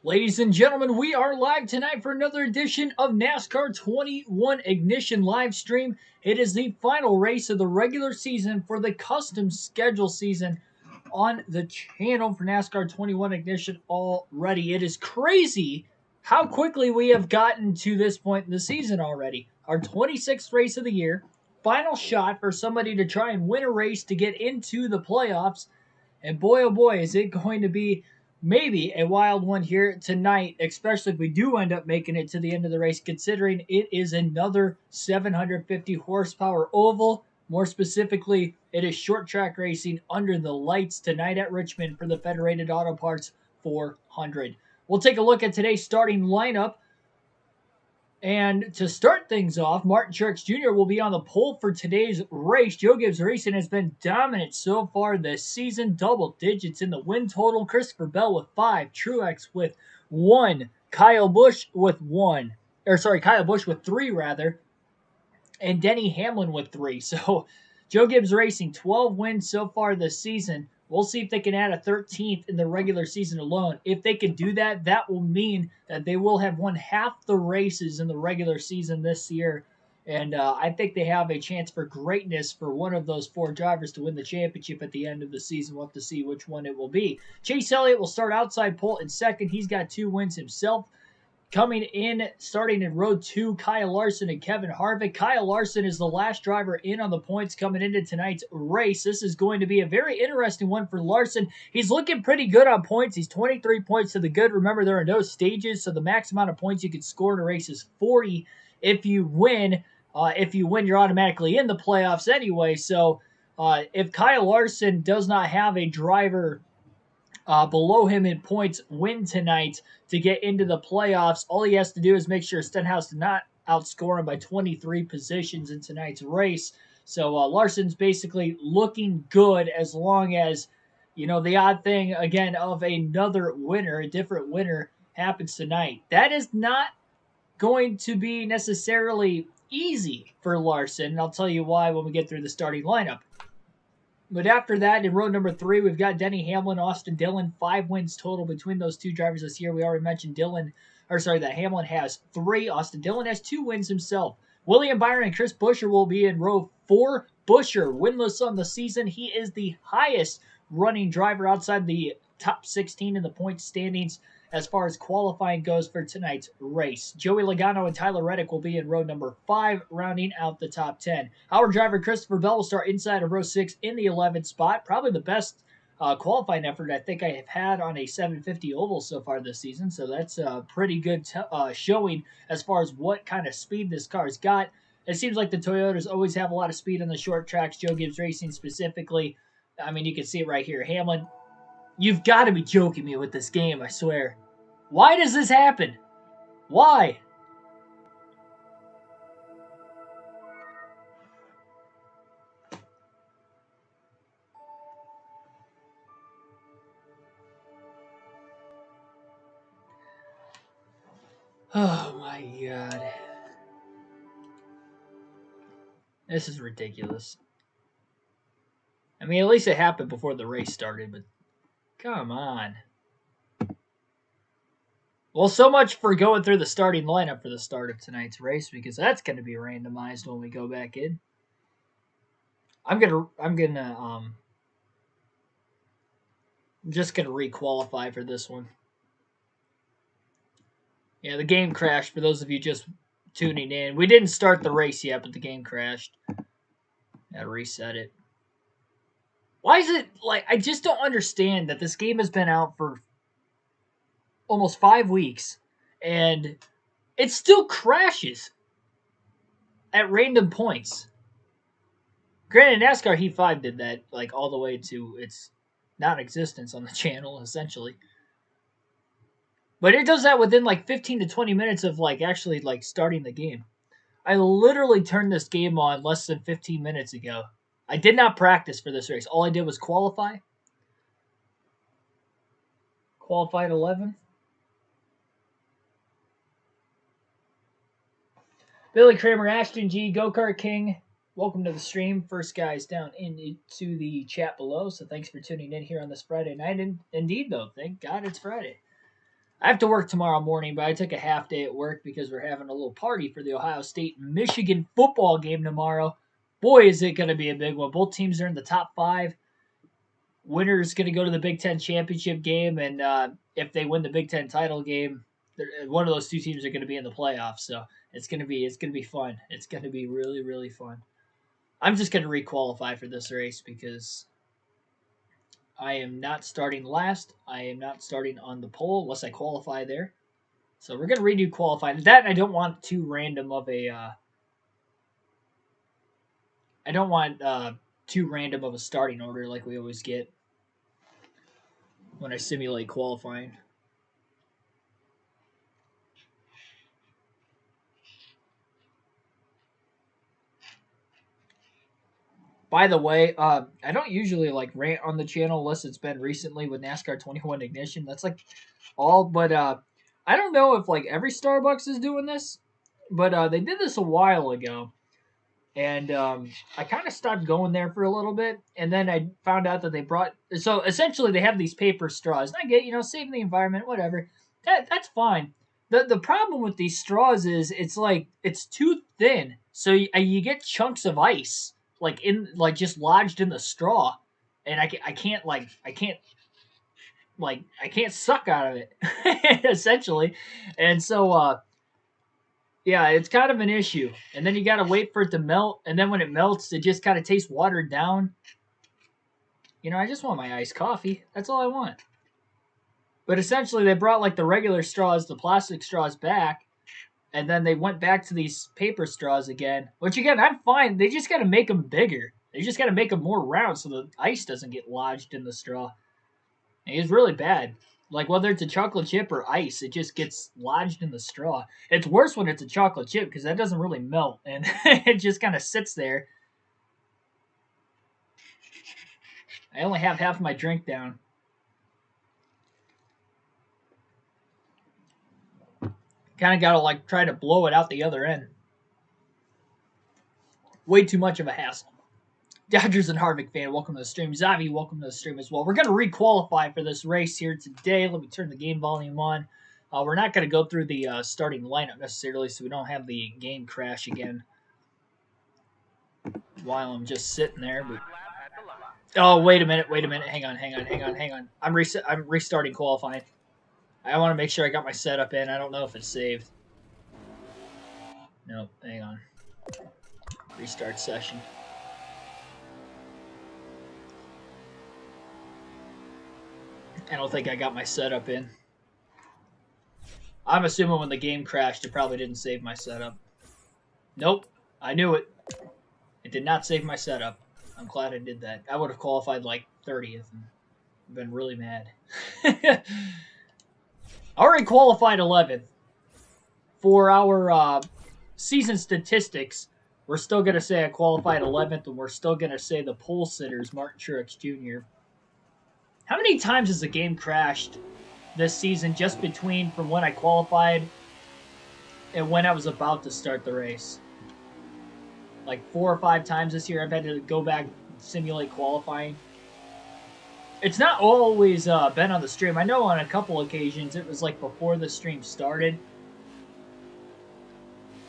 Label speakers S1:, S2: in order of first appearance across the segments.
S1: Ladies and gentlemen, we are live tonight for another edition of NASCAR 21 Ignition live stream. It is the final race of the regular season for the custom schedule season on the channel for NASCAR 21 Ignition already. It is crazy how quickly we have gotten to this point in the season already. Our 26th race of the year, final shot for somebody to try and win a race to get into the playoffs. And boy, oh boy, is it going to be maybe a wild one here tonight, especially if we do end up making it to the end of the race, considering it is another 750 horsepower oval. More specifically, it is short track racing under the lights tonight at Richmond for the Federated Auto Parts 400. We'll take a look at today's starting lineup. And to start things off, Martin Truex Jr. will be on the pole for today's race. Joe Gibbs Racing has been dominant so far this season, double digits in the win total. Christopher Bell with 5, Truex with 1, Kyle Busch with 3 rather, and Denny Hamlin with 3. So Joe Gibbs Racing, 12 wins so far this season. We'll see if they can add a 13th in the regular season alone. If they can do that, that will mean that they will have won half the races in the regular season this year. And I think they have a chance for greatness for one of those 4 drivers to win the championship at the end of the season. We'll have to see which one it will be. Chase Elliott will start outside pole in second. He's got 2 wins himself. Coming in, starting in row 2, Kyle Larson and Kevin Harvick. Kyle Larson is the last driver in on the points coming into tonight's race. This is going to be a very interesting one for Larson. He's looking pretty good on points. He's 23 points to the good. Remember, there are no stages, so the max amount of points you can score in a race is 40 if you win. If you win, you're automatically in the playoffs anyway. So if Kyle Larson does not have a driver below him in points win tonight to get into the playoffs, all he has to do is make sure Stenhouse did not outscore him by 23 positions in tonight's race. So Larson's basically looking good as long as, the odd thing, again, of another winner, a different winner, happens tonight. That is not going to be necessarily easy for Larson, and I'll tell you why when we get through the starting lineup. But after that, in row number 3, we've got Denny Hamlin, Austin Dillon, 5 wins total between those 2 drivers this year. We already mentioned that Hamlin has 3. Austin Dillon has 2 wins himself. William Byron and Chris Buescher will be in row 4. Buescher, winless on the season. He is the highest running driver outside the top 16 in the point standings as far as qualifying goes for tonight's race. Joey Logano and Tyler Reddick will be in row number 5, rounding out the top 10. Our driver, Christopher Bell, will start inside of row 6 in the 11th spot. Probably the best qualifying effort I think I have had on a 750 oval so far this season, so that's a pretty good showing as far as what kind of speed this car's got. It seems like the Toyotas always have a lot of speed on the short tracks, Joe Gibbs Racing specifically. I mean, you can see it right here. Hamlin, you've got to be joking me with this game, I swear. Why does this happen? Why? Oh my God. This is ridiculous. I mean, at least it happened before the race started, but come on. Well, so much for going through the starting lineup for the start of tonight's race, because that's going to be randomized when we go back in. I'm just gonna requalify for this one. Yeah, the game crashed for those of you just tuning in. We didn't start the race yet, but the game crashed. Gotta reset it. Why is it like I just don't understand that this game has been out for almost 5 weeks and it still crashes at random points. Granted, NASCAR Heat 5 did that like all the way to its non-existence on the channel, essentially. But it does that within like 15 to 20 minutes of like actually like starting the game. I literally turned this game on less than 15 minutes ago. I did not practice for this race. All I did was qualify. Qualified 11. Billy Kramer, Ashton G, Go-Kart King, welcome to the stream. First guys down into the chat below, so thanks for tuning in here on this Friday night. And indeed, though, thank God it's Friday. I have to work tomorrow morning, but I took a half day at work because we're having a little party for the Ohio State-Michigan football game tomorrow. Boy, is it going to be a big one. Both teams are in the top 5. Winner's going to go to the Big Ten championship game, and if they win the Big Ten title game, one of those two teams are going to be in the playoffs. So it's going to be fun. It's going to be really, really fun. I'm just going to requalify for this race because I am not starting last. I am not starting on the pole unless I qualify there. So we're going to redo qualifying. That I don't want too random of a. I don't want too random of a starting order like we always get when I simulate qualifying. By the way, I don't usually like rant on the channel unless it's been recently with NASCAR 21 Ignition. That's like all, but I don't know if like every Starbucks is doing this, but they did this a while ago, and I kind of stopped going there for a little bit, and then I found out that they brought so essentially they have these paper straws. And I get saving the environment, whatever. That's fine. The problem with these straws is it's too thin, so you get chunks of ice just lodged in the straw, and I can't suck out of it essentially, and so yeah, it's kind of an issue. And then you got to wait for it to melt, and then when it melts, it just kind of tastes watered down. I just want my iced coffee. That's all I want. But essentially, they brought like the regular straws, the plastic straws back, and then they went back to these paper straws again, which again, I'm fine. They just got to make them bigger. They just got to make them more round so the ice doesn't get lodged in the straw. And it's really bad. Like whether it's a chocolate chip or ice, it just gets lodged in the straw. It's worse when it's a chocolate chip because that doesn't really melt and it just kind of sits there. I only have half my drink down. Kind of got to like try to blow it out the other end. Way too much of a hassle. Dodgers and Harvick fan, welcome to the stream. Zavi, welcome to the stream as well. We're going to requalify for this race here today. Let me turn the game volume on. We're not going to go through the starting lineup necessarily, so we don't have the game crash again while I'm just sitting there. But... oh, wait a minute. Hang on. I'm restarting qualifying. I want to make sure I got my setup in. I don't know if it's saved. Nope, hang on. Restart session. I don't think I got my setup in. I'm assuming when the game crashed, it probably didn't save my setup. Nope, I knew it. It did not save my setup. I'm glad I did that. I would have qualified like 30th and been really mad. Already qualified 11th. For our season statistics, we're still going to say I qualified 11th, and we're still going to say the pole sitters, Martin Truex Jr. How many times has the game crashed this season just between from when I qualified and when I was about to start the race? Like 4 or 5 times this year I've had to go back and simulate qualifying. It's not always been on the stream. I know on a couple occasions it was like before the stream started.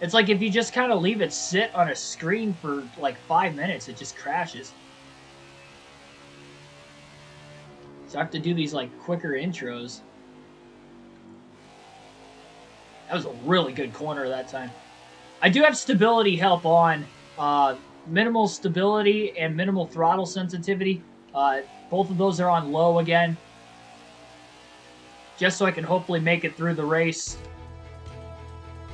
S1: It's like if you just kind of leave it sit on a screen for like 5 minutes, it just crashes. So I have to do these like quicker intros. That was a really good corner that time. I do have stability help on. Minimal stability and minimal throttle sensitivity. Both of those are on low again. Just so I can hopefully make it through the race.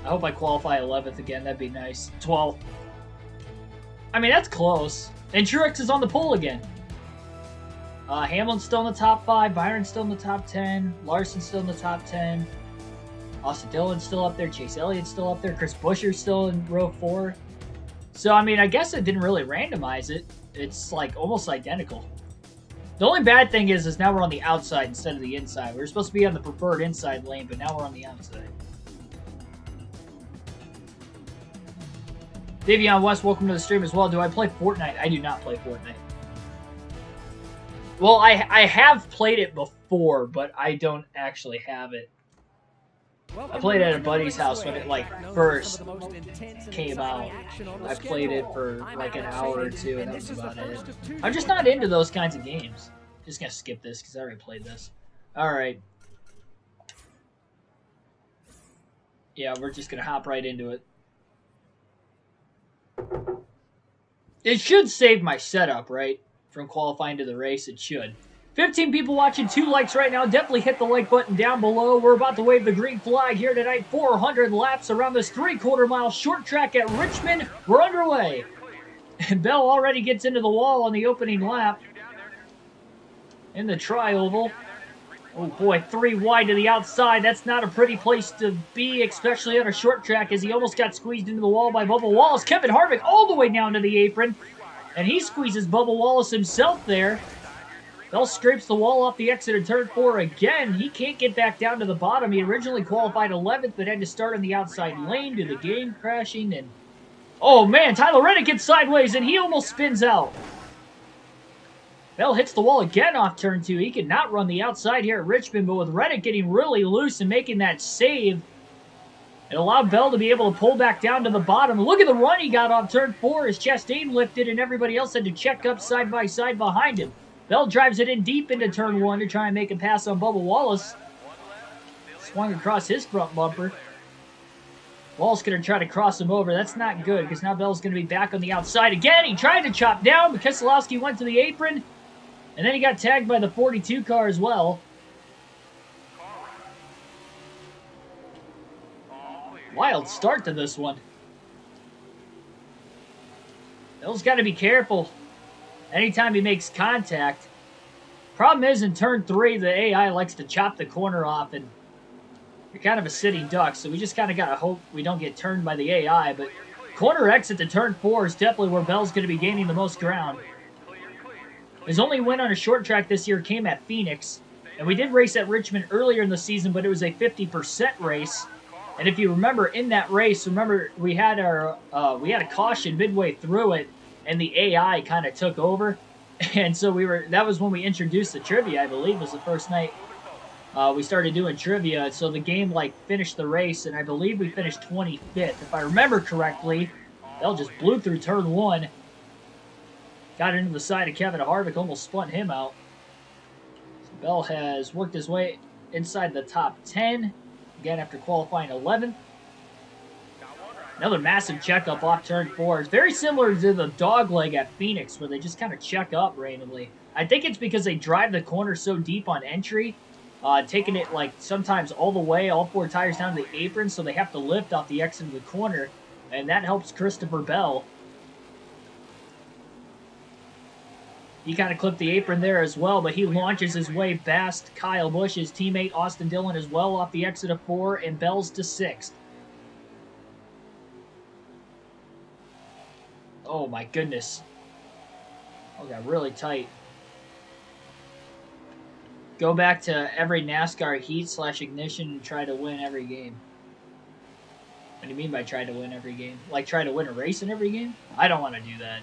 S1: I hope I qualify 11th again. That'd be nice. 12th. I mean, that's close. And Truex is on the pole again. Hamlin's still in the top 5. Byron's still in the top 10. Larson's still in the top 10. Austin Dillon's still up there. Chase Elliott's still up there. Chris Buescher's still in row 4. So, I mean, I guess it didn't really randomize it. It's, like, almost identical. The only bad thing is now we're on the outside instead of the inside. We were supposed to be on the preferred inside lane, but now we're on the outside. Davion West, welcome to the stream as well. Do I play Fortnite? I do not play Fortnite. Well, I have played it before, but I don't actually have it. I played at a buddy's house when it like first came out. I played it for like an hour or two, and that was about it. I'm just not into those kinds of games. Just gonna skip this because I already played this. All right. Yeah, we're just gonna hop right into it. It should save my setup, right? From qualifying to the race, it should. 15 people watching, 2 likes right now. Definitely hit the like button down below. We're about to wave the green flag here tonight. 400 laps around this 3/4 mile short track at Richmond. We're underway. And Bell already gets into the wall on the opening lap. In the tri-oval. Oh boy, 3 wide to the outside. That's not a pretty place to be, especially on a short track, as he almost got squeezed into the wall by Bubba Wallace. Kevin Harvick all the way down to the apron. And he squeezes Bubba Wallace himself there. Bell scrapes the wall off the exit of turn 4 again. He can't get back down to the bottom. He originally qualified 11th, but had to start in the outside lane due to the game crashing. And oh man, Tyler Reddick gets sideways, and he almost spins out. Bell hits the wall again off turn 2. He could not run the outside here at Richmond, but with Reddick getting really loose and making that save, it allowed Bell to be able to pull back down to the bottom. Look at the run he got off turn 4 as Chastain lifted and everybody else had to check up side by side behind him. Bell drives it in deep into turn 1 to try and make a pass on Bubba Wallace. Swung across his front bumper. Wallace going to try to cross him over. That's not good because now Bell's going to be back on the outside again. He tried to chop down, but Keselowski went to the apron. And then he got tagged by the 42 car as well. Wild start to this one. Bell's got to be careful anytime he makes contact. Problem is, in turn 3, the AI likes to chop the corner off, and you're kind of a sitting duck, so we just kind of got to hope we don't get turned by the AI. But corner exit to turn 4 is definitely where Bell's going to be gaining the most ground. His only win on a short track this year came at Phoenix, and we did race at Richmond earlier in the season, but it was a 50% race. And if you remember, in that race, we had a caution midway through it, and the AI kind of took over. And so that was when we introduced the trivia, I believe, was the first night we started doing trivia. So the game finished the race, and I believe we finished 25th. If I remember correctly, Bell just blew through turn 1. Got into the side of Kevin Harvick, almost spun him out. So Bell has worked his way inside the top 10, again after qualifying 11th. Another massive checkup off turn 4. It's very similar to the dog leg at Phoenix, where they just kind of check up randomly. I think it's because they drive the corner so deep on entry, taking it sometimes all the way, all 4 tires down to the apron, so they have to lift off the exit of the corner, and that helps Christopher Bell. He kind of clipped the apron there as well, but he launches his way past Kyle Busch, his teammate Austin Dillon as well, off the exit of 4, and Bell's to 6th. Oh my goodness. Oh, got really tight. Go back to every NASCAR heat/ignition and try to win every game. What do you mean by try to win every game? Like try to win a race in every game? I don't want to do that.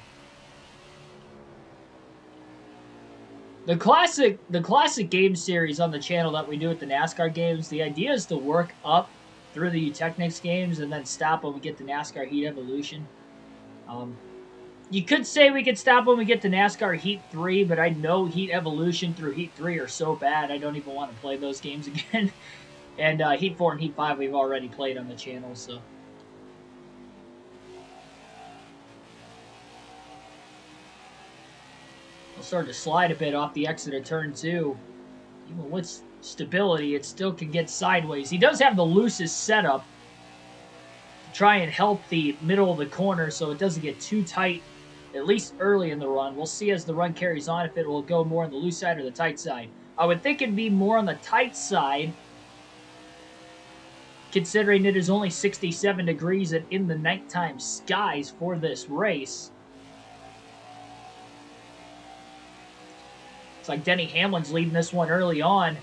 S1: The classic game series on the channel that we do at the NASCAR games, the idea is to work up through the Technics games and then stop when we get to NASCAR Heat Evolution. You could say we could stop when we get to NASCAR Heat 3, but I know Heat Evolution through Heat 3 are so bad, I don't even want to play those games again. And Heat 4 and Heat 5 we've already played on the channel, so. We'll start to slide a bit off the exit of turn 2. Even with stability, it still can get sideways. He does have the loosest setup to try and help the middle of the corner so it doesn't get too tight, at least early in the run. We'll see as the run carries on if it will go more on the loose side or the tight side. I would think it'd be more on the tight side, considering it is only 67 degrees and in the nighttime skies for this race. It's like Denny Hamlin's leading this one early on.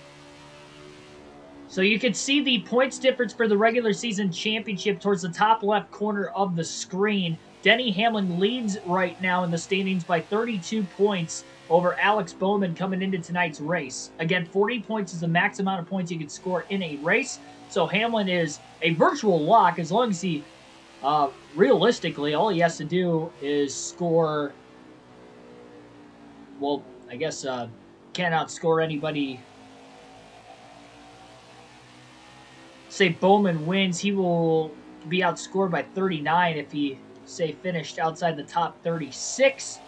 S1: So you can see the points difference for the regular season championship towards the top left corner of the screen. Denny Hamlin leads right now in the standings by 32 points. over Alex Bowman coming into tonight's race. Again, 40 points is the max amount of points you can score in a race. So Hamlin is a virtual lock as long as he, realistically, all he has to do is score, well, I guess, can't outscore anybody. Say Bowman wins, he will be outscored by 39 if he, say, finished outside the top 36.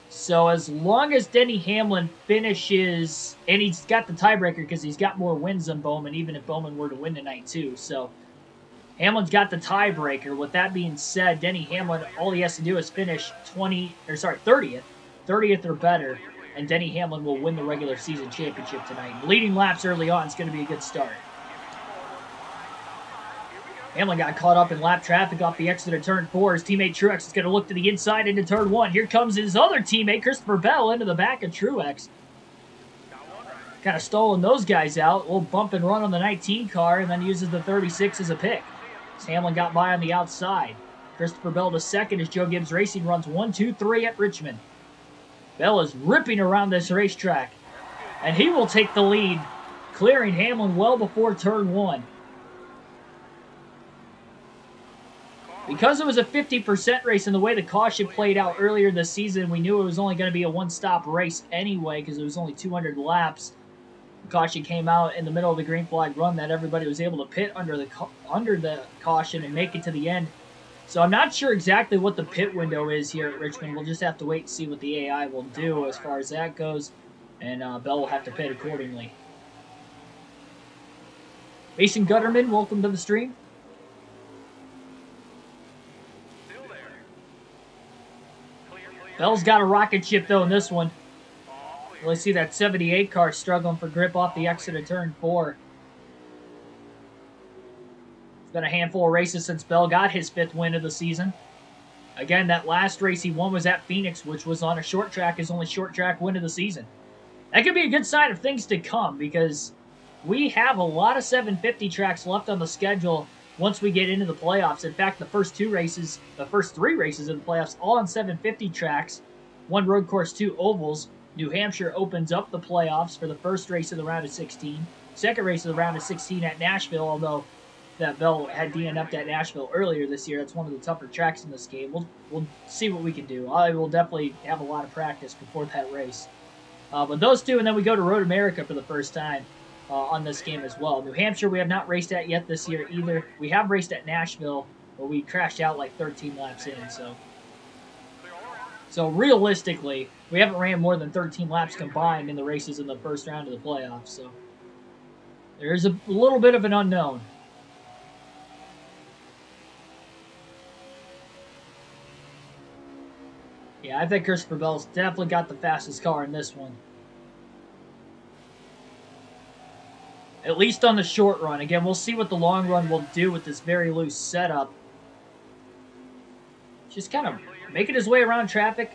S1: So as long as Denny Hamlin finishes, and he's got the tiebreaker because he's got more wins than Bowman, even if Bowman were to win tonight too. So Hamlin's got the tiebreaker. With that being said, Denny Hamlin, all he has to do is finish 30th or better, and Denny Hamlin will win the regular season championship tonight. Leading laps early on is going to be a good start. Hamlin got caught up in lap traffic off the exit of turn 4. His teammate Truex is going to look to the inside into turn 1. Here comes his other teammate, Christopher Bell, into the back of Truex. Kind of stalling those guys out. A little bump and run on the 19 car, and then uses the 36 as a pick. As Hamlin got by on the outside. Christopher Bell to second as Joe Gibbs Racing runs 1-2-3 at Richmond. Bell is ripping around this racetrack, and he will take the lead, clearing Hamlin well before turn 1. Because it was a 50% race and the way the caution played out earlier this season, we knew it was only going to be a one-stop race anyway because it was only 200 laps. The caution came out in the middle of the green flag run that everybody was able to pit under the caution and make it to the end. So I'm not sure exactly what the pit window is here at Richmond. We'll just have to wait and see what the AI will do as far as that goes. And Bell will have to pit accordingly. Mason Gutterman, welcome to the stream. Bell's got a rocket ship, though, in this one. Really see that 78 car struggling for grip off the exit of turn 4. It's been a handful of races since Bell got his 5th win of the season. Again, that last race he won was at Phoenix, which was on a short track, his only short track win of the season. That could be a good sign of things to come because we have a lot of 750 tracks left on the schedule once we get into the playoffs. In fact, the first 3 races in the playoffs, all on 750 tracks. 1 road course, 2 ovals. New Hampshire opens up the playoffs for the first race of the round of 16. Second race of the round of 16 at Nashville, although that Bell had DNF'd at Nashville earlier this year. That's one of the tougher tracks in this game. We'll see what we can do. I will definitely have a lot of practice before that race. But those 2, and then we go to Road America for the first time on this game as well. New Hampshire we have not raced at yet this year either. We have raced at Nashville, but we crashed out like 13 laps in. So realistically, we haven't ran more than 13 laps combined in the races in the first round of the playoffs. So there's a little bit of an unknown. Yeah, I think Christopher Bell's definitely got the fastest car in this one. At least on the short run. Again, we'll see what the long run will do with this very loose setup. Just kind of making his way around traffic,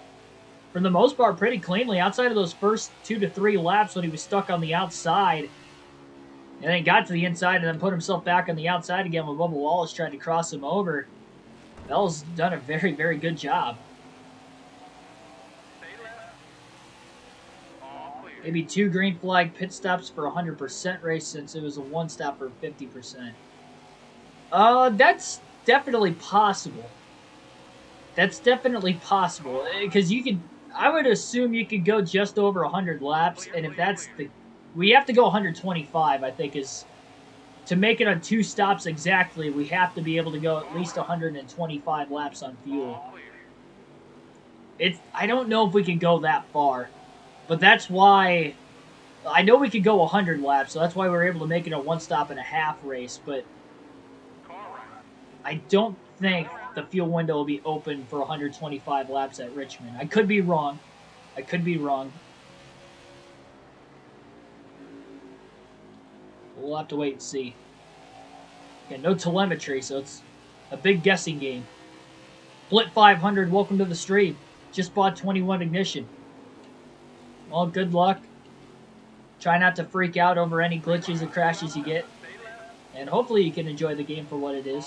S1: for the most part, pretty cleanly. Outside of those first 2 to 3 laps when he was stuck on the outside. And then got to the inside and then put himself back on the outside again when Bubba Wallace tried to cross him over. Bell's done a very, very good job. Maybe 2 green flag pit stops for 100% race since it was a 1 stop for 50%. That's definitely possible. That's definitely possible. Because I would assume you could go just over 100 laps. And if that's we have to go 125, I think, is to make it on 2 stops exactly. We have to be able to go at least 125 laps on fuel. I don't know if we can go that far. But that's why, I know we could go 100 laps, so that's why we were able to make it a 1 stop and a half race, but I don't think the fuel window will be open for 125 laps at Richmond. I could be wrong. We'll have to wait and see. Again, no telemetry, so it's a big guessing game. Blit 500, welcome to the stream. Just bought 21 ignition. Well, good luck. Try not to freak out over any glitches and crashes you get. And hopefully you can enjoy the game for what it is.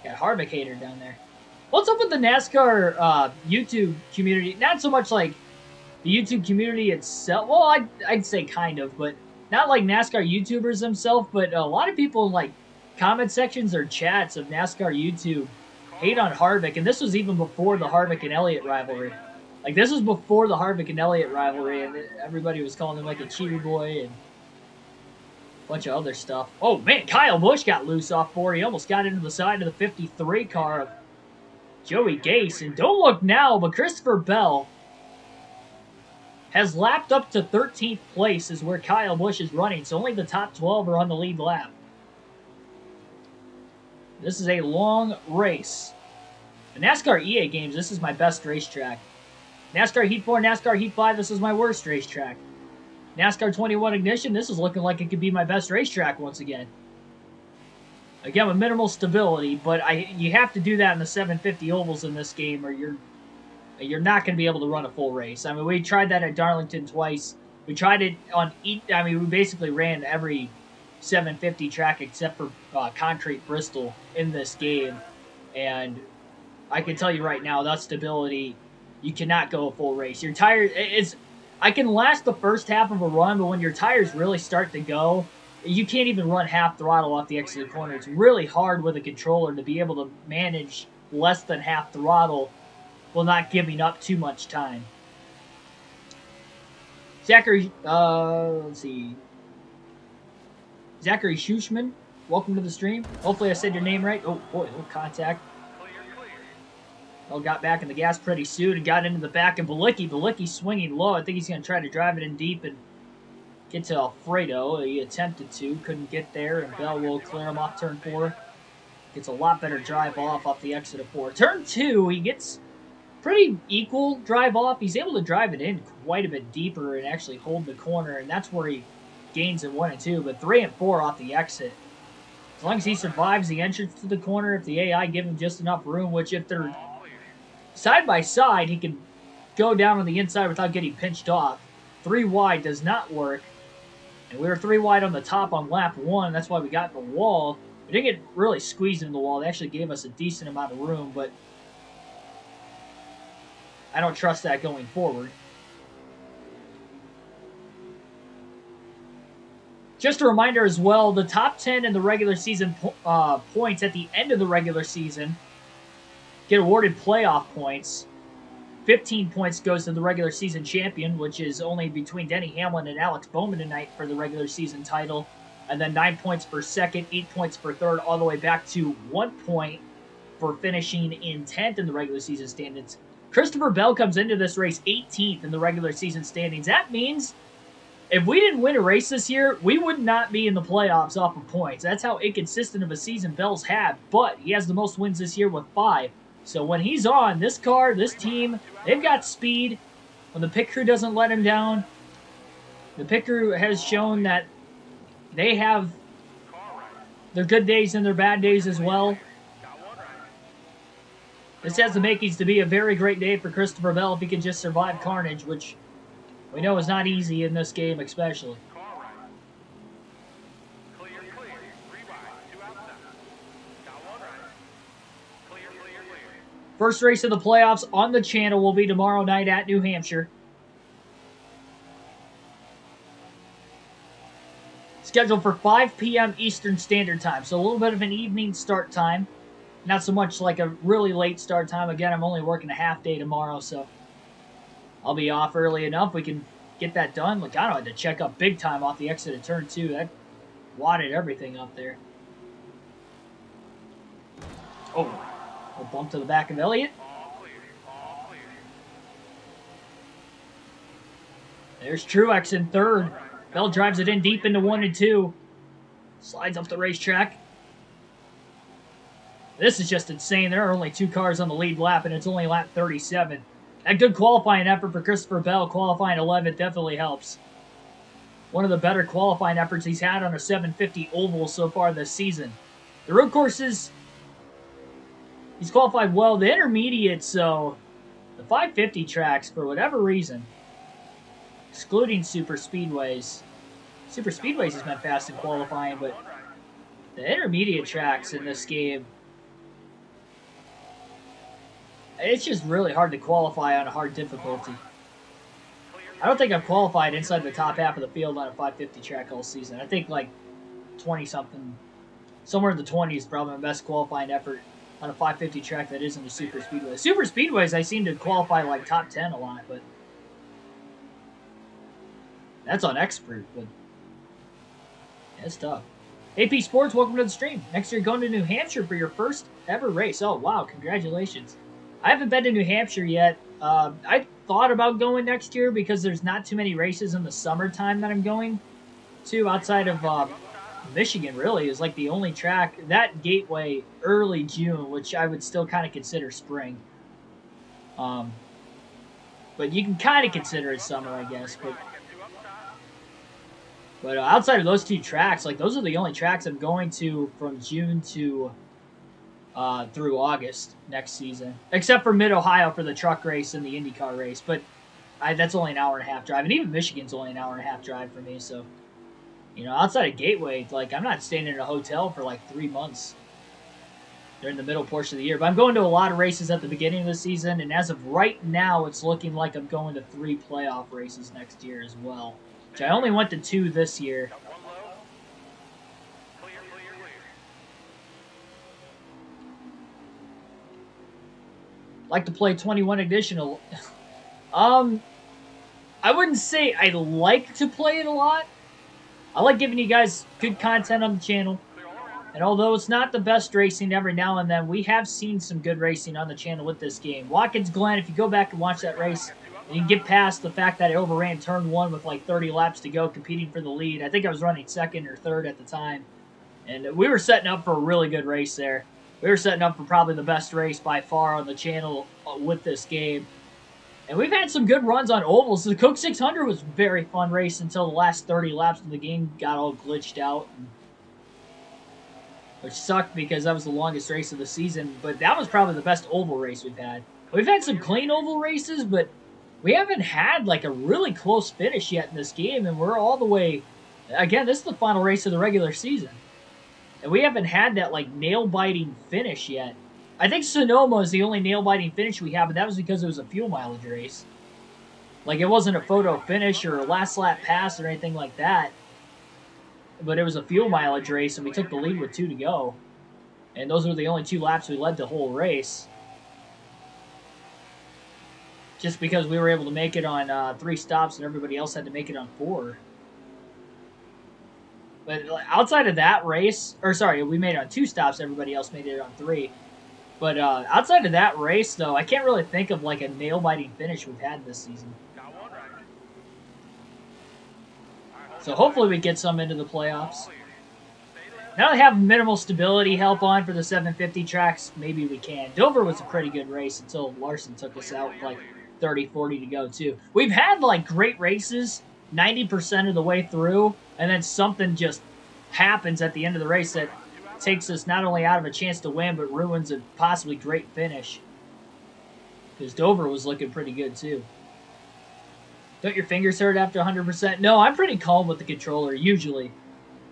S1: Got Harvick hater down there. What's up with the NASCAR YouTube community? Not so much like the YouTube community itself. Well, I'd say kind of, but not like NASCAR YouTubers themselves. But a lot of people in like comment sections or chats of NASCAR YouTube hate on Harvick, and this was even before the Harvick and Elliott rivalry. Like this was before the Harvick and Elliott rivalry, and everybody was calling him like a cheater boy and a bunch of other stuff. Oh man, Kyle Busch got loose off 4. He almost got into the side of the 53 car of Joey Gase, and don't look now, but Christopher Bell has lapped up to 13th place is where Kyle Busch is running, so only the top 12 are on the lead lap. This is a long race. The NASCAR EA games, this is my best racetrack. NASCAR Heat 4, NASCAR Heat 5, this is my worst racetrack. NASCAR 21 Ignition, this is looking like it could be my best racetrack once again. Again, with minimal stability, but you have to do that in the 750 ovals in this game, or you're not going to be able to run a full race. I mean, we tried that at Darlington twice. We tried it on we basically ran every 750 track except for Concrete Bristol in this game. And I can tell you right now, that stability, you cannot go a full race. Your tires, I can last the first half of a run, but when your tires really start to go, you can't even run half throttle off the exit of the corner. It's really hard with a controller to be able to manage less than half throttle while not giving up too much time. Zachary, let's see. Zachary Schuschman, welcome to the stream. Hopefully I said your name right. Oh boy, little contact. Got back in the gas pretty soon and got into the back of Bilicki. Bilicki swinging low. I think he's going to try to drive it in deep and get to Alfredo. He attempted to, couldn't get there, and Bell will clear him off turn 4. Gets a lot better drive off the exit of 4. Turn 2, he gets pretty equal drive off. He's able to drive it in quite a bit deeper and actually hold the corner, and that's where he gains in 1 and 2. But 3 and 4 off the exit. As long as he survives the entrance to the corner, if the AI give him just enough room, which if they're side by side, he can go down on the inside without getting pinched off. 3 wide does not work. And we were 3 wide on the top on lap 1. That's why we got the wall. We didn't get really squeezed into the wall. They actually gave us a decent amount of room, but I don't trust that going forward. Just a reminder as well, the top 10 in the regular season points at the end of the regular season get awarded playoff points. 15 points goes to the regular season champion, which is only between Denny Hamlin and Alex Bowman tonight for the regular season title. And then 9 points for second, 8 points for third, all the way back to 1 point for finishing in 10th in the regular season standings. Christopher Bell comes into this race 18th in the regular season standings. That means if we didn't win a race this year, we would not be in the playoffs off of points. That's how inconsistent of a season Bell's had. But he has the most wins this year with 5. So when he's on, this car, this team, they've got speed. When the pit crew doesn't let him down, the pit crew has shown that they have their good days and their bad days as well. This has the makings to be a very great day for Christopher Bell if he can just survive carnage, which we know is not easy in this game especially. First race of the playoffs on the channel will be tomorrow night at New Hampshire. Scheduled for 5 p.m. Eastern Standard Time, so a little bit of an evening start time. Not so much like a really late start time. Again, I'm only working a half day tomorrow, so I'll be off early enough. We can get that done. Look, I don't have to check up big time off the exit of turn 2. That wadded everything up there. Oh. A bump to the back of Elliott. There's Truex in third. Bell drives it in deep into 1 and 2. Slides up the racetrack. This is just insane. There are only 2 cars on the lead lap, and it's only lap 37. A good qualifying effort for Christopher Bell. Qualifying 11th definitely helps. One of the better qualifying efforts he's had on a 750 oval so far this season. The road courses, he's qualified well. The intermediate, so the 550 tracks, for whatever reason, excluding super speedways has been fast in qualifying, but the intermediate tracks in this game It's just really hard to qualify on a hard difficulty. I don't think I've qualified inside the top half of the field on a 550 track all season. I think like 20-something, somewhere in the 20s, probably my best qualifying effort on a 550 track that isn't a super speedway. Super speedways, I seem to qualify like top 10 a lot, but that's on expert. But yeah, it's tough. AP Sports, welcome to the stream. Next year, going to New Hampshire for your first ever race. Oh wow, congratulations! I haven't been to New Hampshire yet. I thought about going next year because there's not too many races in the summertime that I'm going to outside of Michigan. Really is like the only track that Gateway early June, which I would still kind of consider spring. But you can kind of consider it summer, I guess. But outside of those two tracks, like those are the only tracks I'm going to from June to through August next season, except for Mid-Ohio for the truck race and the IndyCar race. But that's only an hour and a half drive, and even Michigan's only an hour and a half drive for me. So, you know, outside of Gateway, like I'm not staying in a hotel for like 3 months during the middle portion of the year. But I'm going to a lot of races at the beginning of the season, and as of right now, it's looking like I'm going to 3 playoff races next year as well. Which I only went to 2 this year. Like to play 21 additional. I wouldn't say I like to play it a lot. I like giving you guys good content on the channel. And although it's not the best racing every now and then, we have seen some good racing on the channel with this game. Watkins Glen, if you go back and watch that race, and you can get past the fact that I overran turn 1 with like 30 laps to go competing for the lead. I think I was running 2nd or 3rd at the time. And we were setting up for a really good race there. We were setting up for probably the best race by far on the channel with this game. And we've had some good runs on ovals. The Coke 600 was a very fun race until the last 30 laps when the game got all glitched out. Which sucked because that was the longest race of the season. But that was probably the best oval race we've had. We've had some clean oval races, but we haven't had like a really close finish yet in this game. And we're all the way... Again, this is the final race of the regular season. And we haven't had that, like, nail-biting finish yet. I think Sonoma is the only nail-biting finish we have, but that was because it was a fuel mileage race. Like, it wasn't a photo finish or a last lap pass or anything like that. But it was a fuel mileage race, and we took the lead with 2 to go. And those were the only 2 laps we led the whole race. Just because we were able to make it on 3 stops and everybody else had to make it on 4. But outside of that race, or sorry, we made it on 2 stops. Everybody else made it on 3. But outside of that race, though, I can't really think of like a nail-biting finish we've had this season. So hopefully we get some into the playoffs. Now they have minimal stability help on for the 750 tracks. Maybe we can. Dover was a pretty good race until Larson took us out with like 30, 40 to go, too. We've had like great races 90% of the way through, and then something just happens at the end of the race that takes us not only out of a chance to win, but ruins a possibly great finish. Because Dover was looking pretty good, too. Don't your fingers hurt after 100%? No, I'm pretty calm with the controller, usually.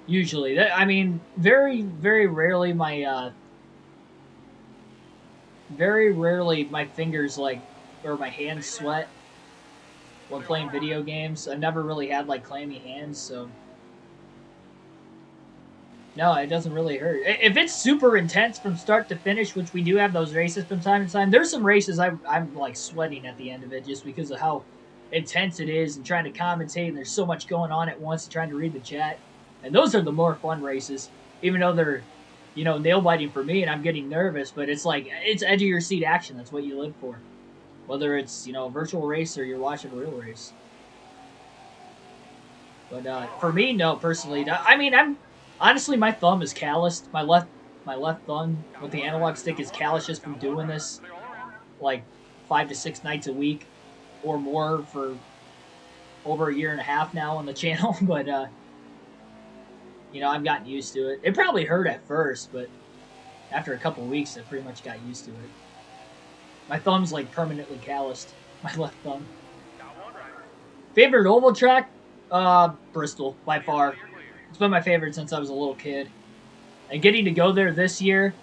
S1: Usually. I mean, very, very rarely my... very rarely my fingers, like, or my hands sweat when playing video games. I've never really had, like, clammy hands, so... No, it doesn't really hurt. If it's super intense from start to finish, which we do have those races from time to time, there's some races I'm like, sweating at the end of it just because of how intense it is and trying to commentate, and there's so much going on at once and trying to read the chat. And those are the more fun races, even though they're, you know, nail-biting for me and I'm getting nervous, but it's like, it's edge-of-your-seat action. That's what you live for. Whether it's, you know, a virtual race or you're watching a real race. But for me, no, personally, I mean, honestly, my thumb is calloused. My left thumb with the analog stick is calloused just from doing this like 5 to 6 nights a week or more for over a year and a half now on the channel. But, you know, I've gotten used to it. It probably hurt at first, but after a couple weeks, I pretty much got used to it. My thumb's like permanently calloused. My left thumb. Favorite oval track? Bristol, by far. It's been my favorite since I was a little kid. And getting to go there this year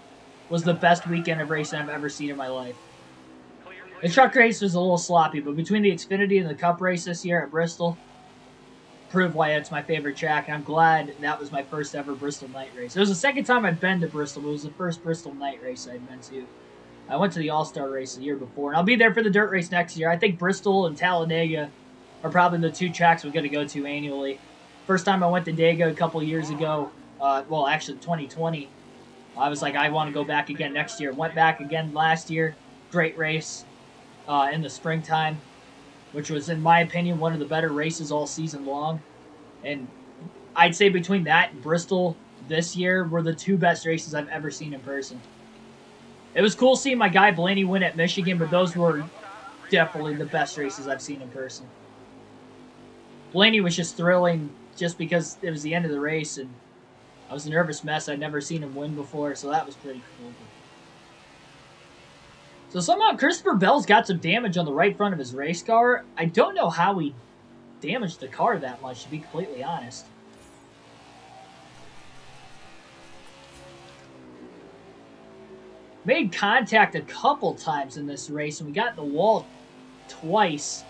S1: was the best weekend of racing I've ever seen in my life. The truck race was a little sloppy, but between the Xfinity and the Cup race this year at Bristol, proved why it's my favorite track, and I'm glad that was my first ever Bristol night race. It was the second time I'd been to Bristol, but it was the first Bristol night race I'd been to. I went to the All-Star race the year before, and I'll be there for the dirt race next year. I think Bristol and Talladega are probably the two tracks we're going to go to annually. First time I went to Dega a couple years ago, well, actually 2020, I was like, I want to go back again next year. Went back again last year. Great race in the springtime, which was, in my opinion, one of the better races all season long. And I'd say between that and Bristol this year were the two best races I've ever seen in person. It was cool seeing my guy Blaney win at Michigan, but those were definitely the best races I've seen in person. Blaney was just thrilling just because it was the end of the race, and I was a nervous mess. I'd never seen him win before, so that was pretty cool. So somehow Christopher Bell's got some damage on the right front of his race car. I don't know how he damaged the car that much, to be completely honest. Made contact a couple times in this race, and we got in the wall twice.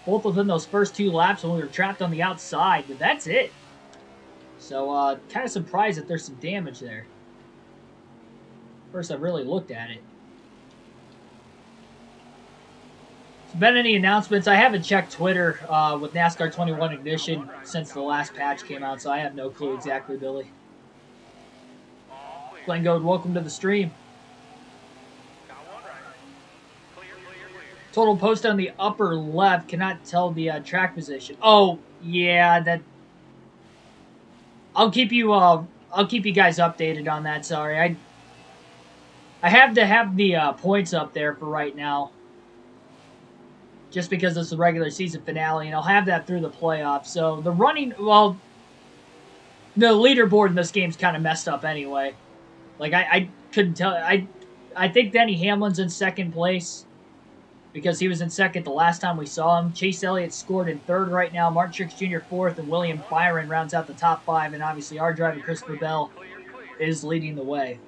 S1: Both within those first two laps when we were trapped on the outside, but that's it. So, kind of surprised that there's some damage there. First I've really looked at it. Has been any announcements? I haven't checked Twitter with NASCAR 21 Ignition since the last patch came out, so I have no clue exactly, Billy. Glenn Goad, welcome to the stream. Total post on the upper left. Cannot tell the track position. Oh, yeah, that. I'll keep you guys updated on that. Sorry, I have to have the points up there for right now, just because it's the regular season finale, and I'll have that through the playoffs. So the running, well, the leaderboard in this game's kind of messed up anyway. Like I couldn't tell. I think Denny Hamlin's in second place, because he was in second the last time we saw him. Chase Elliott scored in third right now. Martin Truex Jr. fourth, and William Byron rounds out the top five. And obviously our driver, Christopher Bell, is leading the way.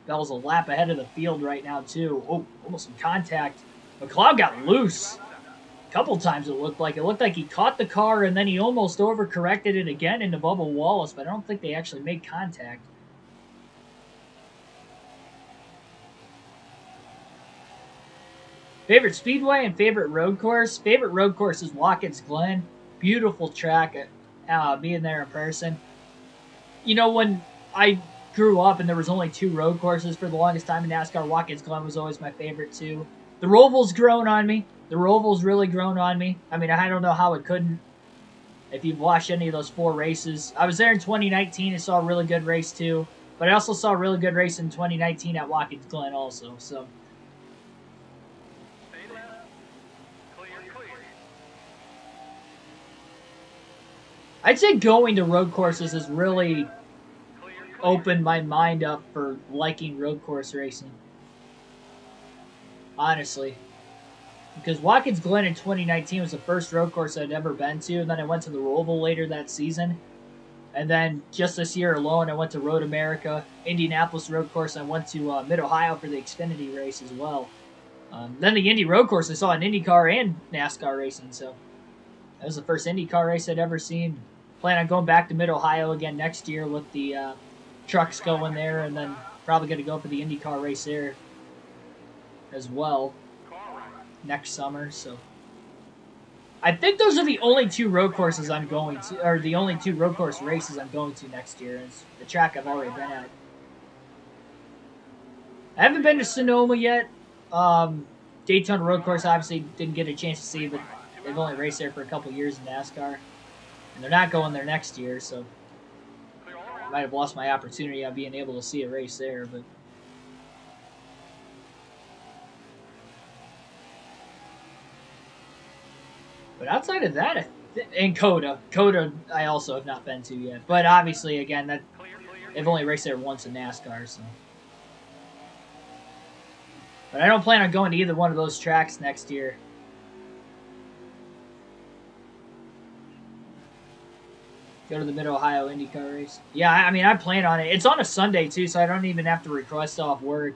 S1: Bell's a lap ahead of the field right now, too. Oh, almost some contact. McLeod got loose a couple times, it looked like. It looked like he caught the car, and then he almost overcorrected it again into Bubba Wallace, but I don't think they actually made contact. Favorite speedway and favorite road course? Favorite road course is Watkins Glen. Beautiful track, being there in person. You know, when I grew up and there was only two road courses for the longest time in NASCAR, Watkins Glen was always my favorite too. The Roval's grown on me. The Roval's really grown on me. I mean, I don't know how it couldn't. If you've watched any of those four races. I was there in 2019 and saw a really good race too. But I also saw a really good race in 2019 at Watkins Glen also, so... I'd say going to road courses has really opened my mind up for liking road course racing. Honestly. Because Watkins Glen in 2019 was the first road course I'd ever been to, and then I went to the Roval later that season. And then just this year alone, I went to Road America, Indianapolis road course, and I went to Mid-Ohio for the Xfinity race as well. Then the Indy road course I saw in IndyCar and NASCAR racing, so that was the first IndyCar race I'd ever seen. Plan on going back to Mid-Ohio again next year with the trucks going there, and then probably going to go for the IndyCar race there as well next summer. So I think those are the only two road courses I'm going to, or the only two road course races I'm going to next year. It's the track I've already been at. I haven't been to Sonoma yet. Daytona road course obviously didn't get a chance to see, but they've only raced there for a couple years in NASCAR. And they're not going there next year, so I might have lost my opportunity on being able to see a race there. But outside of that, and Coda I also have not been to yet. But obviously, again, that they've only raced there once in NASCAR, so. But I don't plan on going to either one of those tracks next year. Go to the Mid-Ohio IndyCar race. Yeah, I mean, I plan on it. It's on a Sunday, too, so I don't even have to request off work.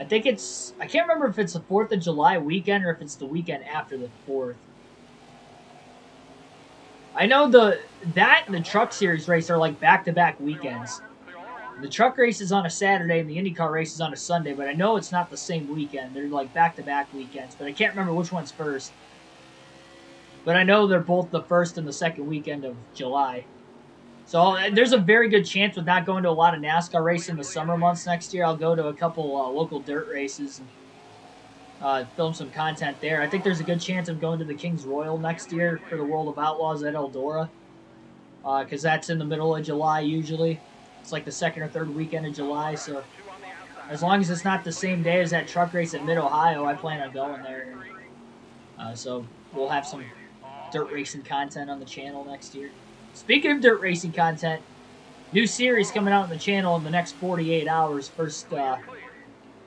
S1: I think it's, I can't remember if it's the 4th of July weekend or if it's the weekend after the 4th. I know that and the Truck Series race are like back-to-back weekends. The truck race is on a Saturday and the IndyCar race is on a Sunday, but I know it's not the same weekend. They're like back-to-back weekends, but I can't remember which one's first. But I know they're both the first and the second weekend of July. So there's a very good chance with not going to a lot of NASCAR races in the summer months next year. I'll go to a couple local dirt races and film some content there. I think there's a good chance of going to the King's Royal next year for the World of Outlaws at Eldora, because that's in the middle of July usually. It's like the second or third weekend of July, so as long as it's not the same day as that truck race at Mid-Ohio, I plan on going there. So we'll have some dirt racing content on the channel next year. Speaking of dirt racing content, new series coming out on the channel in the next 48 hours. First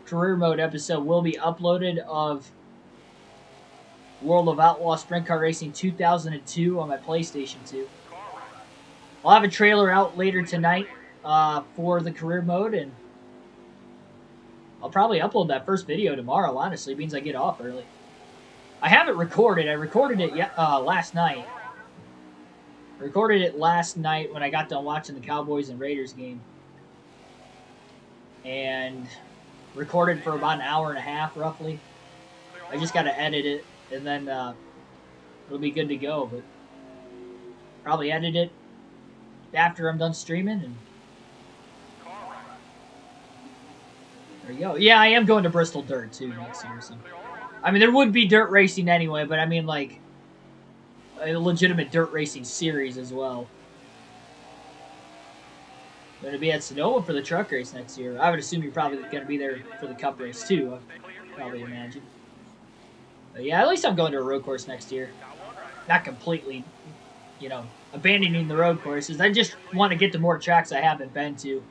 S1: career mode episode will be uploaded of World of Outlaw Sprint Car Racing 2002 on my PlayStation 2. I'll have a trailer out later tonight for the career mode, and I'll probably upload that first video tomorrow, honestly. It means I get off early. I have it recorded. I recorded it last night. I recorded it last night when I got done watching the Cowboys and Raiders game. And recorded for about an hour and a half, roughly. I just got to edit it, and then it'll be good to go. But probably edit it after I'm done streaming, and there you go. Yeah, I am going to Bristol Dirt, too, next year. So. I mean, there would be dirt racing anyway, but I mean, like, a legitimate dirt racing series as well. Going to be at Sonoma for the truck race next year. I would assume you're probably going to be there for the Cup race, too, I probably imagine. But yeah, at least I'm going to a road course next year. Not completely, you know, abandoning the road courses. I just want to get to more tracks I haven't been to.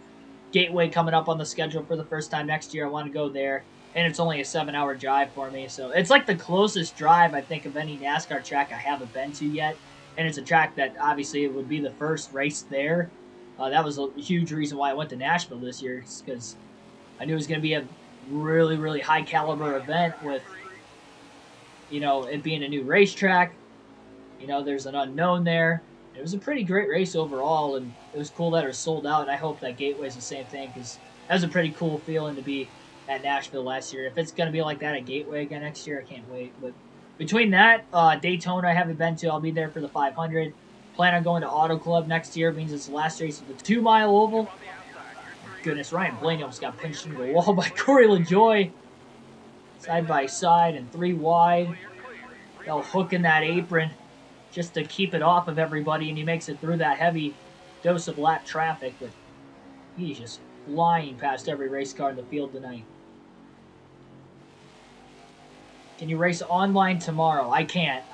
S1: Gateway coming up on the schedule for the first time next year. I want to go there. And it's only a 7-hour drive for me. So it's like the closest drive, I think, of any NASCAR track I haven't been to yet. And it's a track that, obviously, it would be the first race there. That was a huge reason why I went to Nashville this year. Because I knew it was going to be a really, really high-caliber event with, you know, it being a new racetrack. You know, there's an unknown there. It was a pretty great race overall. And it was cool that it was sold out. And I hope that Gateway's the same thing. Because that was a pretty cool feeling to be at Nashville last year. If it's going to be like that at Gateway again next year, I can't wait. But between that, Daytona I haven't been to. I'll be there for the 500. Plan on going to Auto Club next year. It means it's the last race of the 2-mile oval. Goodness, Ryan Blaney almost got pinched into the wall by Corey LaJoie. Side by side and 3 wide. They'll hook in that apron just to keep it off of everybody, and he makes it through that heavy dose of lap traffic. But he's just flying past every race car in the field tonight. Can you race online tomorrow? I can't.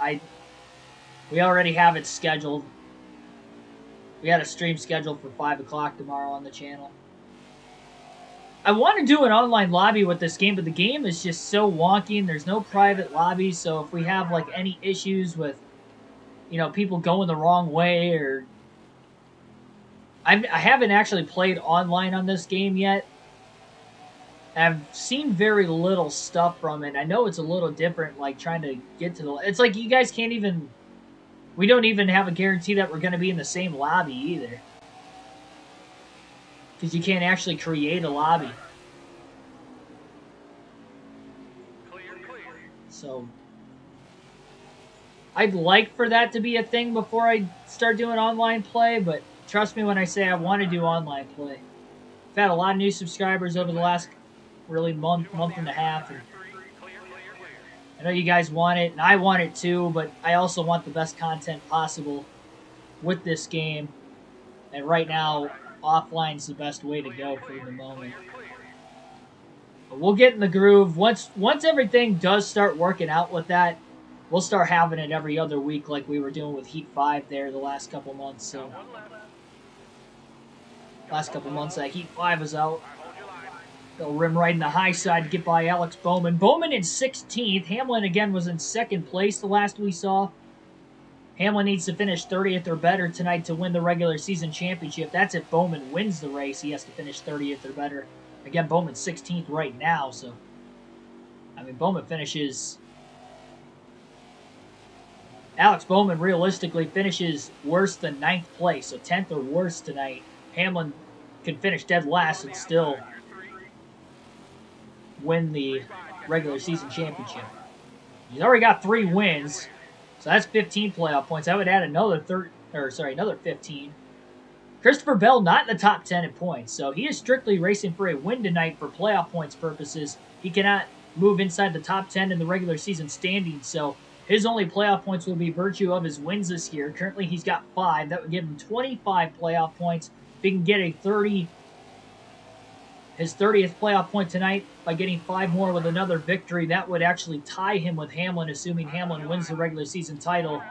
S1: We already have it scheduled. We had a stream scheduled for 5 o'clock tomorrow on the channel. I want to do an online lobby with this game, but the game is just so wonky and there's no private lobbies. So if we have like any issues with, you know, people going the wrong way, or I haven't actually played online on this game yet. I've seen very little stuff from it. I know it's a little different, like trying to get to the... It's like you guys can't even... We don't even have a guarantee that we're going to be in the same lobby either. Because you can't actually create a lobby. So... I'd like for that to be a thing before I start doing online play, but trust me when I say I want to do online play. I've had a lot of new subscribers over the last really month and a half. And I know you guys want it, and I want it too, but I also want the best content possible with this game. And right now, offline's the best way to go for the moment. But we'll get in the groove. Once everything does start working out with that, we'll start having it every other week like we were doing with Heat 5 there the last couple months. So, last couple months that Heat 5 was out. They'll rim right in the high side to get by Alex Bowman. Bowman in 16th. Hamlin again was in 2nd place the last we saw. Hamlin needs to finish 30th or better tonight to win the regular season championship. That's if Bowman wins the race. He has to finish 30th or better Again, Bowman's 16th right now, so I mean, Bowman finishes. Alex Bowman realistically finishes worse than 9th place, so 10th or worse tonight. Hamlin could finish dead last and still win the regular season championship. He's already got 3 wins, so that's 15 playoff points. I would add another 15. Christopher Bell not in the top 10 in points, so he is strictly racing for a win tonight for playoff points purposes. He cannot move inside the top 10 in the regular season standings, so his only playoff points will be virtue of his wins this year. Currently, he's got 5. That would give him 25 playoff points. If he can get his 30th playoff point tonight by getting 5 more with another victory, that would actually tie him with Hamlin, assuming Hamlin wins the regular season title.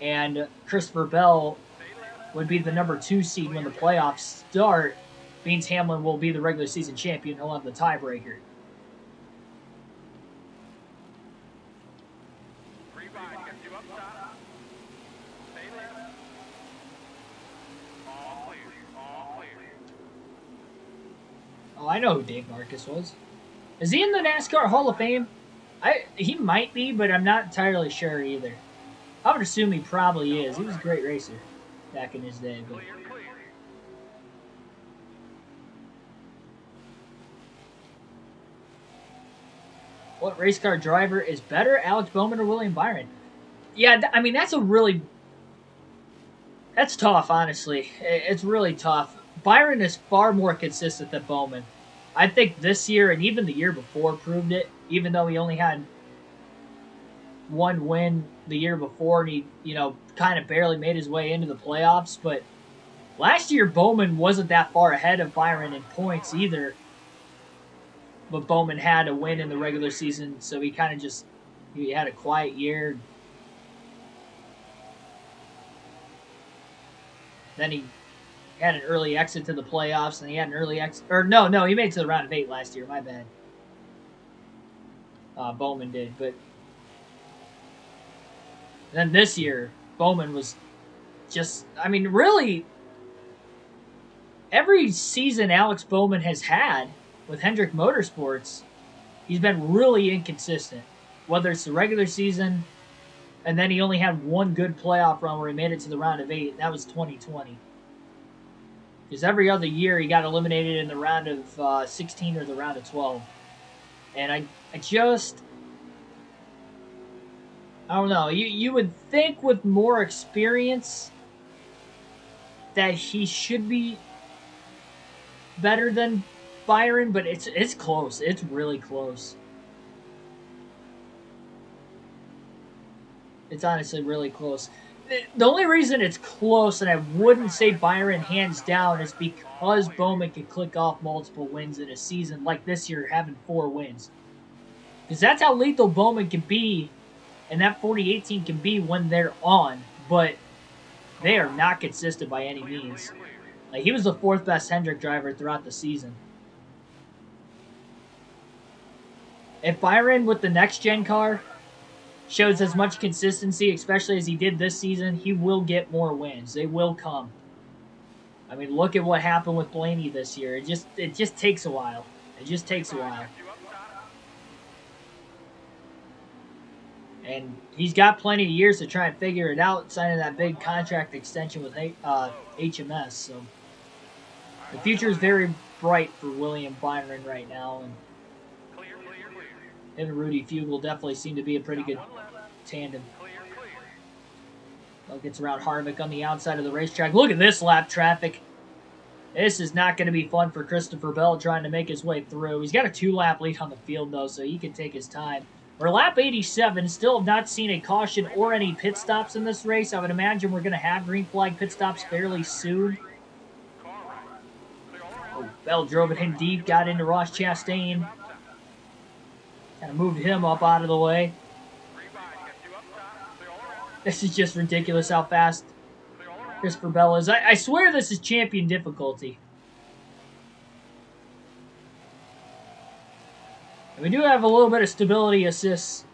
S1: And Christopher Bell would be the number 2 seed when the playoffs start. Means Hamlin will be the regular season champion. He'll have the tiebreaker. Oh, I know who Dave Marcus was. Is he in the NASCAR Hall of Fame? He might be, but I'm not entirely sure either. I would assume he probably is. He was a great racer back in his day. But what race car driver is better, Alex Bowman or William Byron? Yeah, I mean, that's tough, honestly. It's really tough. Byron is far more consistent than Bowman. I think this year and even the year before proved it, even though he only had 1 win the year before and he, kind of barely made his way into the playoffs. But last year, Bowman wasn't that far ahead of Byron in points either. But Bowman had a win in the regular season, so he kind of he had a quiet year. Then he had an early exit to the playoffs, and he had an early exit. Or no, he made it to the round of 8 last year. My bad. Bowman did, but then this year, Bowman was really, every season Alex Bowman has had with Hendrick Motorsports, he's been really inconsistent. Whether it's the regular season, and then he only had 1 good playoff run where he made it to the round of 8, and that was 2020. Because every other year he got eliminated in the round of 16 or the round of 12. And I don't know. You would think with more experience that he should be better than Byron, but it's close. It's really close. It's honestly really close. The only reason it's close, and I wouldn't say Byron hands down, is because Bowman can click off multiple wins in a season, like this year having 4 wins. Because that's how lethal Bowman can be, and that 48 team can be when they're on, but they are not consistent by any means. Like, he was the 4th best Hendrick driver throughout the season. If Byron with the next-gen car shows as much consistency, especially as he did this season, he will get more wins. They will come. I mean, look at what happened with Blaney this year. It just takes a while. It just takes a while. And he's got plenty of years to try and figure it out, signing that big contract extension with HMS. So the future is very bright for William Byron right now. And him and Rudy Fugle definitely seem to be a pretty good tandem. Well, gets around Harvick on the outside of the racetrack. Look at this lap traffic. This is not going to be fun for Christopher Bell trying to make his way through. He's got a 2-lap lead on the field, though, so he can take his time. We're lap 87. Still have not seen a caution or any pit stops in this race. I would imagine we're going to have green flag pit stops fairly soon. Oh, Bell drove it in deep, got into Ross Chastain. Kind of moved him up out of the way. This is just ridiculous how fast Christopher Bell is. I swear this is champion difficulty. And we do have a little bit of stability assists,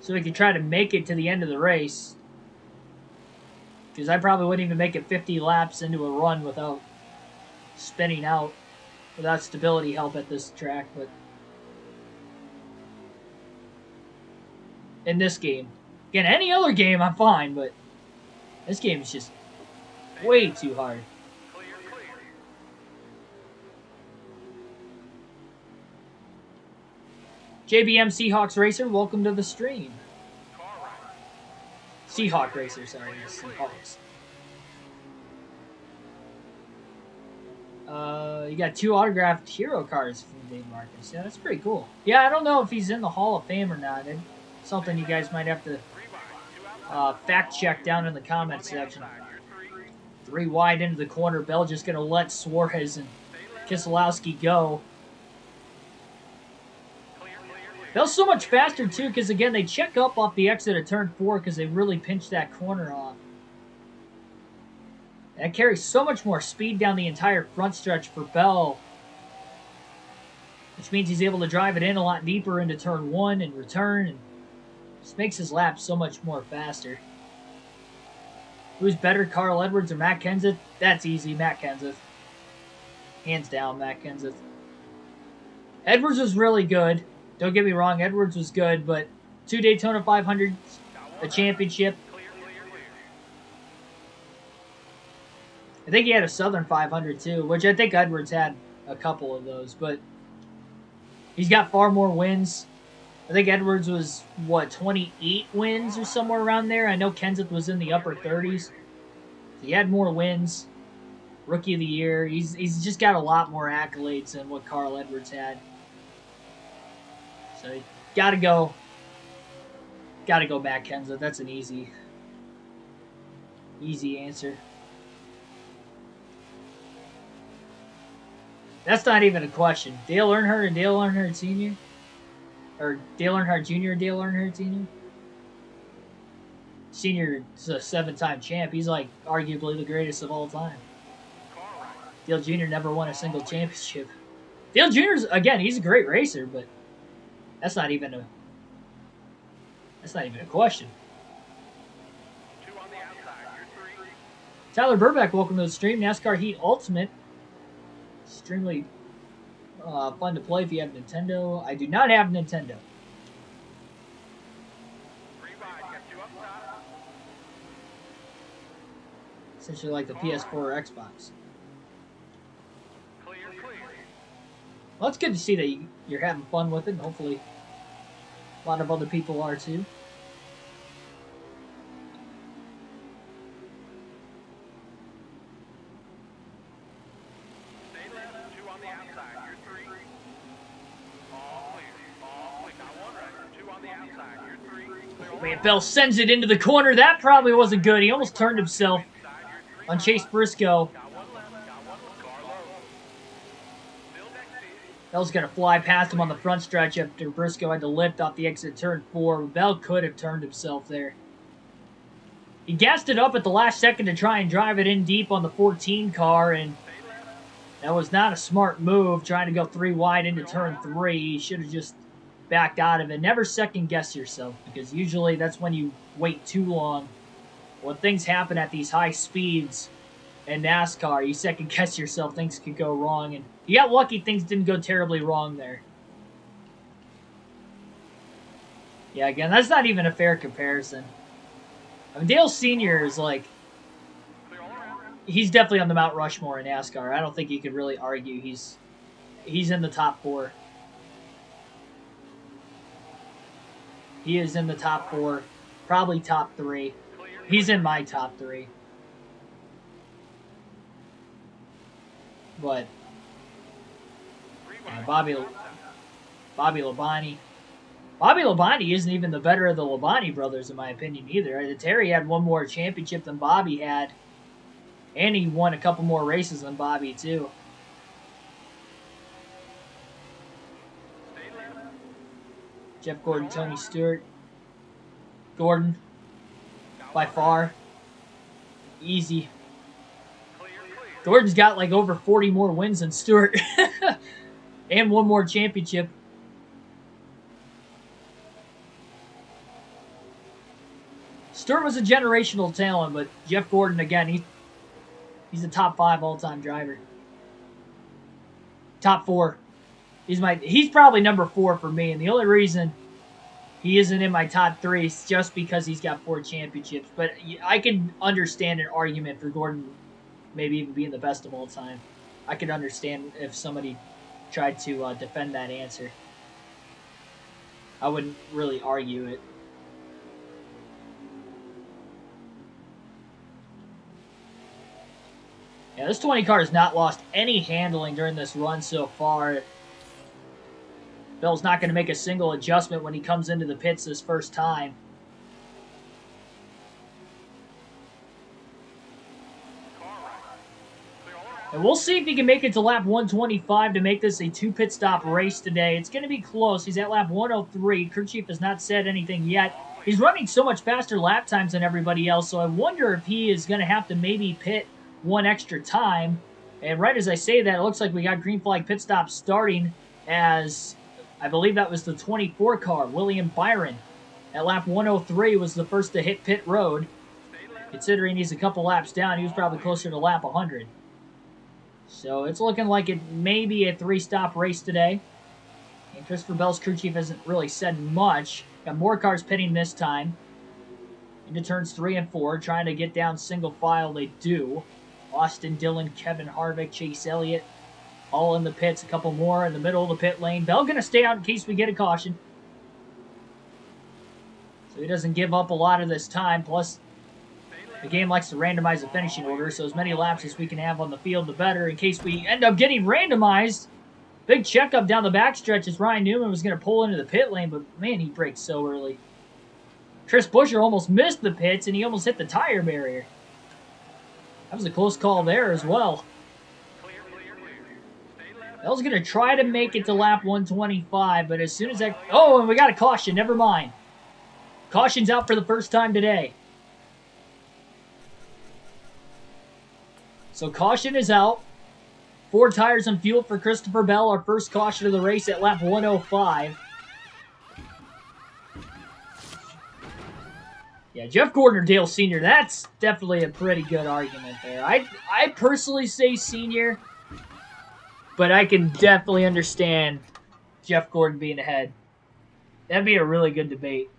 S1: so we can try to make it to the end of the race. Because I probably wouldn't even make it 50 laps into a run without spinning out. without stability help at this track, but in this game. Again, any other game, I'm fine, but this game is just way too hard. JBM Seahawks Racer, welcome to the stream. Seahawk Racer, sorry, Seahawks. You got 2 autographed hero cards from Dave Marcus. Yeah, that's pretty cool. Yeah, I don't know if he's in the Hall of Fame or not. It's something you guys might have to fact check down in the comment section. 3 wide into the corner. Bell just going to let Suarez and Keselowski go. Bell's so much faster, too, because, again, they check up off the exit of turn 4 because they really pinched that corner off. That carries so much more speed down the entire front stretch for Bell, which means he's able to drive it in a lot deeper into turn 1 and return, and just makes his lap so much more faster. Who's better, Carl Edwards or Matt Kenseth? That's easy, Matt Kenseth. Hands down, Matt Kenseth. Edwards was really good. Don't get me wrong, Edwards was good, but 2 Daytona 500s, a championship. I think he had a Southern 500 too, which I think Edwards had a couple of those, but he's got far more wins. I think Edwards was, 28 wins or somewhere around there. I know Kenseth was in the upper 30s. He had more wins. Rookie of the Year. He's just got a lot more accolades than what Carl Edwards had. So, gotta go Matt Kenseth. That's an easy answer. That's not even a question. Dale Earnhardt and Dale Earnhardt Sr.? Or Dale Earnhardt Jr. and Dale Earnhardt Sr.? Sr. is a 7-time champ. He's like arguably the greatest of all time. Dale Jr. never won a single championship. Dale Jr.'s, again, he's a great racer, but that's not even a question. Tyler Burbeck, welcome to the stream. NASCAR Heat Ultimate. Extremely fun to play if you have Nintendo. I do not have Nintendo. Essentially like the PS4 or Xbox. Well, it's good to see that you're having fun with it, and hopefully a lot of other people are too. Man, Bell sends it into the corner. That probably wasn't good. He almost turned himself on Chase Briscoe. Bell's going to fly past him on the front stretch after Briscoe had to lift off the exit turn 4. Bell could have turned himself there. He gassed it up at the last second to try and drive it in deep on the 14 car, and that was not a smart move, trying to go 3 wide into turn 3. He should have just backed out of it. Never second guess yourself, because usually that's when you wait too long. When things happen at these high speeds in NASCAR, you second guess yourself, things could go wrong, and you got lucky things didn't go terribly wrong there. Yeah, again, that's not even a fair comparison. I mean, Dale Sr. is like, he's definitely on the Mount Rushmore in NASCAR. I don't think you could really argue he's in the top 4. He is in the top 4, probably top 3. He's in my top 3. But Bobby Labonte. Bobby Labonte isn't even the better of the Labonte brothers, in my opinion, either. Terry had one more championship than Bobby had, and he won a couple more races than Bobby, too. Jeff Gordon, Tony Stewart. Gordon, by far, easy. Gordon's got like over 40 more wins than Stewart. And one more championship. Stewart was a generational talent, but Jeff Gordon, again, he's a top 5 all-time driver. Top 4. He's probably number 4 for me, and the only reason he isn't in my top 3 is just because he's got 4 championships. But I can understand an argument for Gordon maybe even being the best of all time. I could understand if somebody tried to defend that answer. I wouldn't really argue it. Yeah, this 20 car has not lost any handling during this run so far. Bell's not going to make a single adjustment when he comes into the pits this first time. And we'll see if he can make it to lap 125 to make this a 2 pit stop race today. It's going to be close. He's at lap 103. Crew chief has not said anything yet. He's running so much faster lap times than everybody else, so I wonder if he is going to have to maybe pit one extra time. And right as I say that, it looks like we got green flag pit stop starting as I believe that was the 24 car, William Byron. At lap 103 was the first to hit pit road. Considering he's a couple laps down, he was probably closer to lap 100. So it's looking like it may be a 3-stop race today. And Christopher Bell's crew chief hasn't really said much. Got more cars pitting this time. Into turns 3 and 4, trying to get down single file. They do. Austin Dillon, Kevin Harvick, Chase Elliott, all in the pits. A couple more in the middle of the pit lane. Bell going to stay out in case we get a caution. So he doesn't give up a lot of this time. Plus, the game likes to randomize the finishing order, so as many laps as we can have on the field, the better. In case we end up getting randomized. Big checkup down the backstretch as Ryan Newman was going to pull into the pit lane, but man, he braked so early. Tris Busher almost missed the pits, and he almost hit the tire barrier. That was a close call there as well. Bell's going to try to make it to lap 125, but as soon as that... Oh, and we got a caution. Never mind. Caution's out for the first time today. So caution is out. 4 tires and fuel for Christopher Bell. Our first caution of the race at lap 105. Yeah, Jeff Gordon or Dale Sr., that's definitely a pretty good argument there. I personally say Sr., but I can definitely understand Jeff Gordon being ahead. That'd be a really good debate.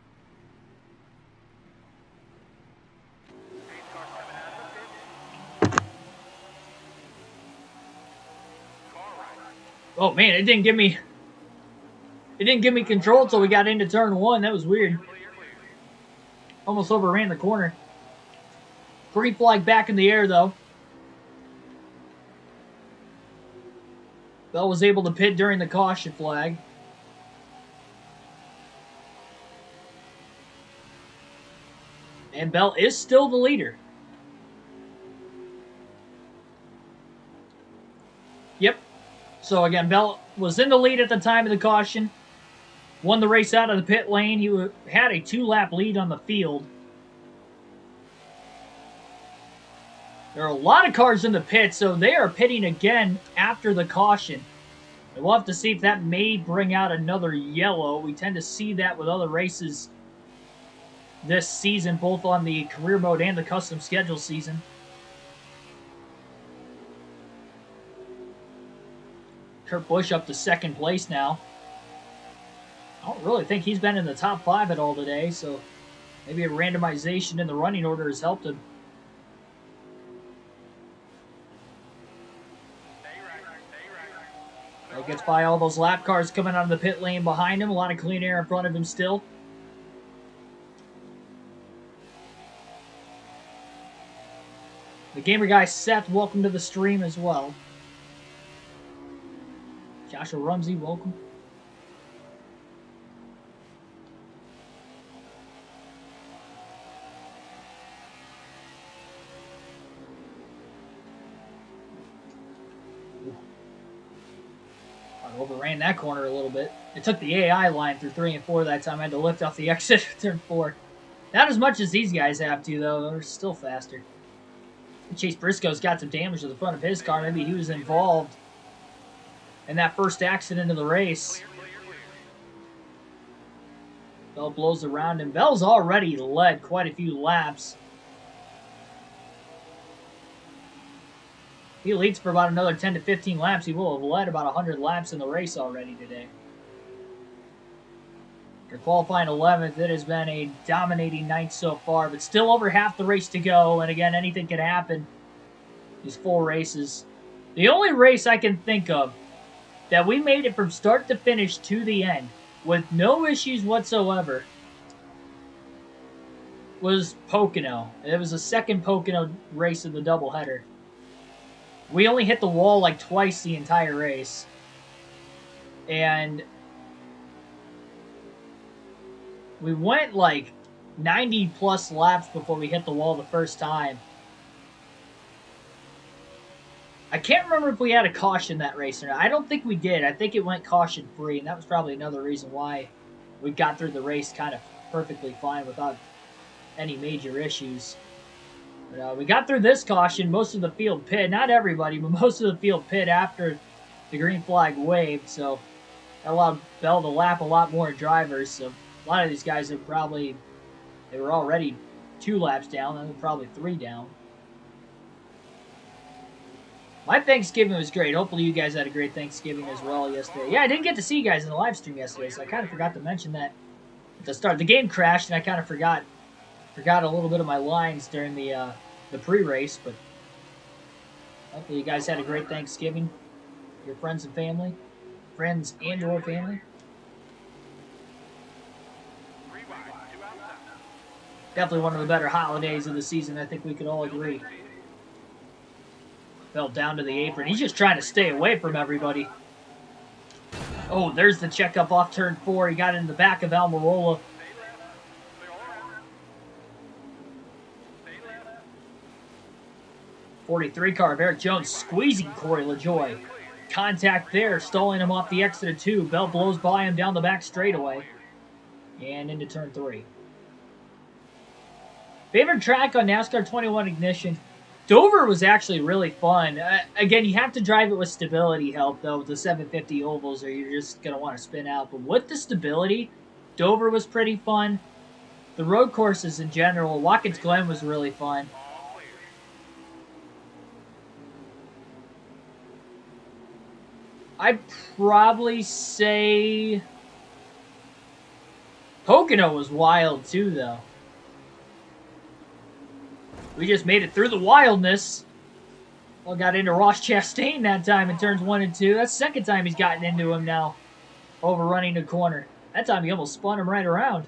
S1: Oh man, it didn't give me control until we got into turn 1. That was weird. Almost overran the corner. Green flag back in the air, though. Bell was able to pit during the caution flag. And Bell is still the leader. Yep. So again, Bell was in the lead at the time of the caution. Won the race out of the pit lane. He had a 2-lap lead on the field. There are a lot of cars in the pit, so they are pitting again after the caution. And we'll have to see if that may bring out another yellow. We tend to see that with other races this season, both on the career mode and the custom schedule season. Kurt Busch up to 2nd place now. I don't really think he's been in the top 5 at all today, so maybe a randomization in the running order has helped him. He gets by all those lap cars coming out of the pit lane behind him. A lot of clean air in front of him still. The gamer guy Seth, welcome to the stream as well. Joshua Rumsey, welcome. I overran that corner a little bit. It took the AI line through 3 and 4 that time. I had to lift off the exit turn 4. Not as much as these guys have to, though. They're still faster. Chase Briscoe's got some damage to the front of his car. Maybe he was involved in that first accident of the race. Bell blows around him. Bell's already led quite a few laps. If he leads for about another 10 to 15 laps, he will have led about 100 laps in the race already today. After qualifying 11th, it has been a dominating night so far, but still over half the race to go. And again, anything can happen. These full races. The only race I can think of that we made it from start to finish to the end with no issues whatsoever was Pocono. It was the second Pocono race of the doubleheader. We only hit the wall like twice the entire race. And we went like 90 plus laps before we hit the wall the first time. I can't remember if we had a caution that race or not. I don't think we did. I think it went caution free, and that was probably another reason why we got through the race kind of perfectly fine without any major issues. But we got through this caution. Most of the field pit, not everybody, but most of the field pit after the green flag waved. So that allowed Bell to lap a lot more drivers. So a lot of these guys are probably, they were already 2 laps down, and probably 3 down. My Thanksgiving was great. Hopefully you guys had a great Thanksgiving as well yesterday. Yeah, I didn't get to see you guys in the live stream yesterday, so I kind of forgot to mention that at the start. The game crashed, and I kind of forgot a little bit of my lines during the pre-race, but hopefully you guys had a great Thanksgiving. Your friends and family. Friends and or family. Definitely one of the better holidays of the season, I think we could all agree. Fell down to the apron. He's just trying to stay away from everybody. Oh, there's the checkup off turn 4. He got in the back of Almirola. '43 car of Eric Jones squeezing Corey LaJoie. Contact there, stalling him off the exit of 2. Bell blows by him down the back straightaway. And into turn 3. Favorite track on NASCAR 21 Ignition? Dover was actually really fun. Again, you have to drive it with stability help, though, with the 750 ovals, or you're just going to want to spin out. But with the stability, Dover was pretty fun. The road courses in general, Watkins Glen was really fun. I'd probably say Pocono was wild, too, though. We just made it through the wildness. Well, got into Ross Chastain that time in turns 1 and 2. That's the second time he's gotten into him now. Overrunning the corner. That time he almost spun him right around.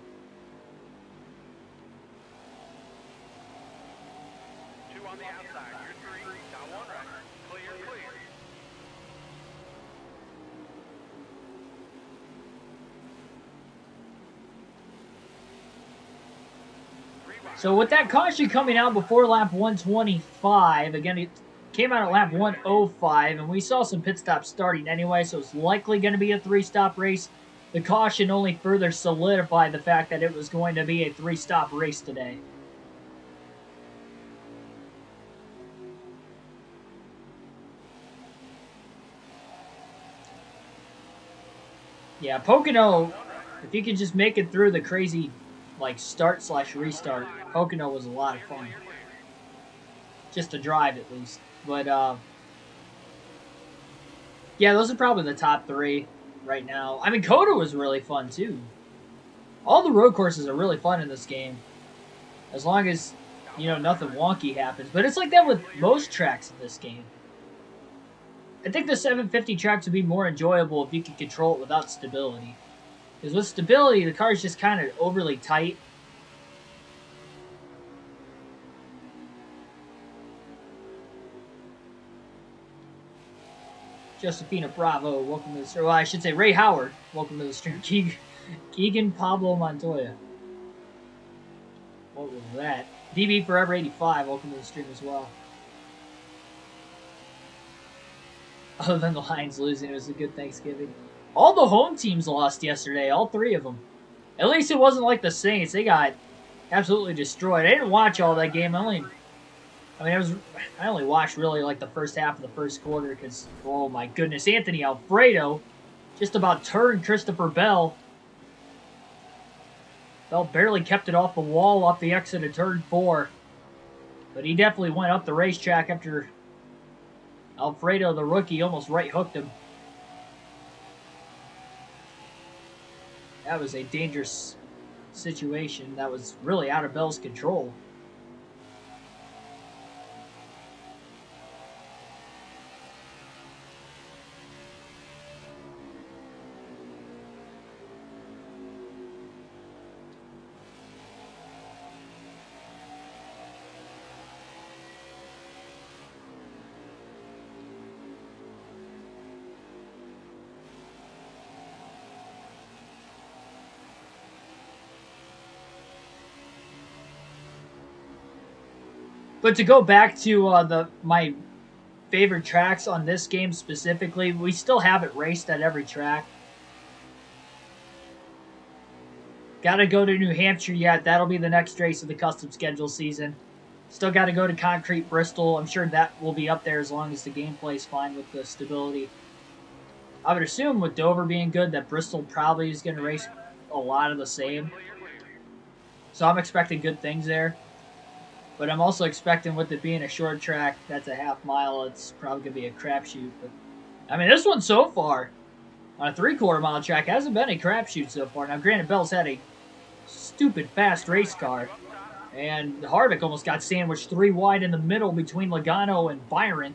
S1: So with that caution coming out before lap 125, again, it came out at lap 105, and we saw some pit stops starting anyway, so it's likely going to be a 3-stop race. The caution only further solidified the fact that it was going to be a 3-stop race today. Yeah, Pocono, if you could just make it through the crazy start/restart, Pocono was a lot of fun. Just to drive, at least. But, yeah, those are probably the top 3 right now. I mean, Coda was really fun, too. All the road courses are really fun in this game. As long as, nothing wonky happens. But it's like that with most tracks in this game. I think the 750 tracks would be more enjoyable if you could control it without stability. Because with stability, the car is just kind of overly tight. Josephina Bravo, welcome to the stream. Well, I should say Ray Howard, welcome to the stream. Keegan Pablo Montoya. What was that? DB Forever 85, welcome to the stream as well. Other than the Lions losing, it was a good Thanksgiving. All the home teams lost yesterday, all 3 of them. At least it wasn't like the Saints. They got absolutely destroyed. I didn't watch all that game. I only watched really like the first half of the first quarter because, oh my goodness, Anthony Alfredo just about turned Christopher Bell. Bell barely kept it off the wall off the exit of turn 4. But he definitely went up the racetrack after Alfredo, the rookie, almost right hooked him. That was a dangerous situation that was really out of Bell's control. But to go back to my favorite tracks on this game specifically, we still haven't raced at every track. Got to go to New Hampshire yet. That'll be the next race of the custom schedule season. Still got to go to Concrete Bristol. I'm sure that will be up there as long as the gameplay is fine with the stability. I would assume with Dover being good that Bristol probably is going to race a lot of the same. So I'm expecting good things there. But I'm also expecting with it being a short track, that's a half mile, it's probably going to be a crapshoot. But I mean, this one so far, on a 3/4 mile track, hasn't been a crapshoot so far. Now, granted, Bell's had a stupid fast race car. And Harvick almost got sandwiched 3 wide in the middle between Logano and Byron.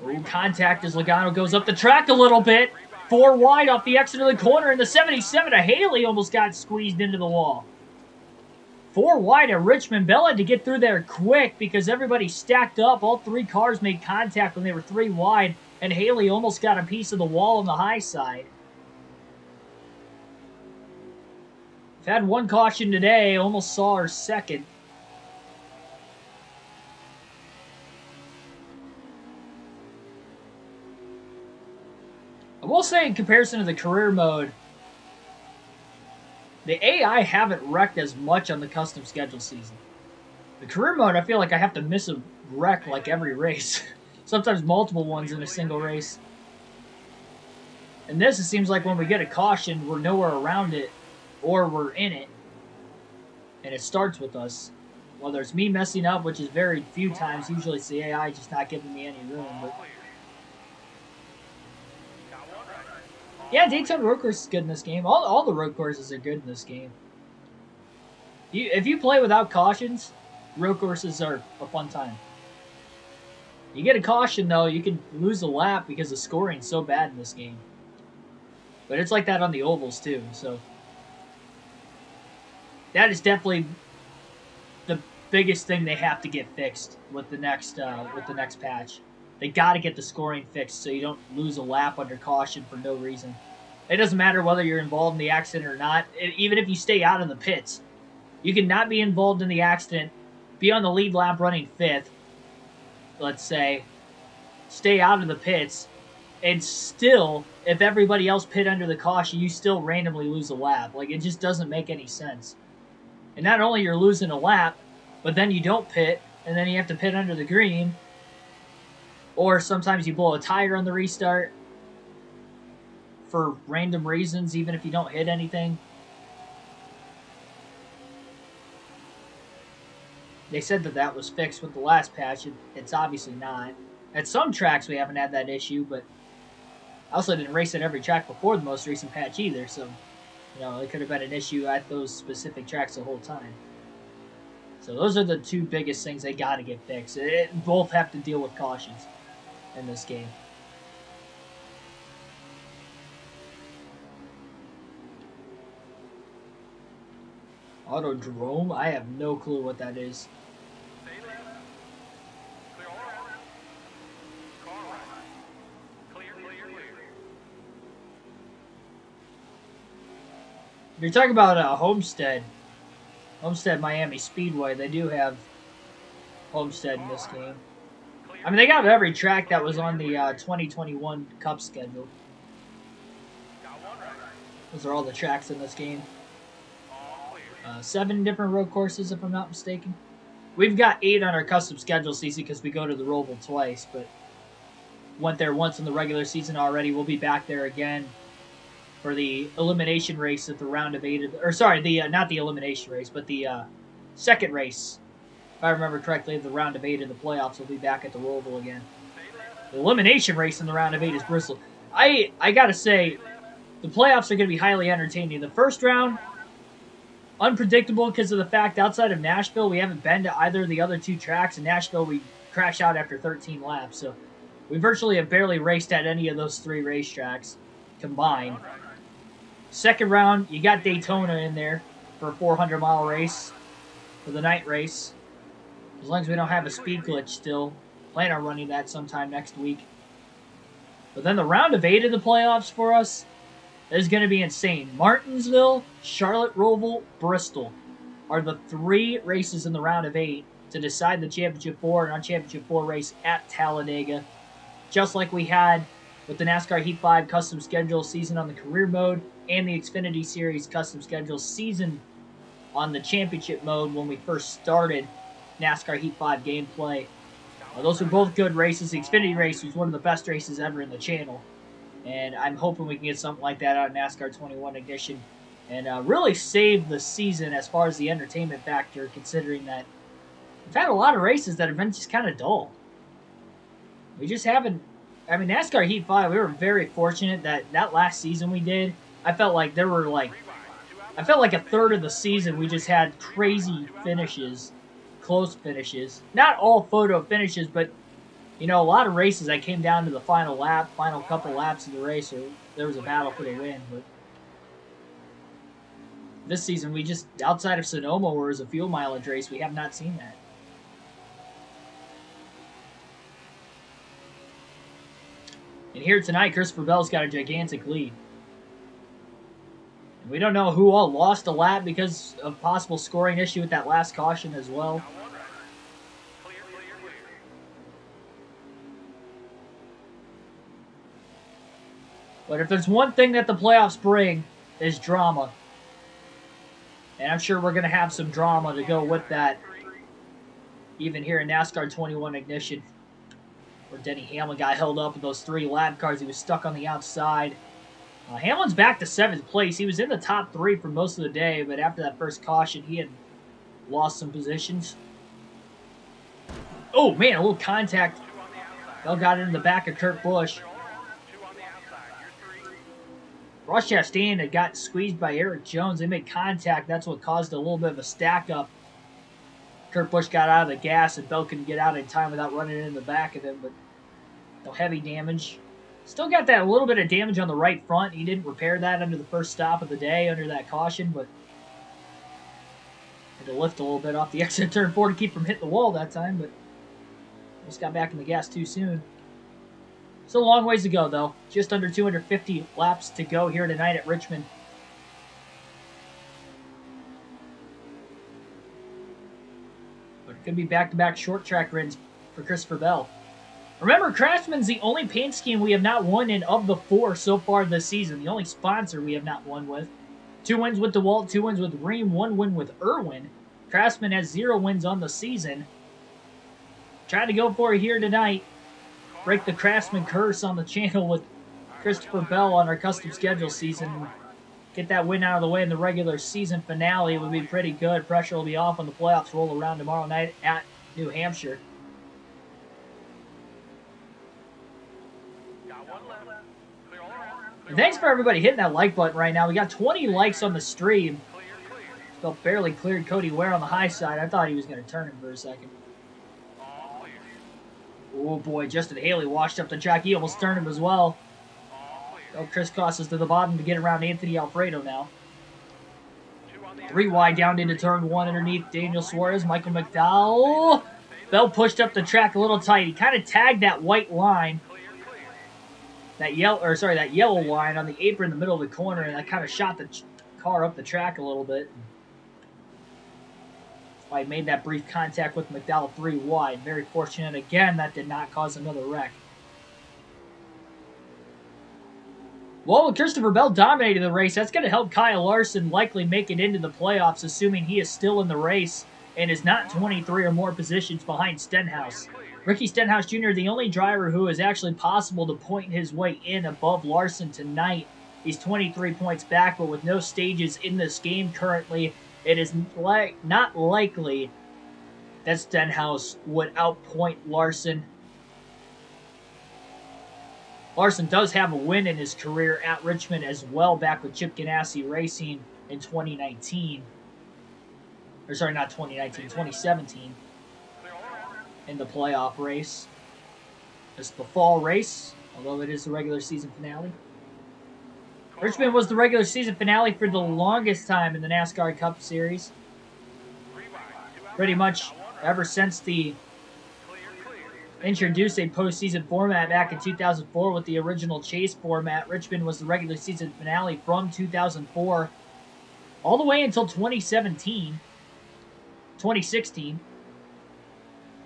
S1: Ooh, contact as Logano goes up the track a little bit. 4 wide off the exit of the corner, and the 77 of Haley almost got squeezed into the wall. 4 wide at Richmond. Bell had to get through there quick because everybody stacked up. All 3 cars made contact when they were 3 wide, and Haley almost got a piece of the wall on the high side. We've had 1 caution today. Almost saw her second. I will say in comparison to the career mode, the AI haven't wrecked as much on the custom schedule season. The career mode, I feel like I have to miss a wreck like every race. Sometimes multiple ones in a single race. And this, it seems like when we get a caution, we're nowhere around it, or we're in it. And it starts with us. Whether it's me messing up, which is very few times, usually it's the AI just not giving me any room. But yeah, Daytona Road Course is good in this game. All the road courses are good in this game. If you play without cautions, road courses are a fun time. You get a caution, though, you can lose a lap because the scoring's so bad in this game. But it's like that on the ovals, too. So that is definitely the biggest thing they have to get fixed with the next patch. They got to get the scoring fixed so you don't lose a lap under caution for no reason. It doesn't matter whether you're involved in the accident or not. Even if you stay out in the pits, you can not be involved in the accident, be on the lead lap running 5th, let's say, stay out of the pits, and still, if everybody else pit under the caution, you still randomly lose a lap. Like, it just doesn't make any sense. And not only you're losing a lap, but then you don't pit, and then you have to pit under the green. Or sometimes you blow a tire on the restart for random reasons, even if you don't hit anything. They said that was fixed with the last patch. It's obviously not. At some tracks we haven't had that issue, but I also didn't race at every track before the most recent patch either, so it could have been an issue at those specific tracks the whole time. So those are the 2 biggest things they got to get fixed. Both have to deal with cautions in this game. Autodrome? I have no clue what that is. If you're talking about Homestead Miami Speedway, they do have Homestead in this game. I mean, they got every track that was on the 2021 Cup schedule. Those are all the tracks in this game. 7 different road courses, if I'm not mistaken. We've got 8 on our custom schedule season because we go to the Roval twice, but went there once in the regular season already. We'll be back there again for the elimination race at the round of 8. Not the elimination race, but the second race If I remember correctly, the round of 8 in the playoffs will be back at the Roval again. The elimination race in the round of 8 is Bristol. I gotta say, the playoffs are going to be highly entertaining. The first round, unpredictable because of the fact outside of Nashville, we haven't been to either of the other 2 tracks. In Nashville, we crashed out after 13 laps. So we virtually have barely raced at any of those 3 racetracks combined. Second round, you got Daytona in there for a 400-mile race for the night race. As long as we don't have a speed glitch still. Plan on running that sometime next week. But then the round of 8 of the playoffs for us is going to be insane. Martinsville, Charlotte Roval, Bristol are the 3 races in the round of 8 to decide the Championship 4 and non-Championship 4 race at Talladega. Just like we had with the NASCAR Heat 5 custom schedule season on the career mode and the Xfinity Series custom schedule season on the championship mode when we first started NASCAR Heat 5 gameplay. Those were both good races. The Xfinity race was one of the best races ever in the channel. And I'm hoping we can get something like that out of NASCAR 21 Edition and really save the season as far as the entertainment factor, considering that we've had a lot of races that have been just kind of dull. We just haven't... I mean, NASCAR Heat 5, we were very fortunate that last season we did, I felt like there were I felt like a third of the season we just had crazy finishes, close finishes. Not all photo finishes, but, you know, a lot of races that came down to the final couple laps of the race, or there was a battle for the win. But this season, we just, outside of Sonoma, where it was a fuel mileage race, we have not seen that. And here tonight, Christopher Bell's got a gigantic lead. And we don't know who all lost a lap because of possible scoring issue with that last caution as well. But if there's one thing that the playoffs bring, is drama. And I'm sure we're going to have some drama to go with that. Even here in NASCAR 21 Ignition, where Denny Hamlin got held up with those 3 lap cars. He was stuck on the outside. Hamlin's back to 7th place. He was in the top 3 for most of the day, but after that first caution, he had lost some positions. Oh, man, a little contact. Bell got it in the back of Kurt Busch. Ross Chastain had got squeezed by Eric Jones. They made contact. That's what caused a little bit of a stack up. Kurt Busch got out of the gas, and Bell couldn't get out in time without running in the back of him, but no heavy damage. Still got that little bit of damage on the right front. He didn't repair that under the first stop of the day, under that caution, but had to lift a little bit off the exit turn 4 to keep from hitting the wall that time, but almost got back in the gas too soon. Still a long ways to go, though. Just under 250 laps to go here tonight at Richmond. But it could be back-to-back short track wins for Christopher Bell. Remember, Craftsman's the only paint scheme we have not won in of the 4 so far this season. The only sponsor we have not won with. 2 wins with DeWalt, 2 wins with Ream, 1 win with Irwin. Craftsman has 0 wins on the season. Trying to go for it here tonight. Break the Craftsman curse on the channel with Christopher Bell on our custom schedule season. Get that win out of the way in the regular season finale would be pretty good. Pressure will be off when the playoffs roll around tomorrow night at New Hampshire. And thanks for everybody hitting that like button right now. We got 20 likes on the stream. Felt barely cleared Cody Ware on the high side. I thought he was going to turn him for a second. Oh boy, Justin Haley washed up the track. He almost turned him as well. Oh, Chris crosses to the bottom to get around Anthony Alfredo now. 3 wide down into turn 1 underneath Daniel Suarez. Michael McDowell. Bell pushed up the track a little tight. He kind of tagged that white line. That yellow line on the apron in the middle of the corner, and that kind of shot the car up the track a little bit. That's why he made that brief contact with McDowell 3 wide. Very fortunate again that did not cause another wreck. Well, Christopher Bell dominated the race. That's going to help Kyle Larson likely make it into the playoffs, assuming he is still in the race and is not 23 or more positions behind Stenhouse. Ricky Stenhouse Jr., the only driver who is actually possible to point his way in above Larson tonight. He's 23 points back, but with no stages in this game currently, it is not likely that Stenhouse would outpoint Larson. Larson does have a win in his career at Richmond as well, back with Chip Ganassi Racing in 2019. Or sorry, not 2019, 2017 in the playoff race. It's the fall race, although it is the regular season finale. Richmond was the regular season finale for the longest time in the NASCAR Cup Series. Pretty much ever since the introduced a postseason format back in 2004 with the original chase format, Richmond was the regular season finale from 2004 all the way until 2016,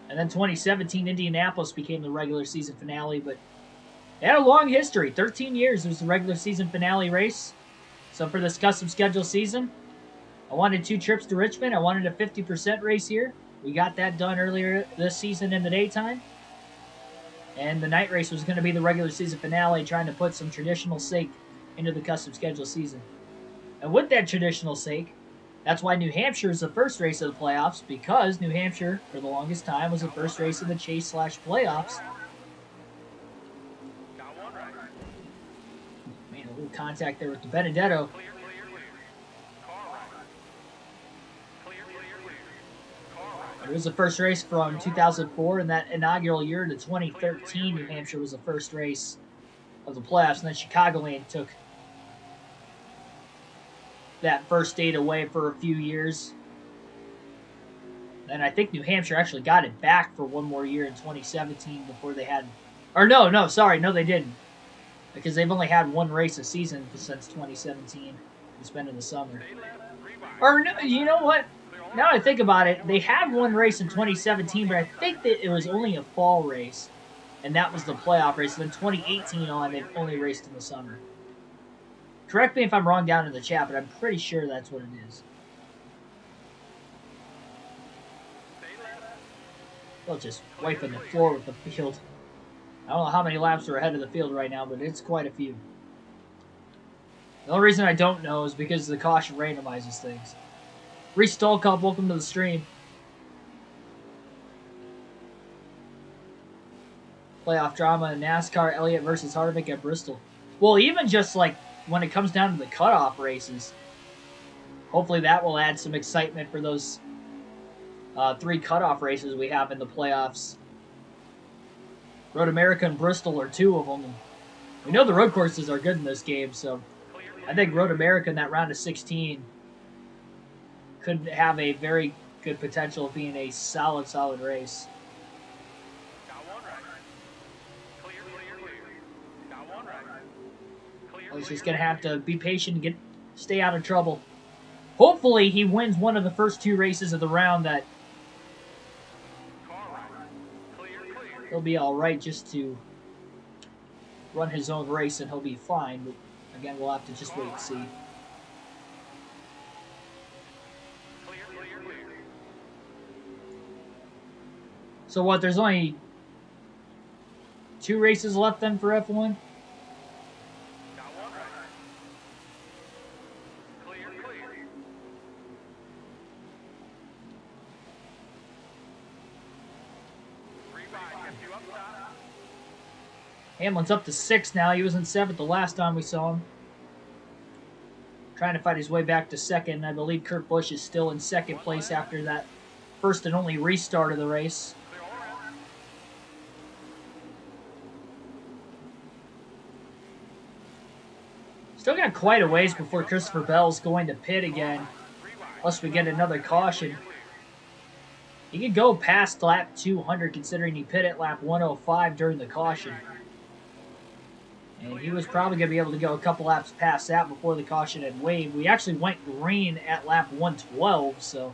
S1: and then 2017 Indianapolis became the regular season finale. But it had a long history. 13 years it was the regular season finale race. So for this custom schedule season, I wanted 2 trips to Richmond. I wanted a 50% race here. We got that done earlier this season in the daytime. And the night race was going to be the regular season finale, trying to put some traditional sake into the custom schedule season. And with that traditional sake, that's why New Hampshire is the first race of the playoffs, because New Hampshire, for the longest time, was the first race of the chase/playoffs. Man, a little contact there with the Benedetto. It was the first race from 2004, and that inaugural year into 2013, New Hampshire was the first race of the playoffs, and then Chicagoland took that first date away for a few years. And I think New Hampshire actually got it back for one more year in 2017 before they had... Or no, they didn't. Because they've only had one race a season since 2017. It's been in the summer. Or, no, you know what? Now I think about it, they had one race in 2017, but I think that it was only a fall race, and that was the playoff race. And then 2018 on, they've only raced in the summer. Correct me if I'm wrong down in the chat, but I'm pretty sure that's what it is. Well, just wiping the floor with the field. I don't know how many laps are ahead of the field right now, but it's quite a few. The only reason I don't know is because the caution randomizes things. Reese Stolkop, welcome to the stream. Playoff drama in NASCAR, Elliott versus Harvick at Bristol. Well, even just like when it comes down to the cutoff races, hopefully that will add some excitement for those 3 cutoff races we have in the playoffs. Road America and Bristol are 2 of them. And we know the road courses are good in this game, so I think Road America in that round of 16 could have a very good potential of being a solid race. I was just going to have to be patient and stay out of trouble. Hopefully he wins one of the first 2 races of the round. That he'll be alright just to run his own race and he'll be fine. But again, we'll have to just wait and see. So what, there's only 2 races left then for F1? Hamlin's up to 6 now. He was in 7th the last time we saw him. Trying to fight his way back to 2nd. I believe Kurt Busch is still in 2nd place after that first and only restart of the race. Still got quite a ways before Christopher Bell's going to pit again, unless we get another caution. He could go past lap 200 considering he pit at lap 105 during the caution. And he was probably going to be able to go a couple laps past that before the caution had waved. We actually went green at lap 112, so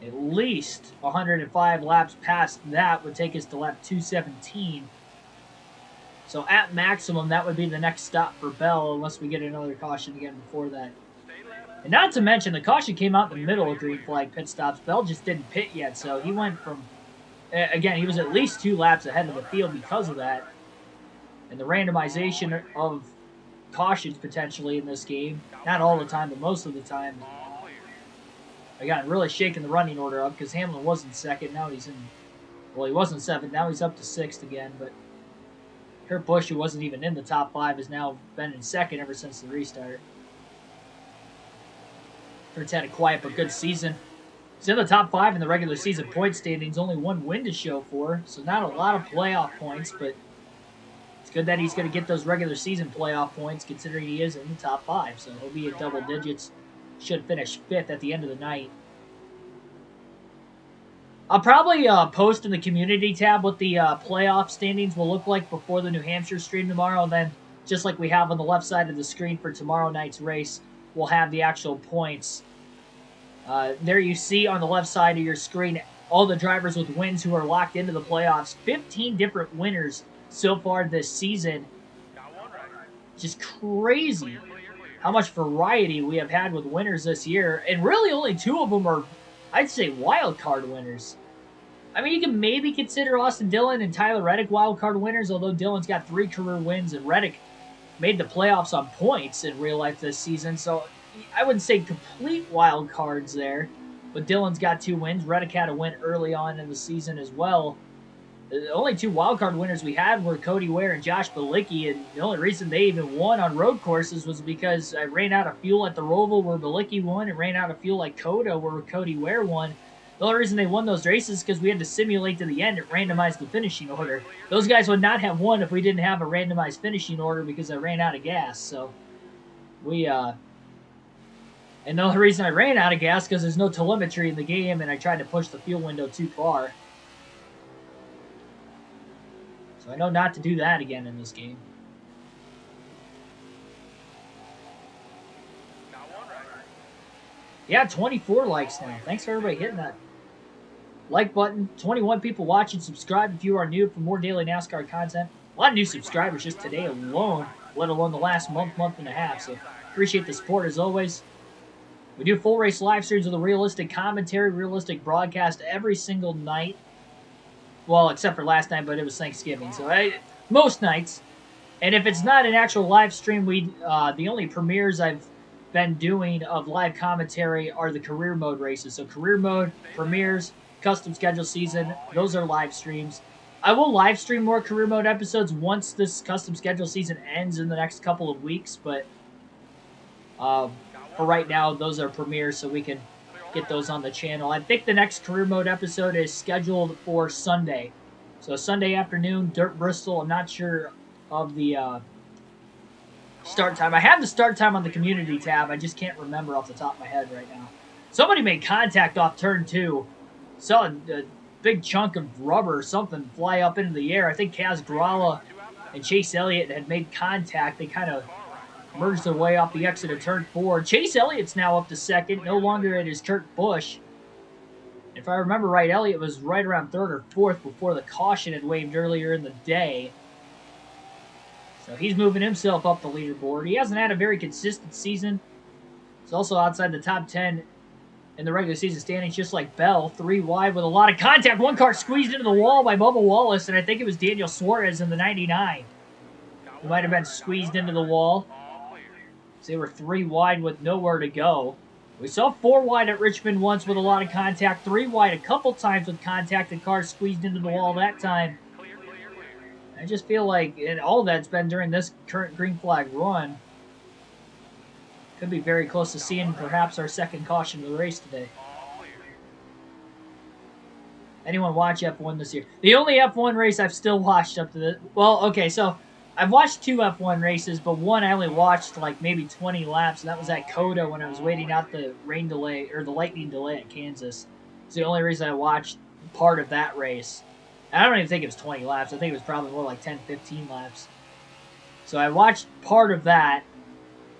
S1: at least 105 laps past that would take us to lap 217. So at maximum, that would be the next stop for Bell, unless we get another caution again before that. And not to mention, the caution came out in the middle of green flag pit stops. Bell just didn't pit yet, so he went from... Again, he was at least 2 laps ahead of the field because of that. And the randomization of cautions potentially in this game, not all the time, but most of the time, I got really shaking the running order up because Hamlin was in second. Now he's in, well, he was in seventh. Now he's up to sixth again. But Kurt Busch, who wasn't even in the top 5, has now been in second ever since the restart. Kurt's had a quiet but good season. He's in the top 5 in the regular season point standings. Only 1 win to show for, so not a lot of playoff points, but it's good that he's going to get those regular season playoff points considering he is in the top 5. So he'll be in double digits. Should finish 5th at the end of the night. I'll probably post in the community tab what the playoff standings will look like before the New Hampshire stream tomorrow. And then, just like we have on the left side of the screen for tomorrow night's race, we'll have the actual points. There you see on the left side of your screen all the drivers with wins who are locked into the playoffs. 15 different winners so far this season. Just crazy how much variety we have had with winners this year. And really only 2 of them are, I'd say, wild card winners. I mean, you can maybe consider Austin Dillon and Tyler Reddick wild card winners, although Dillon's got 3 career wins and Reddick made the playoffs on points in real life this season. So I wouldn't say complete wild cards there, but Dillon's got 2 wins. Reddick had a win early on in the season as well. The only 2 wild card winners we had were Cody Ware and Josh Bilicki, and the only reason they even won on road courses was because I ran out of fuel at the Roval where Bilicki won, and ran out of fuel at Coda where Cody Ware won. The only reason they won those races is because we had to simulate to the end and randomize the finishing order. Those guys would not have won if we didn't have a randomized finishing order because I ran out of gas. So and the only reason I ran out of gas because there's no telemetry in the game and I tried to push the fuel window too far. So I know not to do that again in this game. Yeah, 24 likes now. Thanks for everybody hitting that like button. 21 people watching. Subscribe if you are new for more daily NASCAR content. A lot of new subscribers just today alone, let alone the last month and a half. So appreciate the support as always. We do full race live streams with a realistic commentary, realistic broadcast every single night. Well, except for last night, but it was Thanksgiving. So most nights. And if it's not an actual live stream, the only premieres I've been doing of live commentary are the career mode races. So career mode, premieres, custom schedule season, those are live streams. I will live stream more career mode episodes once this custom schedule season ends in the next couple of weeks, but for right now, those are premieres, so we can get those on the channel. I think the next career mode episode is scheduled for Sunday. So Sunday afternoon, Dirt Bristol. I'm not sure of the start time. I have the start time on the community tab. I just can't remember off the top of my head right now. Somebody made contact off turn 2. Saw a big chunk of rubber or something fly up into the air. I think Kaz Gralla and Chase Elliott had made contact. They kind of merged their way off the exit of turn 4. Chase Elliott's now up to second. No longer it is Kurt Busch. If I remember right, Elliott was right around 3rd or 4th before the caution had waved earlier in the day. So he's moving himself up the leaderboard. He hasn't had a very consistent season. He's also outside the top 10 in the regular season standings, just like Bell. 3 wide with a lot of contact. One car squeezed into the wall by Bubba Wallace, and I think it was Daniel Suarez in the 99. He might have been squeezed into the wall. So they were 3 wide with nowhere to go. We saw 4 wide at Richmond once with a lot of contact. 3 wide a couple times with contact. The car squeezed into the wall that time. I just feel like all that's been during this current green flag run. Could be very close to seeing perhaps our second caution of the race today. Anyone watch F1 this year? The only F1 race I've still watched up to this... Well, okay, so I've watched 2 F1 races, but one I only watched like maybe 20 laps, and that was at Coda when I was waiting out the rain delay, or the lightning delay at Kansas. It's the only reason I watched part of that race. And I don't even think it was 20 laps. I think it was probably more like 10, 15 laps. So I watched part of that,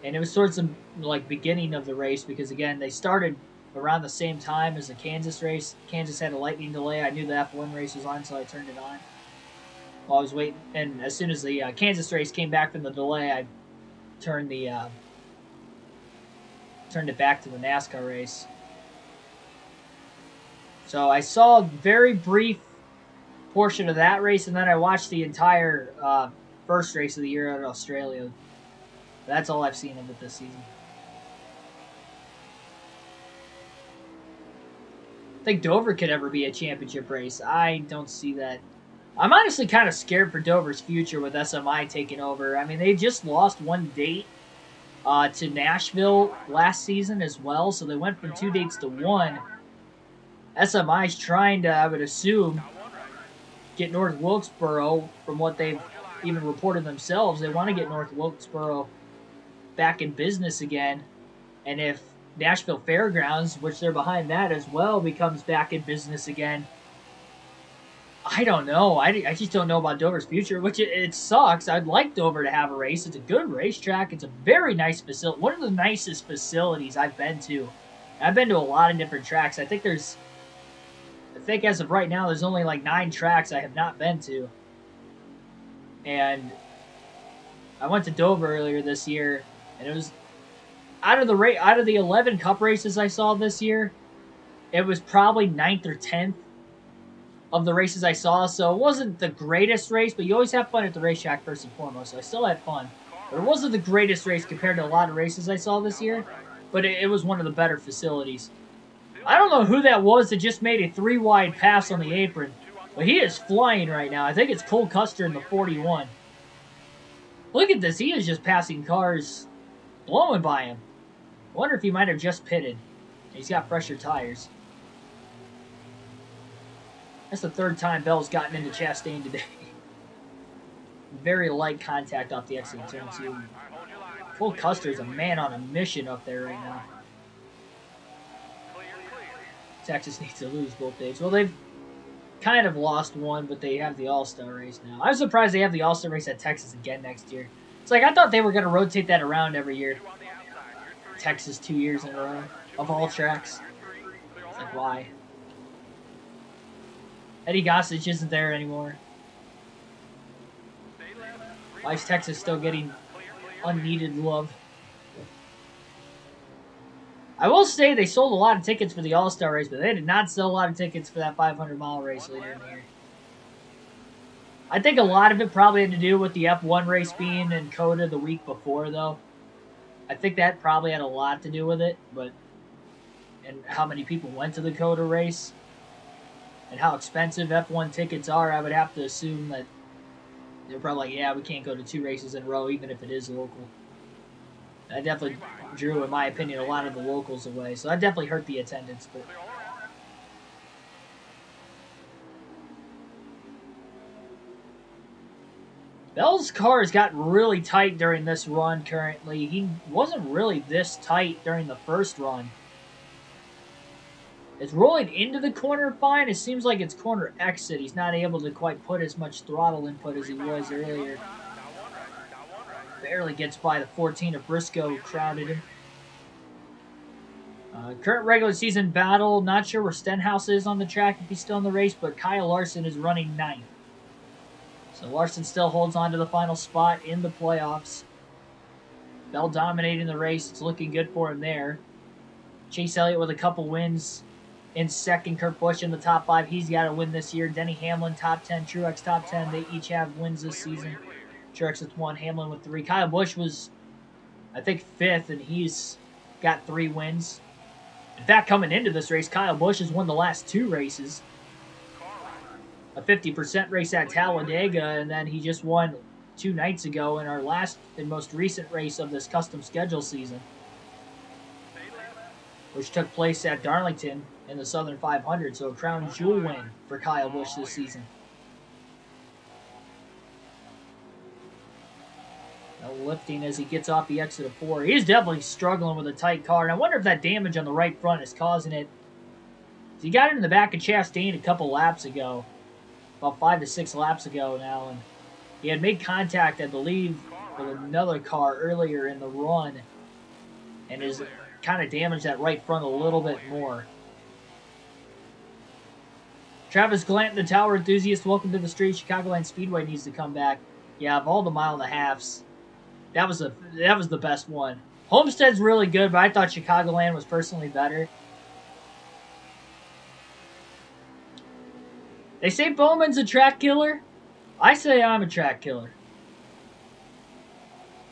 S1: and it was towards the like beginning of the race because, again, they started around the same time as the Kansas race. Kansas had a lightning delay. I knew the F1 race was on, so I turned it on while I was waiting. And as soon as the Kansas race came back from the delay, I turned it back to the NASCAR race. So I saw a very brief portion of that race, and then I watched the entire first race of the year out of Australia. That's all I've seen of it this season. think Dover could ever be a championship race. I don't see that. I'm honestly kind of scared for Dover's future with SMI taking over. I mean, they just lost one date to Nashville last season as well, so they went from 2 dates to 1. SMI's trying to, I would assume, get North Wilkesboro from what they've even reported themselves. They want to get North Wilkesboro back in business again. And if Nashville Fairgrounds, which they're behind that as well, becomes back in business again, I don't know. I just don't know about Dover's future, which it sucks. I'd like Dover to have a race. It's a good racetrack. It's a very nice facility. One of the nicest facilities I've been to. I've been to a lot of different tracks. I think as of right now, there's only like 9 tracks I have not been to. And I went to Dover earlier this year, and it was out of the 11 Cup races I saw this year, it was probably 9th or 10th of the races I saw. So it wasn't the greatest race, but you always have fun at the racetrack first and foremost. So I still had fun, but it wasn't the greatest race compared to a lot of races I saw this year. But it was one of the better facilities. I don't know who that was that just made a 3-wide pass on the apron, but he is flying right now. I think it's Cole Custer in the 41. Look at this. He is just passing cars, blowing by him. I wonder if he might have just pitted. He's got fresher tires. That's the 3rd time Bell's gotten into Chastain today. Very light contact off the exit of turn 2. Cole Custer's a man on a mission up there right now. Texas needs to lose both days. Well, they've kind of lost one, but they have the All-Star race now. I'm surprised they have the All-Star race at Texas again next year. It's like I thought they were going to rotate that around every year. Texas 2 years in a row of all tracks. It's like, why? Eddie Gossage isn't there anymore. Why is Texas still getting unneeded love? I will say they sold a lot of tickets for the All-Star race, but they did not sell a lot of tickets for that 500-mile race later in the year. I think a lot of it probably had to do with the F1 race being in COTA the week before, though. I think that probably had a lot to do with it, and how many people went to the COTA race and how expensive F1 tickets are, I would have to assume that they're probably like, yeah, we can't go to 2 races in a row, even if it is local. That definitely drew, in my opinion, a lot of the locals away. So that definitely hurt the attendance. But Bell's car has gotten really tight during this run currently. He wasn't really this tight during the first run. It's rolling into the corner fine. It seems like it's corner exit. He's not able to quite put as much throttle input as he was earlier. Barely gets by the 14 of Briscoe, crowded him. Current regular season battle. Not sure where Stenhouse is on the track if he's still in the race, but Kyle Larson is running 9th. So Larson still holds on to the final spot in the playoffs. Bell dominating the race. It's looking good for him there. Chase Elliott with a couple wins in second. Kurt Busch in the top 5. He's got a win this year. Denny Hamlin top 10. Truex top 10. They each have wins this season. Truex with 1. Hamlin with 3. Kyle Busch was, I think, 5th, and he's got 3 wins. In fact, coming into this race, Kyle Busch has won the last 2 races. A 50% race at Talladega, and then he just won 2 nights ago in our last and most recent race of this custom schedule season, which took place at Darlington in the Southern 500, so a crown jewel win for Kyle Busch this season. No lifting as he gets off the exit of 4. He's definitely struggling with a tight car, and I wonder if that damage on the right front is causing it. He got it in the back of Chastain a couple laps ago, about 5 to 6 laps ago now, and he had made contact, I believe, with another car earlier in the run, and has kind of damaged that right front a little bit more. Travis Glanton, the Tower enthusiast, welcome to the street. Chicagoland Speedway needs to come back. Yeah, of all the mile and a halves, that was the best one. Homestead's really good, but I thought Chicagoland was personally better. They say Bowman's a track killer. I say I'm a track killer.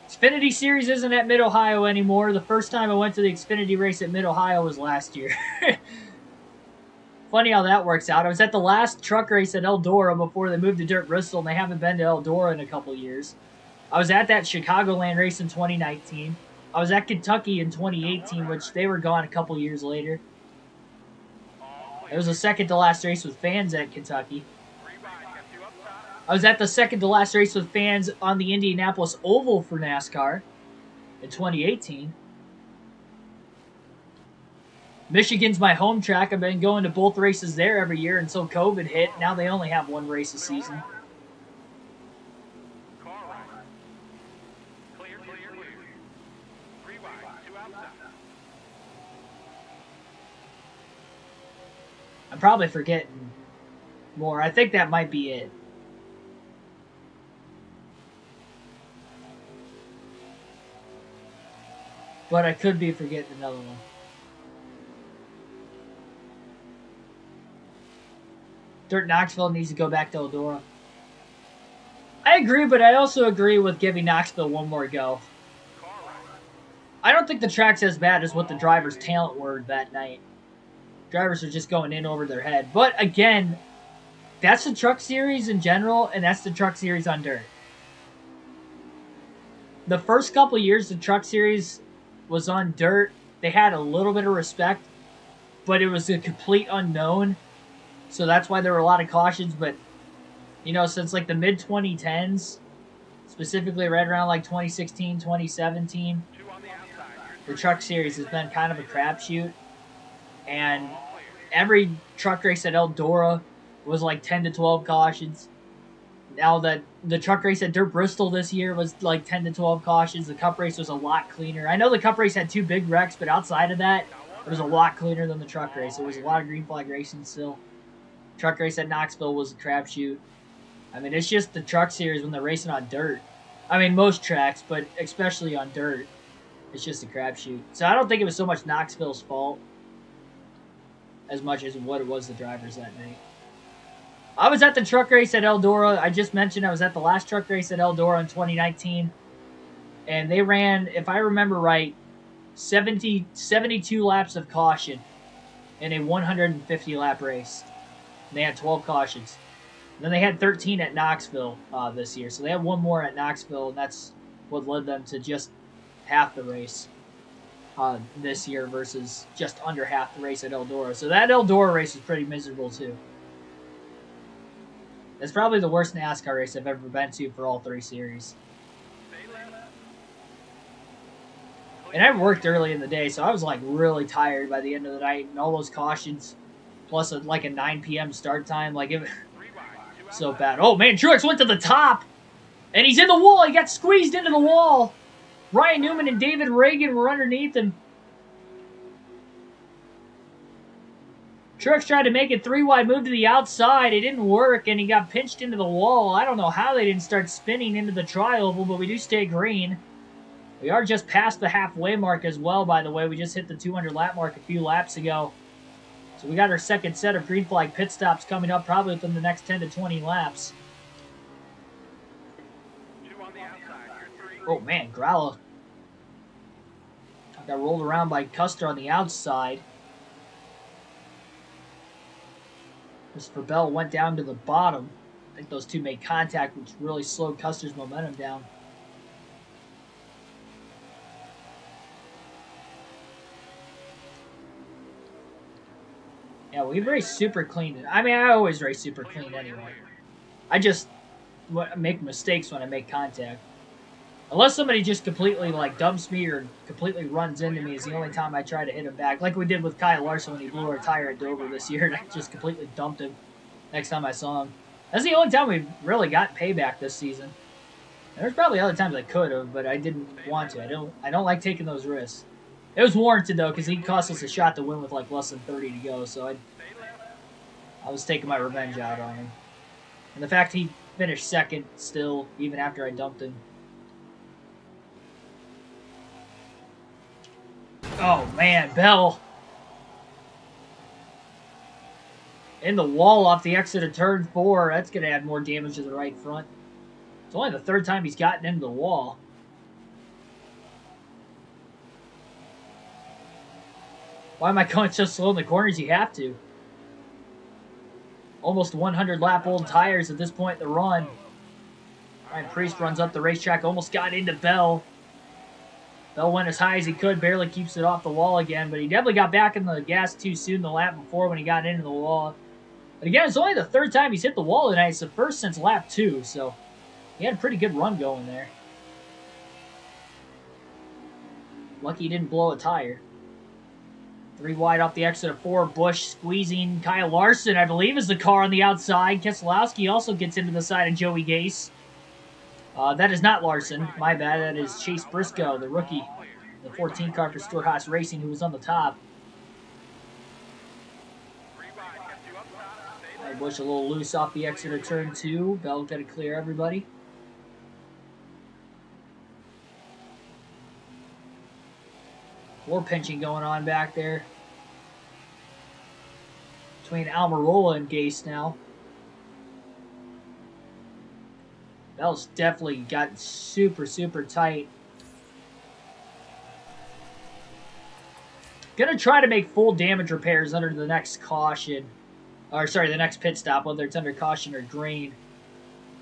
S1: Xfinity Series isn't at Mid-Ohio anymore. The first time I went to the Xfinity race at Mid-Ohio was last year. funny how that works out. I was at the last truck race at Eldora before they moved to Dirt Bristol, and they haven't been to Eldora in a couple years. I was at that Chicagoland race in 2019. I was at Kentucky in 2018, which they were gone a couple years later. It was the second to last race with fans at Kentucky. I was at the second to last race with fans on the Indianapolis Oval for NASCAR in 2018. Michigan's my home track. I've been going to both races there every year until COVID hit. Now they only have one race a season. I'm probably forgetting more. I think that might be it. But I could be forgetting another one. Dirt Knoxville needs to go back to Eldora. I agree, but I also agree with giving Knoxville one more go. I don't think the track's as bad as what the drivers' talent were that night. Drivers are just going in over their head. But again, that's the truck series in general, and that's the truck series on dirt. The first couple of years the truck series was on dirt, they had a little bit of respect, but it was a complete unknown. So that's why there were a lot of cautions. But, you know, since like the mid-2010s, specifically right around like 2016, 2017, the truck series has been kind of a crapshoot. And every truck race at Eldora was like 10 to 12 cautions. Now that the truck race at Dirt Bristol this year was like 10 to 12 cautions. The Cup race was a lot cleaner. I know the Cup race had 2 big wrecks, but outside of that, it was a lot cleaner than the truck race. There was a lot of green flag racing still. Truck race at Knoxville was a crapshoot. I mean, it's just the truck series when they're racing on dirt. I mean, most tracks, but especially on dirt, it's just a crapshoot. So I don't think it was so much Knoxville's fault as much as what it was the drivers that night. I was at the truck race at Eldora. I just mentioned I was at the last truck race at Eldora in 2019. And they ran, if I remember right, 72 laps of caution in a 150-lap race. They had 12 cautions. And then they had 13 at Knoxville this year. So they had one more at Knoxville, and that's what led them to just half the race this year versus just under half the race at Eldora. So that Eldora race was pretty miserable, too. It's probably the worst NASCAR race I've ever been to for all 3 series. And I worked early in the day, so I was like really tired by the end of the night. And all those cautions, plus like a 9 p.m. start time, like it was so bad. Oh man, Truex went to the top, and he's in the wall. He got squeezed into the wall. Ryan Newman and David Reagan were underneath him. Truex tried to make it 3 wide, move to the outside. It didn't work, and he got pinched into the wall. I don't know how they didn't start spinning into the tri-oval, but we do stay green. We are just past the halfway mark as well, by the way. We just hit the 200-lap mark a few laps ago. So we got our second set of green flag pit stops coming up probably within the next 10 to 20 laps. Oh, man, Gralla got rolled around by Custer on the outside. Christopher Bell went down to the bottom. I think those two made contact, which really slowed Custer's momentum down. Yeah, we race super clean. I mean, I always race super clean anyway. I just make mistakes when I make contact. Unless somebody just completely like dumps me or completely runs into me is the only time I try to hit him back. Like we did with Kyle Larson when he blew our tire at Dover this year, and I just completely dumped him next time I saw him. That's the only time we've really gotten payback this season. And there's probably other times I could have, but I didn't want to. I don't like taking those risks. It was warranted though, because he cost us a shot to win with like less than 30 to go, so I was taking my revenge out on him. And the fact he finished second still, even after I dumped him. Oh man, Bell. In the wall off the exit of turn 4. That's going to add more damage to the right front. It's only the 3rd time he's gotten into the wall. Why am I going so slow in the corners? You have to. almost 100 lap old tires at this point in the run. Ryan Priest runs up the racetrack, almost got into Bell. Bell went as high as he could, barely keeps it off the wall again, but he definitely got back in the gas too soon the lap before when he got into the wall. But again, it's only the third time he's hit the wall tonight. It's the first since lap 2, so he had a pretty good run going there. Lucky he didn't blow a tire. 3 wide off the exit of 4. Busch squeezing Kyle Larson, I believe, is the car on the outside. Keselowski also gets into the side of Joey Gase. That is not Larson. My bad. That is Chase Briscoe, the rookie. The 14 car for Stewart-Haas Racing, who was on the top. Busch a little loose off the exit of turn 2. Bell got to clear everybody. More pinching going on back there between Almirola and Gase now. Bell's definitely got super, super tight. Gonna try to make full damage repairs under the next caution. Or, sorry, the next pit stop, whether it's under caution or green.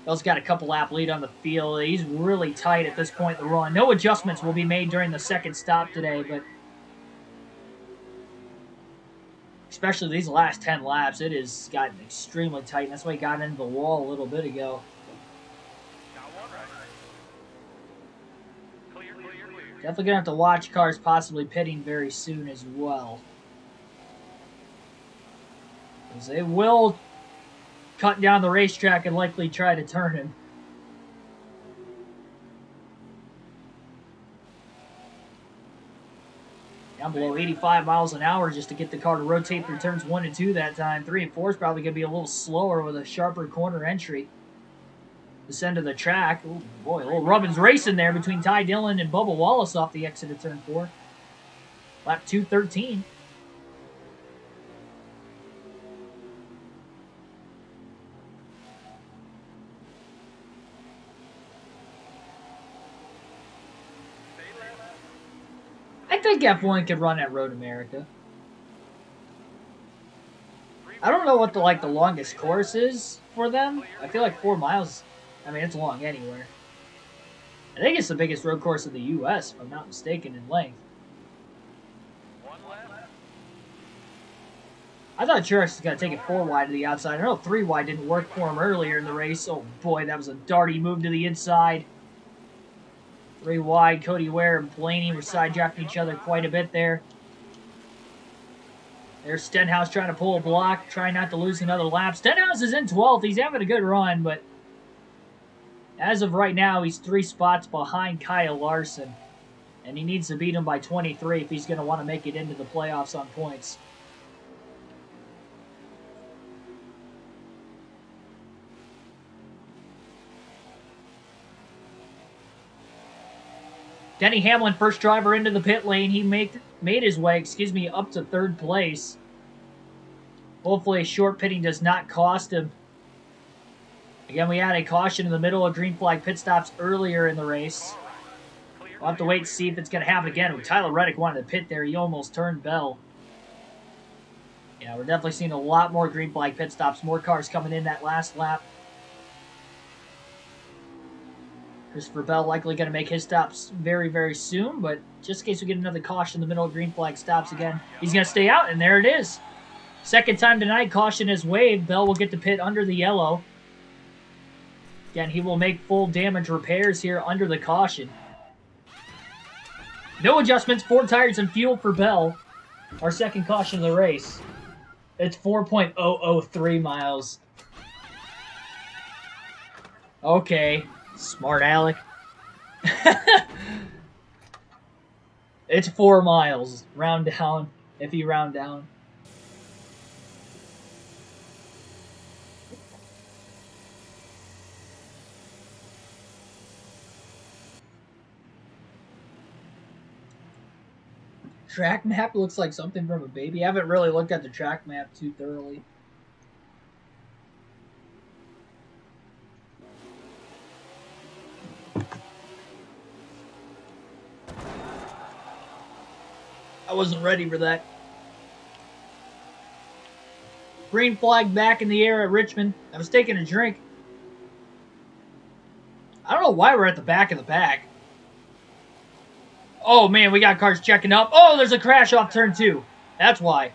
S1: Bell's got a couple lap lead on the field. He's really tight at this point in the run. No adjustments will be made during the second stop today, but especially these last 10 laps, it has gotten extremely tight, and that's why he got into the wall a little bit ago. Definitely going to have to watch cars possibly pitting very soon as well, because they will cut down the racetrack and likely try to turn him. Down below 85 miles an hour just to get the car to rotate through turns 1 and 2 that time. 3 and 4 is probably going to be a little slower with a sharper corner entry. This end of the track. Oh boy, a little Rubbins racing there between Ty Dillon and Bubba Wallace off the exit of turn 4. Lap 2:13. I think F1 could run at Road America. I don't know what the longest course is for them. I feel like 4 miles. I mean, it's long anywhere. I think it's the biggest road course in the U.S., if I'm not mistaken, in length. I thought Truex was going to take it 4 wide to the outside. I know 3 wide didn't work for him earlier in the race. Oh boy, that was a darty move to the inside. 3 wide, Cody Ware and Blaney were side-drafting each other quite a bit there. There's Stenhouse trying to pull a block, trying not to lose another lap. Stenhouse is in 12th. He's having a good run, but as of right now, he's 3 spots behind Kyle Larson. And he needs to beat him by 23 if he's going to want to make it into the playoffs on points. Denny Hamlin, first driver into the pit lane. He made his way, up to 3rd place. Hopefully, short pitting does not cost him. Again, we had a caution in the middle of green flag pit stops earlier in the race. We'll have to wait and see if it's going to happen again. When Tyler Reddick wanted to pit there, he almost turned Bell. Yeah, we're definitely seeing a lot more green flag pit stops. More cars coming in that last lap. Christopher Bell likely going to make his stops very, very soon, but just in case we get another caution in the middle of green flag stops again, he's going to stay out, and there it is. Second time tonight, caution is waived. Bell will get to pit under the yellow. Again, he will make full damage repairs here under the caution. No adjustments, 4 tires and fuel for Bell. Our second caution of the race. It's 4.003 miles. Okay. Smart Alec. It's 4 miles. Round down, if you round down. Track map looks like something from a baby. I haven't really looked at the track map too thoroughly. I wasn't ready for that. Green flag back in the air at Richmond. I was taking a drink. I don't know why we're at the back of the pack. Oh, man, we got cars checking up. Oh, there's a crash off turn 2. That's why.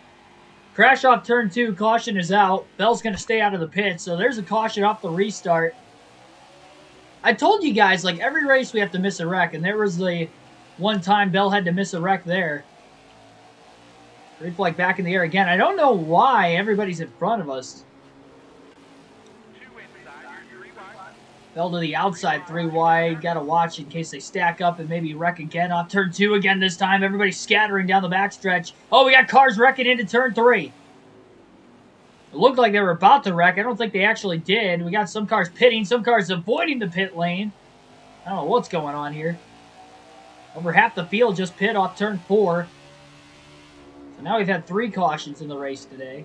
S1: Crash off turn 2. Caution is out. Bell's going to stay out of the pit. So there's a caution off the restart. I told you guys, like, every race we have to miss a wreck. And there was the one time Bell had to miss a wreck there. Green flag back in the air again. I don't know why everybody's in front of us. Bell to the outside, 3 wide. Got to watch in case they stack up and maybe wreck again off turn 2 again this time. Everybody's scattering down the backstretch. Oh, we got cars wrecking into turn 3. It looked like they were about to wreck. I don't think they actually did. We got some cars pitting, some cars avoiding the pit lane. I don't know what's going on here. Over half the field just pit off turn 4. So now we've had 3 cautions in the race today.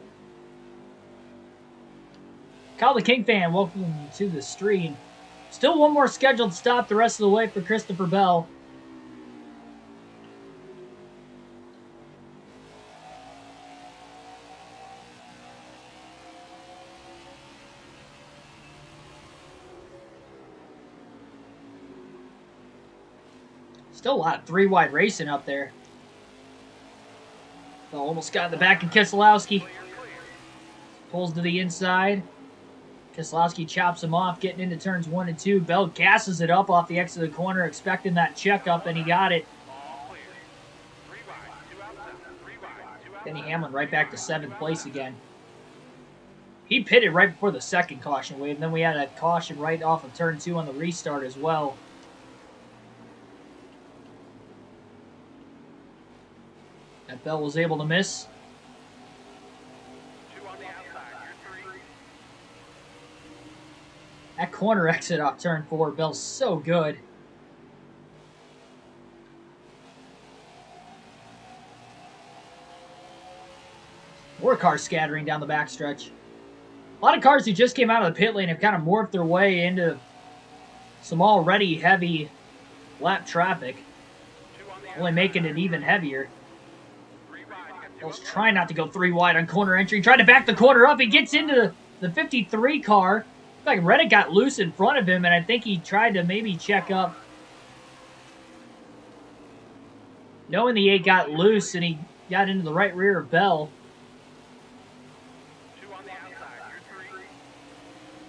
S1: Kyle the King fan, welcome to the stream. Still one more scheduled stop the rest of the way for Christopher Bell. Still a lot of 3 wide racing up there. Bell almost got in the back of Keselowski. Pulls to the inside. Keselowski chops him off, getting into turns 1 and 2. Bell gasses it up off the exit of the corner, expecting that checkup, and he got it. Denny Hamlin right back to 7th place again. He pitted right before the second caution wave, and then we had a caution right off of turn 2 on the restart as well. That Bell was able to miss. That corner exit off turn 4, Bell's so good. More cars scattering down the backstretch. A lot of cars who just came out of the pit lane have kind of morphed their way into some already heavy lap traffic, only making it even heavier. Bell's trying not to go 3 wide on corner entry, trying to back the corner up. He gets into the 53 car. Like Reddick got loose in front of him, and I think he tried to maybe check up. Knowing the 8 got loose, and he got into the right rear of Bell.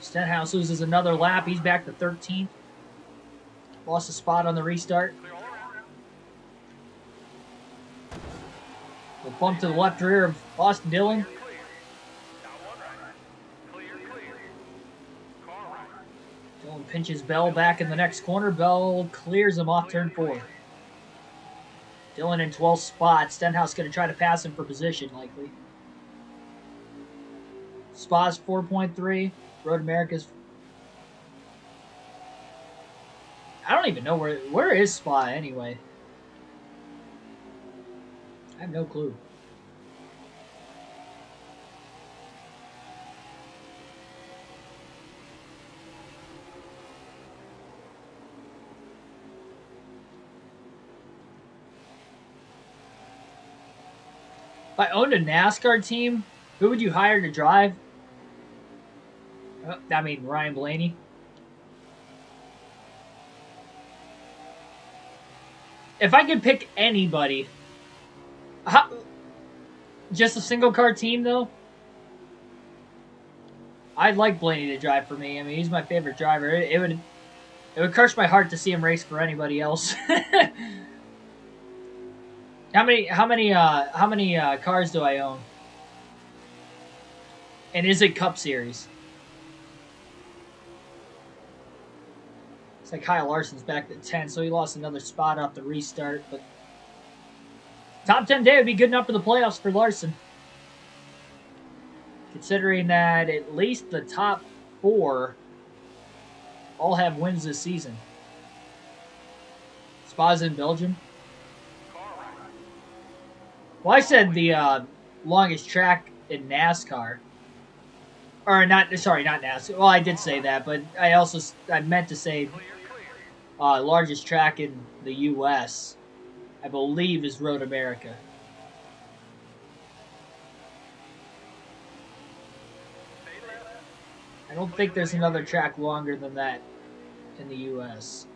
S1: Stenhouse loses another lap. He's back to 13th. Lost a spot on the restart. A bump to the left rear of Austin Dillon. Dillon pinches Bell back in the next corner. Bell clears him off turn 4. Dillon in 12th spot. Stenhouse going to try to pass him for position, likely. Spa's 4.3. Road America's... I don't even know where is Spa anyway. I have no clue. If I owned a NASCAR team, who would you hire to drive? I mean, Ryan Blaney. If I could pick anybody, just a single car team though, I'd like Blaney to drive for me. I mean, he's my favorite driver. It would crush my heart to see him race for anybody else. How many cars do I own? And is it Cup Series? It's like Kyle Larson's back to 10, so he lost another spot off the restart. But top 10 day would be good enough for the playoffs for Larson. Considering that at least the top 4 all have wins this season. Spa's in Belgium. Well, I said the longest track in NASCAR. Or not NASCAR. Well, I did say that, but I meant to say largest track in the U.S., I believe, is Road America. I don't think there's another track longer than that in the U.S.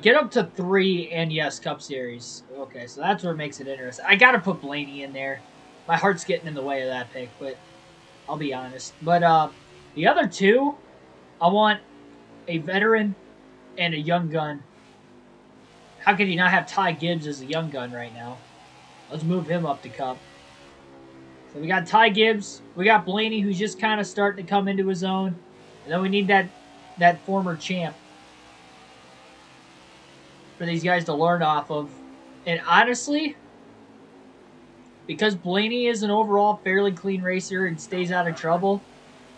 S1: Get up to 3 and yes, Cup Series. Okay, so that's where it makes it interesting. I gotta put Blaney in there. My heart's getting in the way of that pick, but I'll be honest. But the other two, I want a veteran and a young gun. How could you not have Ty Gibbs as a young gun right now? Let's move him up to Cup. So we got Ty Gibbs. We got Blaney, who's just kind of starting to come into his own. And then we need that former champ for these guys to learn off of. And honestly, because Blaney is an overall fairly clean racer and stays out of trouble,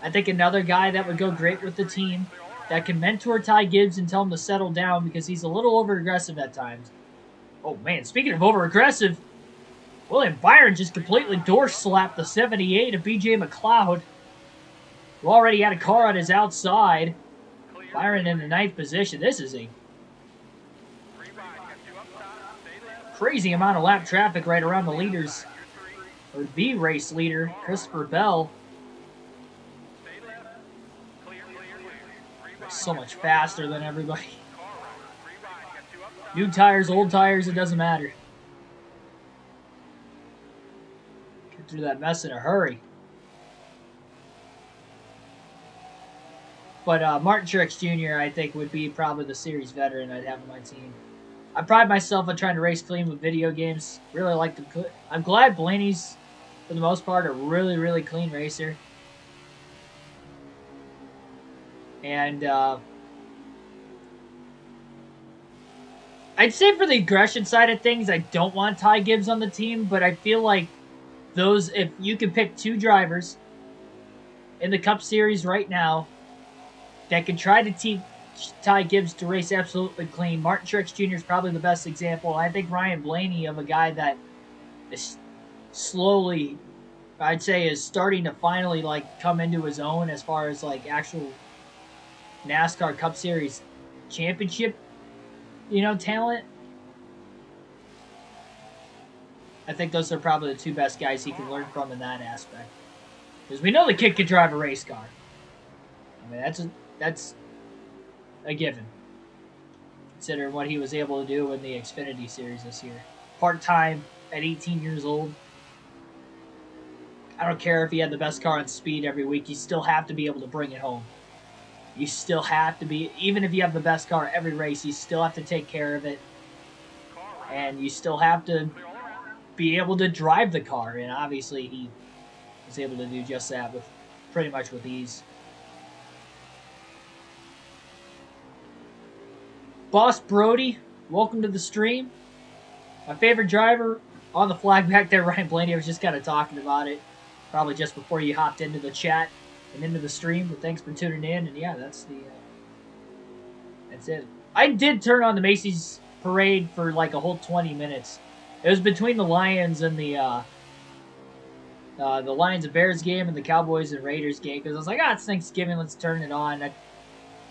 S1: I think another guy that would go great with the team that can mentor Ty Gibbs and tell him to settle down because he's a little over-aggressive at times. Oh, man, speaking of over-aggressive, William Byron just completely door-slapped the 78 of B.J. McLeod, who already had a car on his outside. Byron in the 9th position. This is a crazy amount of lap traffic right around the leaders, or the race leader, Christopher Bell. So much faster than everybody. New tires, old tires, it doesn't matter. Get through that mess in a hurry. But Martin Truex Jr., I think, would be probably the series veteran I'd have on my team. I pride myself on trying to race clean with video games. Really like the. I'm glad Blaney's, for the most part, a really, really clean racer. And I'd say for the aggression side of things, I don't want Ty Gibbs on the team, but I feel like those, if you could pick 2 drivers in the Cup Series right now that could try to teach Ty Gibbs to race absolutely clean, Martin Truex Jr. is probably the best example. I think Ryan Blaney, of a guy that is slowly, I'd say, is starting to finally like come into his own as far as like actual NASCAR Cup Series championship, talent. I think those are probably the 2 best guys he can learn from in that aspect. Because we know the kid can drive a race car. I mean, that's a given, considering what he was able to do in the Xfinity Series this year. Part-time at 18 years old. I don't care if he had the best car on speed every week. You still have to be able to bring it home. You still have to be, even if you have the best car every race, you still have to take care of it. And you still have to be able to drive the car. And obviously he was able to do just that with pretty much with ease. Boss Brody, welcome to the stream. My favorite driver on the flag back there, Ryan Blaney. I was just kind of talking about it, probably just before you hopped into the chat and into the stream. But thanks for tuning in. And yeah, that's it. I did turn on the Macy's parade for like a whole 20 minutes. It was between the Lions and the Lions and Bears game and the Cowboys and Raiders game, because I was like, it's Thanksgiving, let's turn it on.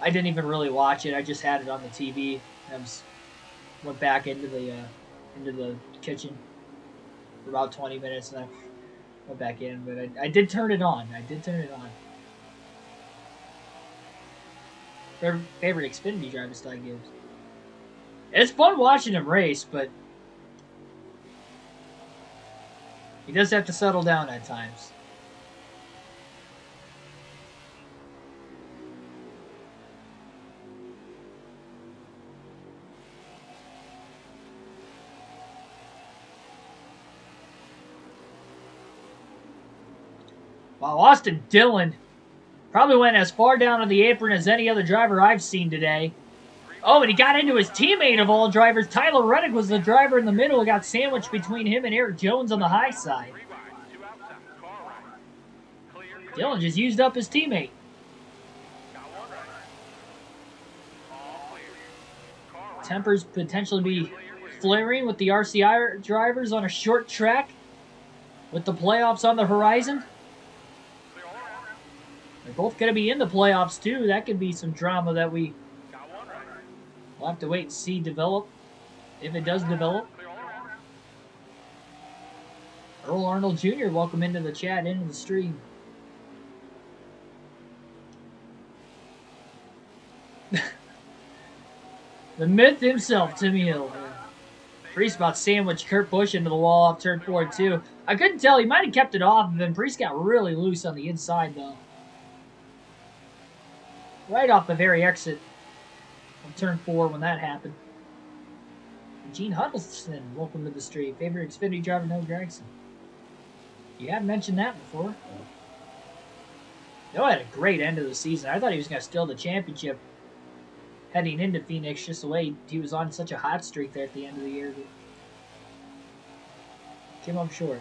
S1: I didn't even really watch it. I just had it on the TV. I went back into the kitchen for about 20 minutes, and I went back in. But I did turn it on. Favorite Xfinity driver, Ty Gibbs. It's fun watching him race, but he does have to settle down at times. Wow, Austin Dillon probably went as far down on the apron as any other driver I've seen today. Oh, and he got into his teammate of all drivers. Tyler Reddick was the driver in the middle. He got sandwiched between him and Eric Jones on the high side. Dillon just used up his teammate. Tempers potentially be flaring with the RCI drivers on a short track with the playoffs on the horizon. They're both going to be in the playoffs, too. That could be some drama that we'll have to wait and see develop if it does develop. Earl Arnold Jr., welcome into the chat, into the stream. The myth himself, Timmy Hill. Priest about sandwiched Kurt Busch into the wall off turn 4 too. I couldn't tell. He might have kept it off, and then Priest got really loose on the inside, though. Right off the very exit of turn 4 when that happened. Gene Huddleston, welcome to the stream. Favorite Xfinity driver, Noah Gragson. You have mentioned that before. Noah had a great end of the season. I thought he was going to steal the championship heading into Phoenix, just the way he was on such a hot streak there at the end of the year. But came up short.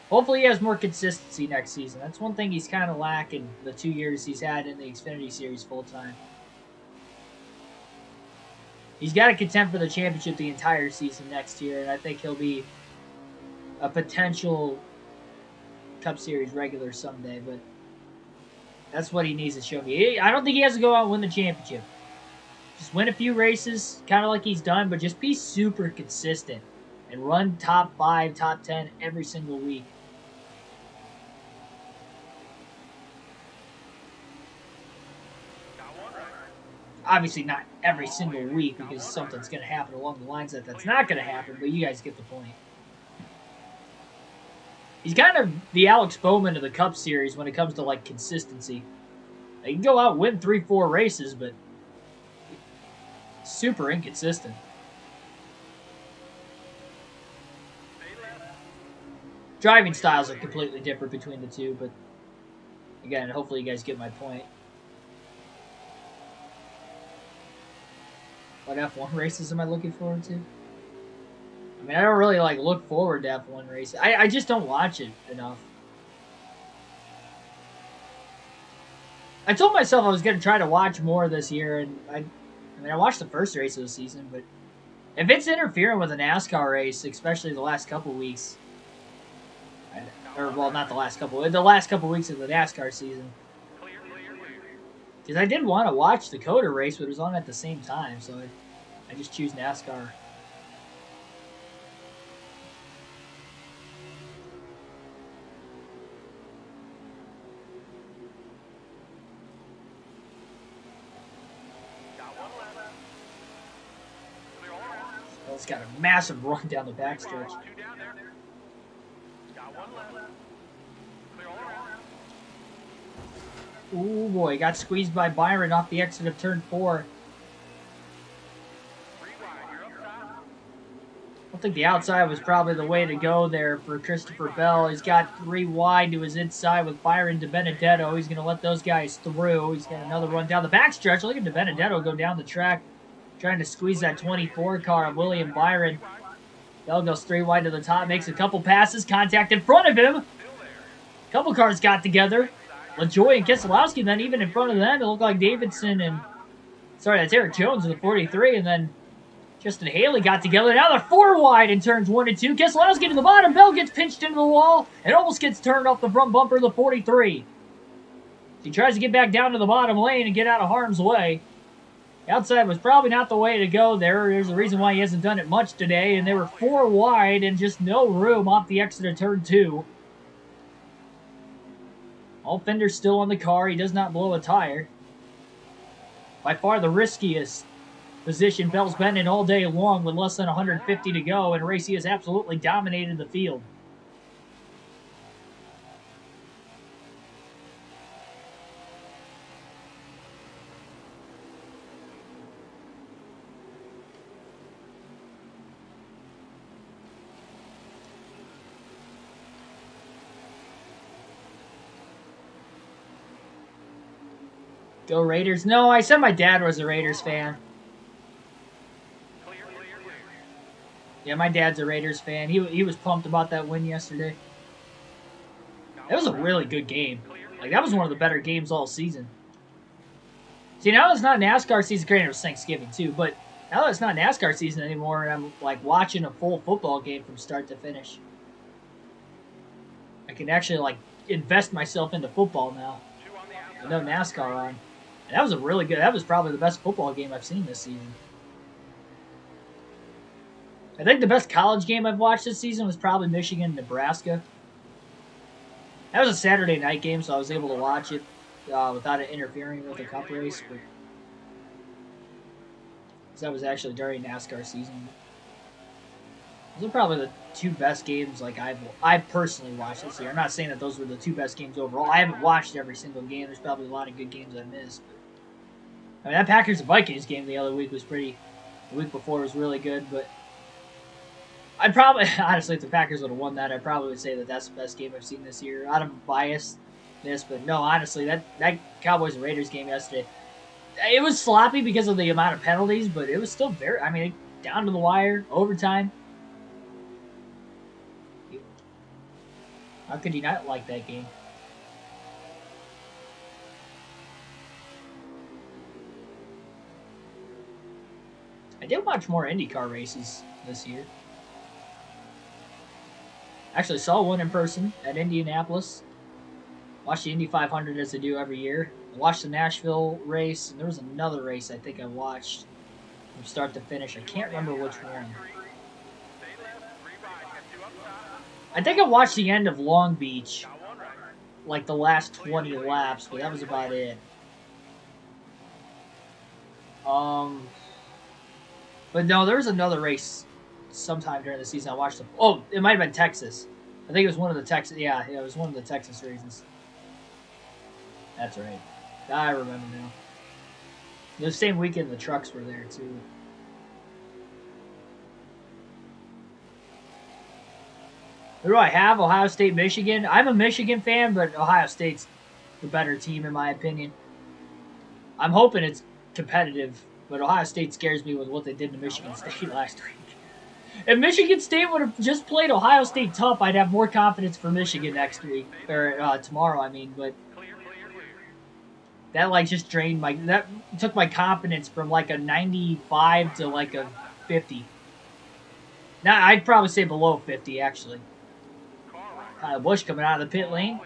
S1: Hopefully he has more consistency next season. That's one thing he's kind of lacking the 2 years he's had in the Xfinity Series full-time. He's got to contend for the championship the entire season next year, and I think he'll be a potential Cup Series regular someday, but that's what he needs to show me. I don't think he has to go out and win the championship. Just win a few races, kind of like he's done, but just be super consistent and run top 5, top 10 every single week. Obviously not every single week because something's going to happen along the lines that's not going to happen, but you guys get the point. He's kind of the Alex Bowman of the Cup Series when it comes to, like, consistency. He can go out and win 3-4 races, but super inconsistent. Driving styles are completely different between the two, but again, hopefully you guys get my point. What F1 races am I looking forward to? I mean, I don't really look forward to F1 races. I just don't watch it enough. I told myself I was going to try to watch more this year, and I watched the first race of the season, but if it's interfering with a NASCAR race, especially the last couple weeks, well, not the last couple weeks of the NASCAR season, because I did want to watch the Dakota race, but it was on at the same time, so I just choose NASCAR. It's got a massive run down the backstretch. Ooh, boy, got squeezed by Byron off the exit of turn 4. I think the outside was probably the way to go there for Christopher Bell. He's got 3 wide to his inside with Byron DiBenedetto. He's going to let those guys through. He's got another run down the backstretch. Look at DiBenedetto go down the track, trying to squeeze that 24 car of William Byron. Bell goes 3 wide to the top, makes a couple passes, contact in front of him. A couple cars got together. LaJoy and Keselowski, then even in front of them, it looked like Davidson and... Sorry, that's Eric Jones in the 43, and then Justin Haley got together. Now they're 4 wide in turns 1 and 2. Keselowski to the bottom. Bell gets pinched into the wall and almost gets turned off the front bumper of the 43. He tries to get back down to the bottom lane and get out of harm's way. The outside was probably not the way to go there. There's a reason why he hasn't done it much today, and they were 4 wide and just no room off the exit of turn 2. All fenders still on the car. He does not blow a tire. By far the riskiest position Bell's been in all day long with less than 150 to go, and a race he has absolutely dominated the field. Go Raiders. No, I said my dad was a Raiders fan. Yeah, my dad's a Raiders fan. He was pumped about that win yesterday. That was a really good game. That was one of the better games all season. See, now it's not NASCAR season. Granted, it was Thanksgiving too, but now that it's not NASCAR season anymore, and I'm watching a full football game from start to finish. I can actually invest myself into football now. With no NASCAR on. And that was a really good. That was probably the best football game I've seen this season. I think the best college game I've watched this season was probably Michigan-Nebraska. That was a Saturday night game, so I was able to watch it without it interfering with the cup race. But that was actually during NASCAR season. Those are probably the two best games I've personally watched this year. I'm not saying that those were the two best games overall. I haven't watched every single game. There's probably a lot of good games I missed. But, I mean, that Packers and Vikings game the other week was pretty. The week before was really good, but I'd probably, honestly, if the Packers would have won that, I probably would say that that's the best game I've seen this year. Out of biasness, but no, honestly, that Cowboys and Raiders game yesterday, it was sloppy because of the amount of penalties, but it was still very, I mean, down to the wire, overtime. How could you not like that game? I did watch more IndyCar races this year. Actually saw one in person at Indianapolis. Watched the Indy 500 as I do every year. I watched the Nashville race, and there was another race I think I watched from start to finish. I can't remember which one. I think I watched the end of Long Beach, like the last 20 laps, but that was about it. But no, there was another race sometime during the season I watched them. Oh, it might have been Texas. I think it was one of the Texas. Yeah, it was one of the Texas races. That's right. I remember now. The same weekend the trucks were there too. Who do I have? Ohio State, Michigan. I'm a Michigan fan, but Ohio State's the better team in my opinion. I'm hoping it's competitive, but Ohio State scares me with what they did to Michigan State last week. If Michigan State would have just played Ohio State tough, I'd have more confidence for Michigan next week or tomorrow. I mean, but that just drained that took my confidence from like a 95 to like a 50. Now I'd probably say below 50 actually. Busch coming out of the pit lane,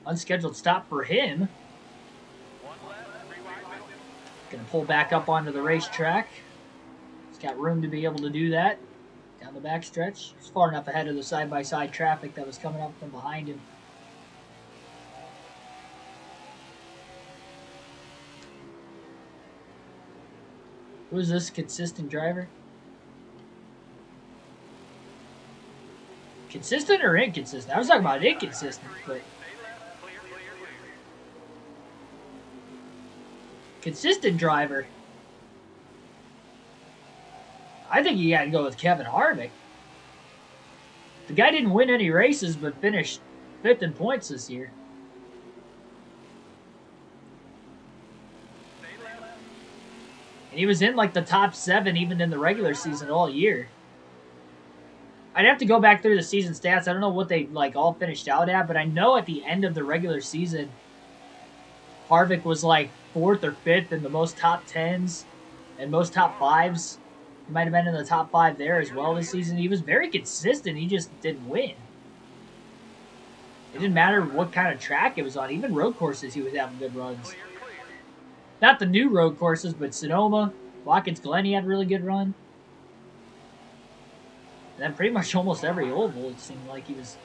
S1: unscheduled stop for him. Gonna pull back up onto the racetrack. He's got room to be able to do that. Down the backstretch. He's far enough ahead of the side-by-side traffic that was coming up from behind him. Who is this consistent driver? Consistent or inconsistent? I was talking about inconsistent, but consistent driver. I think you got to go with Kevin Harvick. The guy didn't win any races, but finished 5th in points this year. And he was in like the top 7 even in the regular season all year. I'd have to go back through the season stats. I don't know what they all finished out at, but I know at the end of the regular season, Harvick was like 4th or 5th in the most top 10s and most top 5s. He might have been in the top 5 there as well this season. He was very consistent. He just didn't win. It didn't matter what kind of track it was on. Even road courses, he was having good runs. Not the new road courses, but Sonoma, Watkins Glen, he had a really good run. And then pretty much almost every oval, it seemed like he was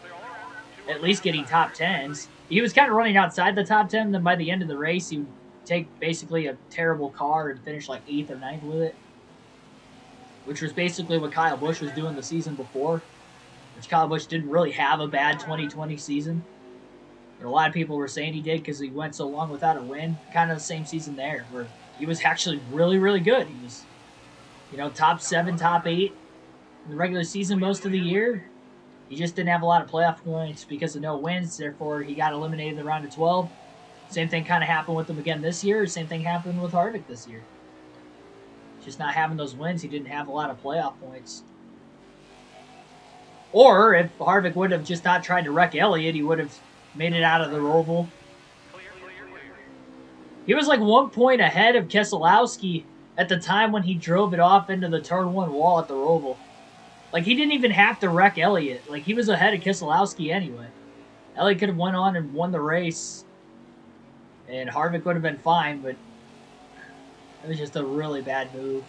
S1: at least getting top 10s. He was kind of running outside the top 10, then by the end of the race, he would take basically a terrible car and finish like 8th or 9th with it. Which was basically what Kyle Busch was doing the season before. Which Kyle Busch didn't really have a bad 2020 season. But a lot of people were saying he did because he went so long without a win. Kind of the same season there, where he was actually really, really good. He was, top 7, top 8 in the regular season most of the year. He just didn't have a lot of playoff points because of no wins. Therefore, he got eliminated in the round of 12. Same thing kind of happened with him again this year. Same thing happened with Harvick this year. Just not having those wins, he didn't have a lot of playoff points. Or if Harvick would have just not tried to wreck Elliott, he would have made it out of the oval. He was like 1 point ahead of Keselowski at the time when he drove it off into the turn 1 wall at the oval. Like, he didn't even have to wreck Elliott. Like, he was ahead of Keselowski anyway. Elliott could have went on and won the race. And Harvick would have been fine, but it was just a really bad move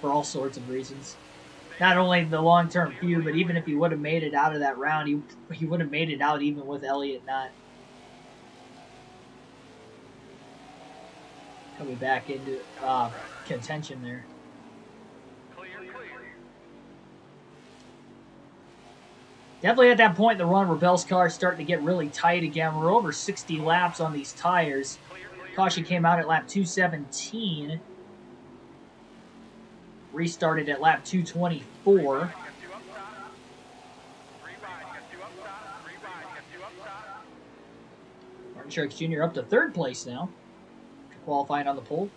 S1: for all sorts of reasons. not only the long-term feud, but even if he would have made it out of that round, he would have made it out even with Elliott not coming back into contention there. Definitely at that point in the run where Bell's car is starting to get really tight again. We're over 60 laps on these tires. Caution came out at lap 217. Restarted at lap 224. Martin Truex Jr. up to third place now, qualifying on the pole.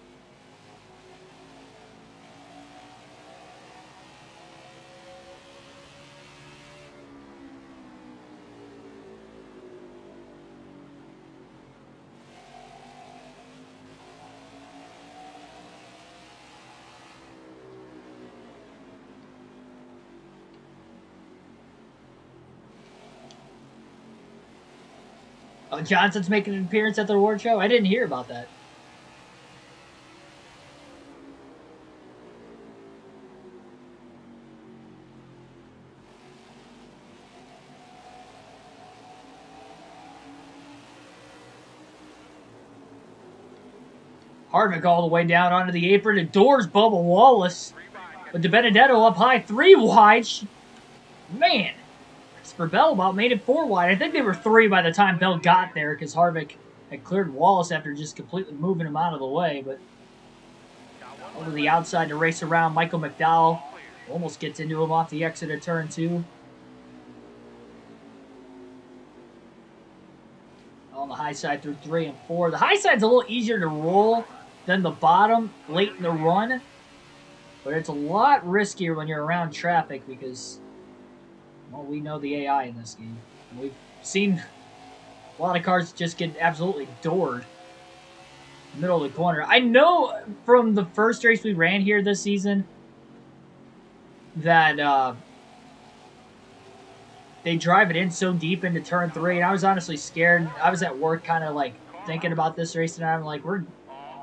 S1: Oh, Johnson's making an appearance at the award show? I didn't hear about that. Harvick all the way down onto the apron. Adores Bubba Wallace. But DiBenedetto up high, 3 wide. Man. For Bell about made it 4 wide. I think they were 3 by the time Bell got there because Harvick had cleared Wallace after just completely moving him out of the way. But over the outside to race around, Michael McDowell almost gets into him off the exit of turn 2. On the high side through 3 and 4. The high side's a little easier to roll than the bottom late in the run. But it's a lot riskier when you're around traffic because, well, we know the AI in this game. We've seen a lot of cars just get absolutely doored in the middle of the corner. I know from the first race we ran here this season that they drive it in so deep into turn 3, and I was honestly scared. I was at work kind of like thinking about this race, and I'm like,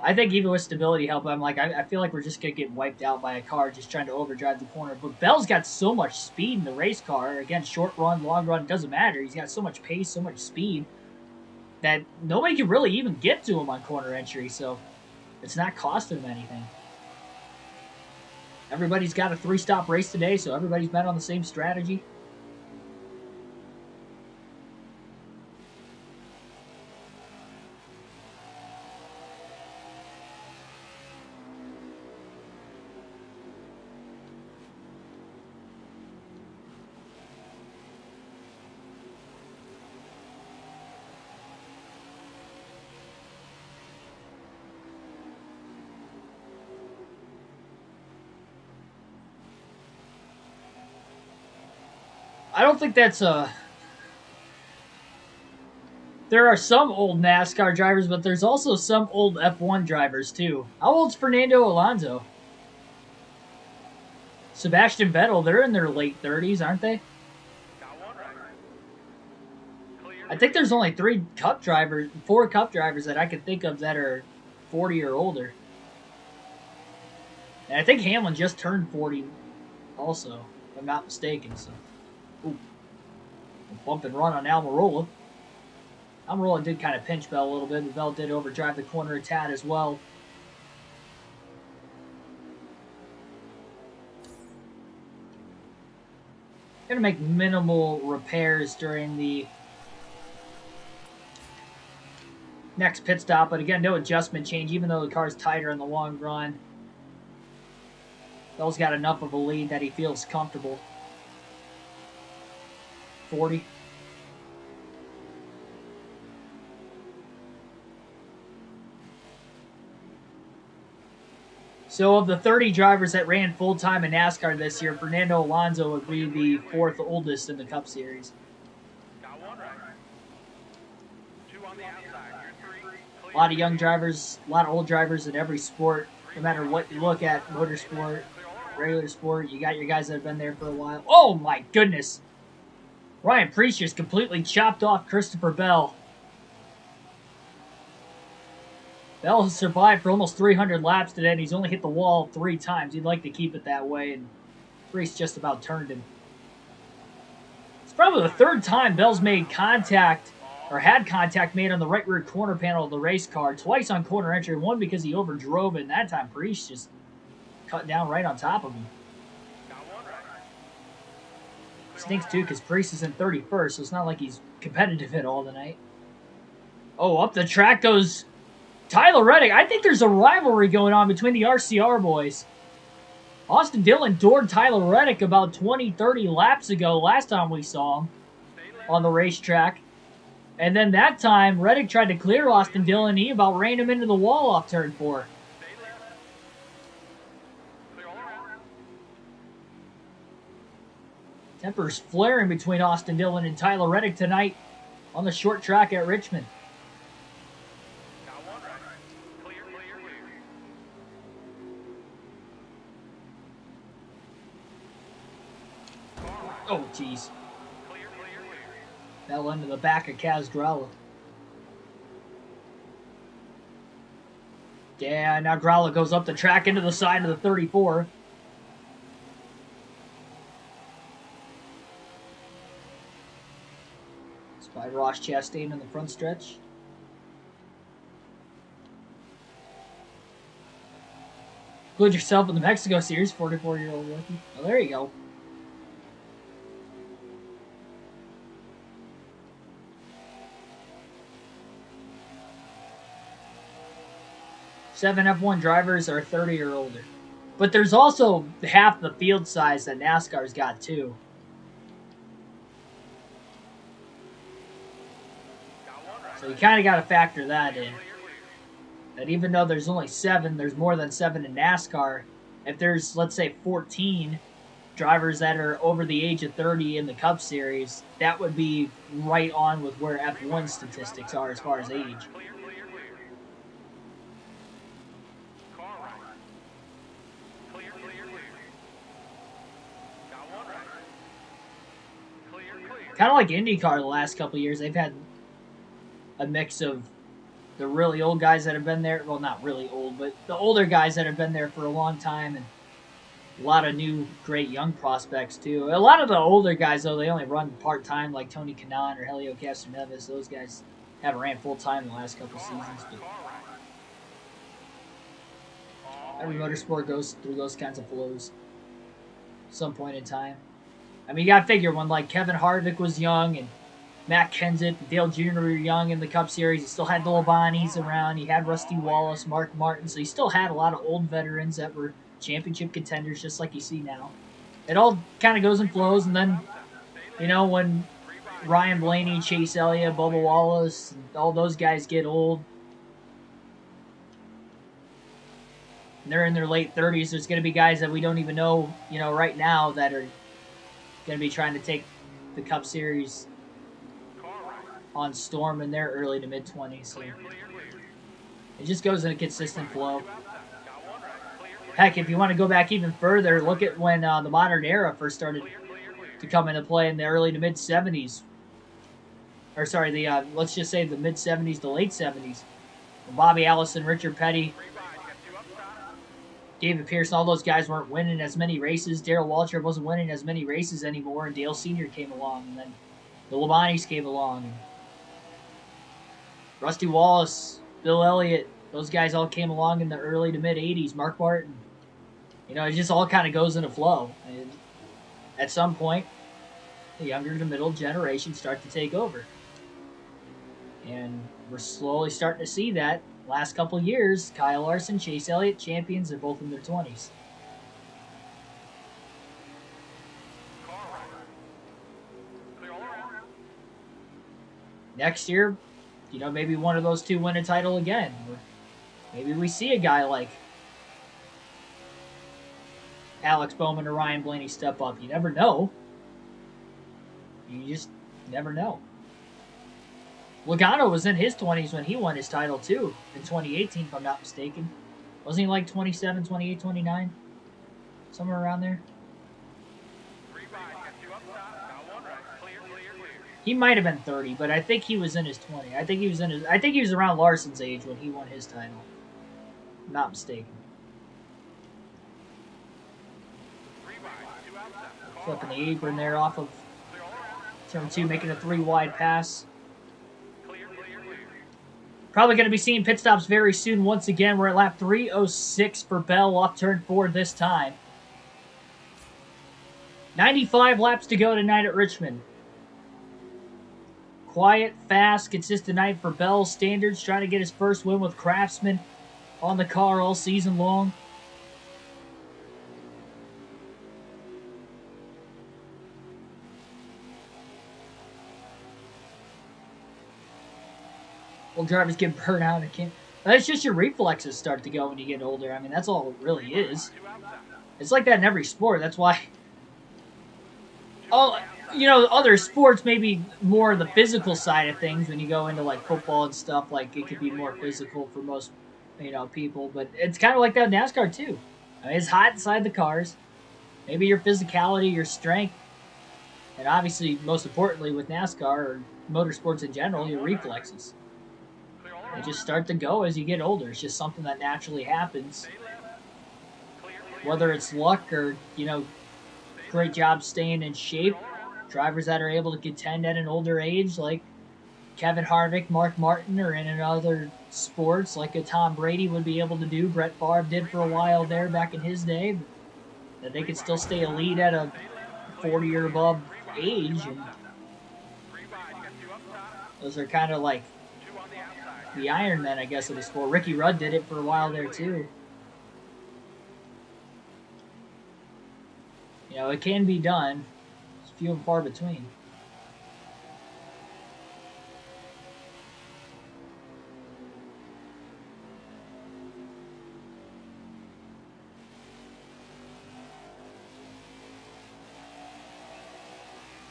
S1: I think even with stability help, I'm like, I feel like we're just going to get wiped out by a car just trying to overdrive the corner. But Bell's got so much speed in the race car. Again, short run, long run, doesn't matter. He's got so much pace, so much speed that nobody can really even get to him on corner entry. So it's not costing him anything. Everybody's got a 3-stop race today, so everybody's been on the same strategy. I don't think that's a... There are some old NASCAR drivers, but there's also some old F1 drivers, too. How old's Fernando Alonso? Sebastian Vettel, they're in their late 30s, aren't they? I think there's only 4 Cup drivers that I can think of that are 40 or older. And I think Hamlin just turned 40 also, if I'm not mistaken, so... Ooh. Bump and run on Almirola. Almirola did kind of pinch Bell a little bit, but Bell did overdrive the corner a tad as well. Going to make minimal repairs during the next pit stop, but again, no adjustment change, even though the car's tighter in the long run. Bell's got enough of a lead that he feels comfortable. 40. So of the 30 drivers that ran full-time in NASCAR this year, Fernando Alonso would be the 4th oldest in the Cup Series. A lot of young drivers, a lot of old drivers in every sport. No matter what you look at, motorsport, regular sport, you got your guys that have been there for a while. Oh my goodness! Ryan Preece just completely chopped off Christopher Bell. Bell has survived for almost 300 laps today, and he's only hit the wall 3 times. He'd like to keep it that way. And Priest just about turned him. It's probably the third time Bell's made contact, or had contact made on the right rear corner panel of the race car. Twice on corner entry, one because he overdrove it, and that time Priest just cut down right on top of him. Stinks too because Priest is in 31st, so it's not like he's competitive at all tonight. Oh, up the track goes Tyler Reddick. I think there's a rivalry going on between the RCR boys. Austin Dillon doored Tyler Reddick about 20, 30 laps ago, last time we saw him on the racetrack. And then that time, Reddick tried to clear Austin Dillon, and he about ran him into the wall off turn 4. Tempers flaring between Austin Dillon and Tyler Reddick tonight on the short track at Richmond. Oh, jeez. Fell into the back of Kaz Gralla. Yeah, now Gralla goes up the track into the side of the 34. It's by Ross Chastain in the front stretch. Include yourself in the Mexico Series, 44-year-old rookie. Oh, there you go. 7 F1 drivers are 30 or older. But there's also half the field size that NASCAR's got too. So you kind of got to factor that in. That even though there's only 7, there's more than 7 in NASCAR. If there's, let's say, 14 drivers that are over the age of 30 in the Cup Series, that would be right on with where F1 statistics are as far as age. Kind of like IndyCar the last couple of years. They've had a mix of the really old guys that have been there. Well, not really old, but the older guys that have been there for a long time. And a lot of new, great young prospects, too. A lot of the older guys, though, they only run part-time, like Tony Kanaan or Helio Castroneves. Those guys haven't ran full-time the last couple of seasons. But every motorsport goes through those kinds of flows at some point in time. I mean, you got to figure when, like, Kevin Harvick was young and Matt Kenseth and Dale Jr. were young in the Cup Series, he still had the Labanis around. He had Rusty Wallace, Mark Martin. So he still had a lot of old veterans that were championship contenders, just like you see now. It all kind of goes and flows. And then, you know, when Ryan Blaney, Chase Elliott, Bubba Wallace, and all those guys get old, and they're in their late 30s, there's going to be guys that we don't even know, you know, right now that are going to be trying to take the Cup Series on storm in their early to mid-20s. So it just goes in a consistent flow. Heck, if you want to go back even further, look at when the modern era first started to come into play in the early to mid-70s. Or sorry, the let's just say the mid-70s to late 70s. Bobby Allison, Richard Petty, David Pearson, all those guys weren't winning as many races. Darrell Waltrip wasn't winning as many races anymore, and Dale Sr. came along, and then the Labanis came along. And Rusty Wallace, Bill Elliott, those guys all came along in the early to mid-80s. Mark Martin. You know, it just all kind of goes in a flow. And at some point, the younger to middle generation start to take over. And we're slowly starting to see that. Last couple of years, Kyle Larson, Chase Elliott, champions, they're both in their 20s. Next year, you know, maybe one of those two win a title again. Or maybe we see a guy like Alex Bowman or Ryan Blaney step up. You never know. You just never know. Logano was in his 20s when he won his title, too, in 2018, if I'm not mistaken. Wasn't he like 27, 28, 29? Somewhere around there? He might have been 30, but I think he was in his 20s. I think he was around Larson's age when he won his title. If I'm not mistaken. Flipping the apron there off of turn 2, making a 3 wide pass. Probably going to be seeing pit stops very soon once again. We're at lap 3:06 for Bell off turn 4 this time. 95 laps to go tonight at Richmond. Quiet, fast, consistent night for Bell standards. Trying to get his first win with Craftsman on the car all season long. Well, drivers get burnt out again. It's just your reflexes start to go when you get older. I mean, that's all it really is. It's like that in every sport. That's why... Oh, you know, other sports, maybe more the physical side of things when you go into, like, football and stuff. Like, it could be more physical for most, you know, people. But it's kind of like that in NASCAR, too. I mean, it's hot inside the cars. Maybe your physicality, your strength, and obviously, most importantly, with NASCAR or motorsports in general, your reflexes. They just start to go as you get older. It's just something that naturally happens. Whether it's luck or, you know, great job staying in shape. Drivers that are able to contend at an older age, like Kevin Harvick, Mark Martin, or in other sports, like a Tom Brady would be able to do. Brett Favre did for a while there back in his day. But that they could still stay elite at a 40 or above age. And those are kind of like the Iron Men, I guess, of the sport. Ricky Rudd did it for a while there, too. You know, it can be done. It's few and far between.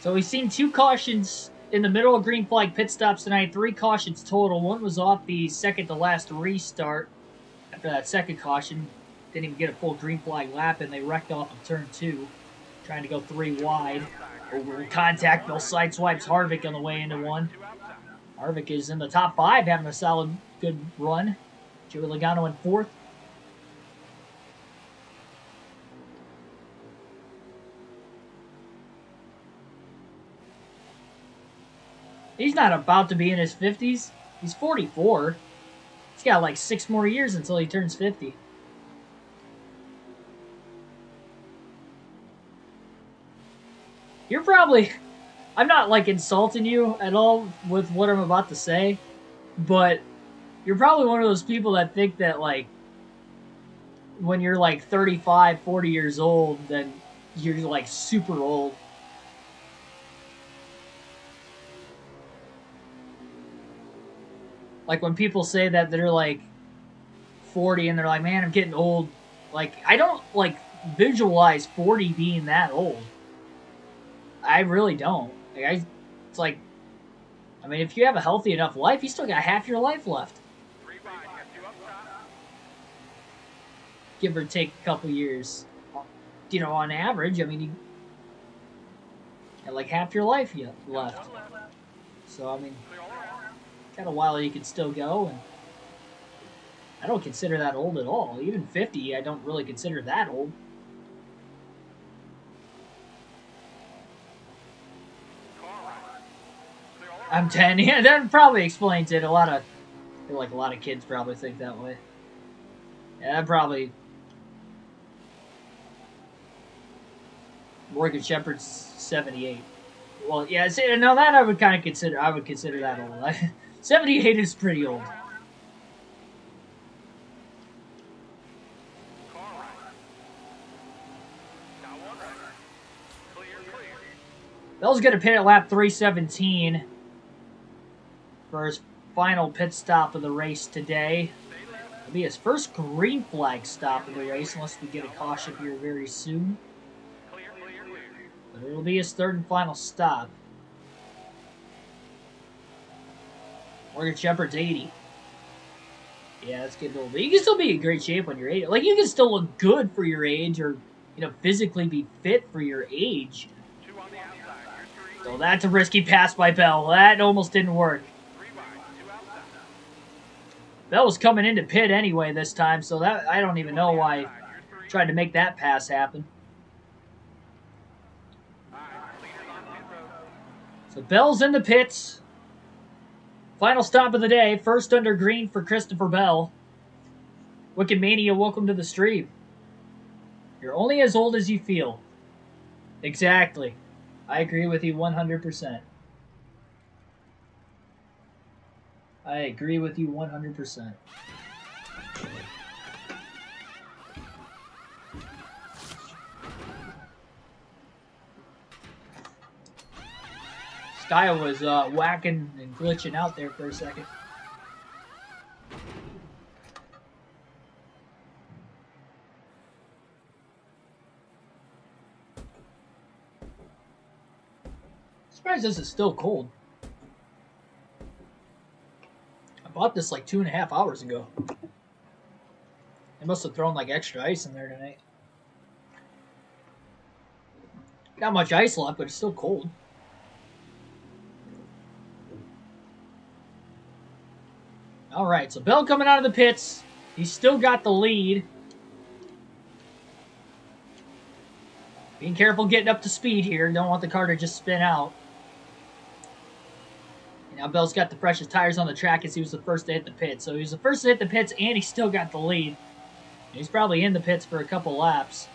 S1: So we've seen 2 cautions in the middle of green flag pit stops tonight. 3 cautions total. One was off the second to last restart. After that second caution, didn't even get a full green flag lap, and they wrecked off of turn 2, trying to go 3 wide. Over contact, Bill sideswipes Harvick on the way into one. Harvick is in the top 5, having a solid, good run. Joey Logano in 4th. He's not about to be in his 50s. He's 44. He's got like 6 more years until he turns 50. You're probably... I'm not like insulting you at all with what I'm about to say, but you're probably one of those people that think that like when you're like 35, 40 years old, then you're like super old. Like when people say that they're like 40 and they're like, man, I'm getting old. Like, I don't like visualize 40 being that old. I really don't. Like, it's like, I mean, if you have a healthy enough life, you still got half your life left. Give or take a couple years. You know, on average, I mean, you got like half your life left. So, I mean, got a while you can still go, and I don't consider that old at all. Even 50, I don't really consider that old. I'm 10. Yeah, that probably explains it. I feel like a lot of kids probably think that way. Yeah, that probably... Morgan Shepherd's 78. Well, yeah, no, that I would kind of consider. I would consider that old. 78 is pretty old. Bell's going to pit at lap 317 for his final pit stop of the race today. It'll be his first green flag stop of the race, unless we get a caution here very soon. But it'll be his 3rd and final stop. Morgan Shepherd's 80. Yeah, that's getting old. But you can still be in great shape when you're 80. Like, you can still look good for your age, or, you know, physically be fit for your age. So that's a risky pass by Bell. That almost didn't work. Bell was coming into pit anyway this time, so that I don't even know why he tried to make that pass happen. So Bell's in the pits. Final stop of the day. First under green for Christopher Bell. Wicked Mania, welcome to the stream. You're only as old as you feel. Exactly. I agree with you 100%. I agree with you 100%. Sky was whacking and glitching out there for a second. Surprised this is still cold. I bought this like 2.5 hours ago. They must have thrown like extra ice in there tonight. Not much ice left, but it's still cold. All right, so Bell coming out of the pits. He's still got the lead. Being careful getting up to speed here. Don't want the car to just spin out. And now Bell's got the freshest tires on the track as he was the first to hit the pits. So he was the first to hit the pits, and he still got the lead. And he's probably in the pits for a couple laps.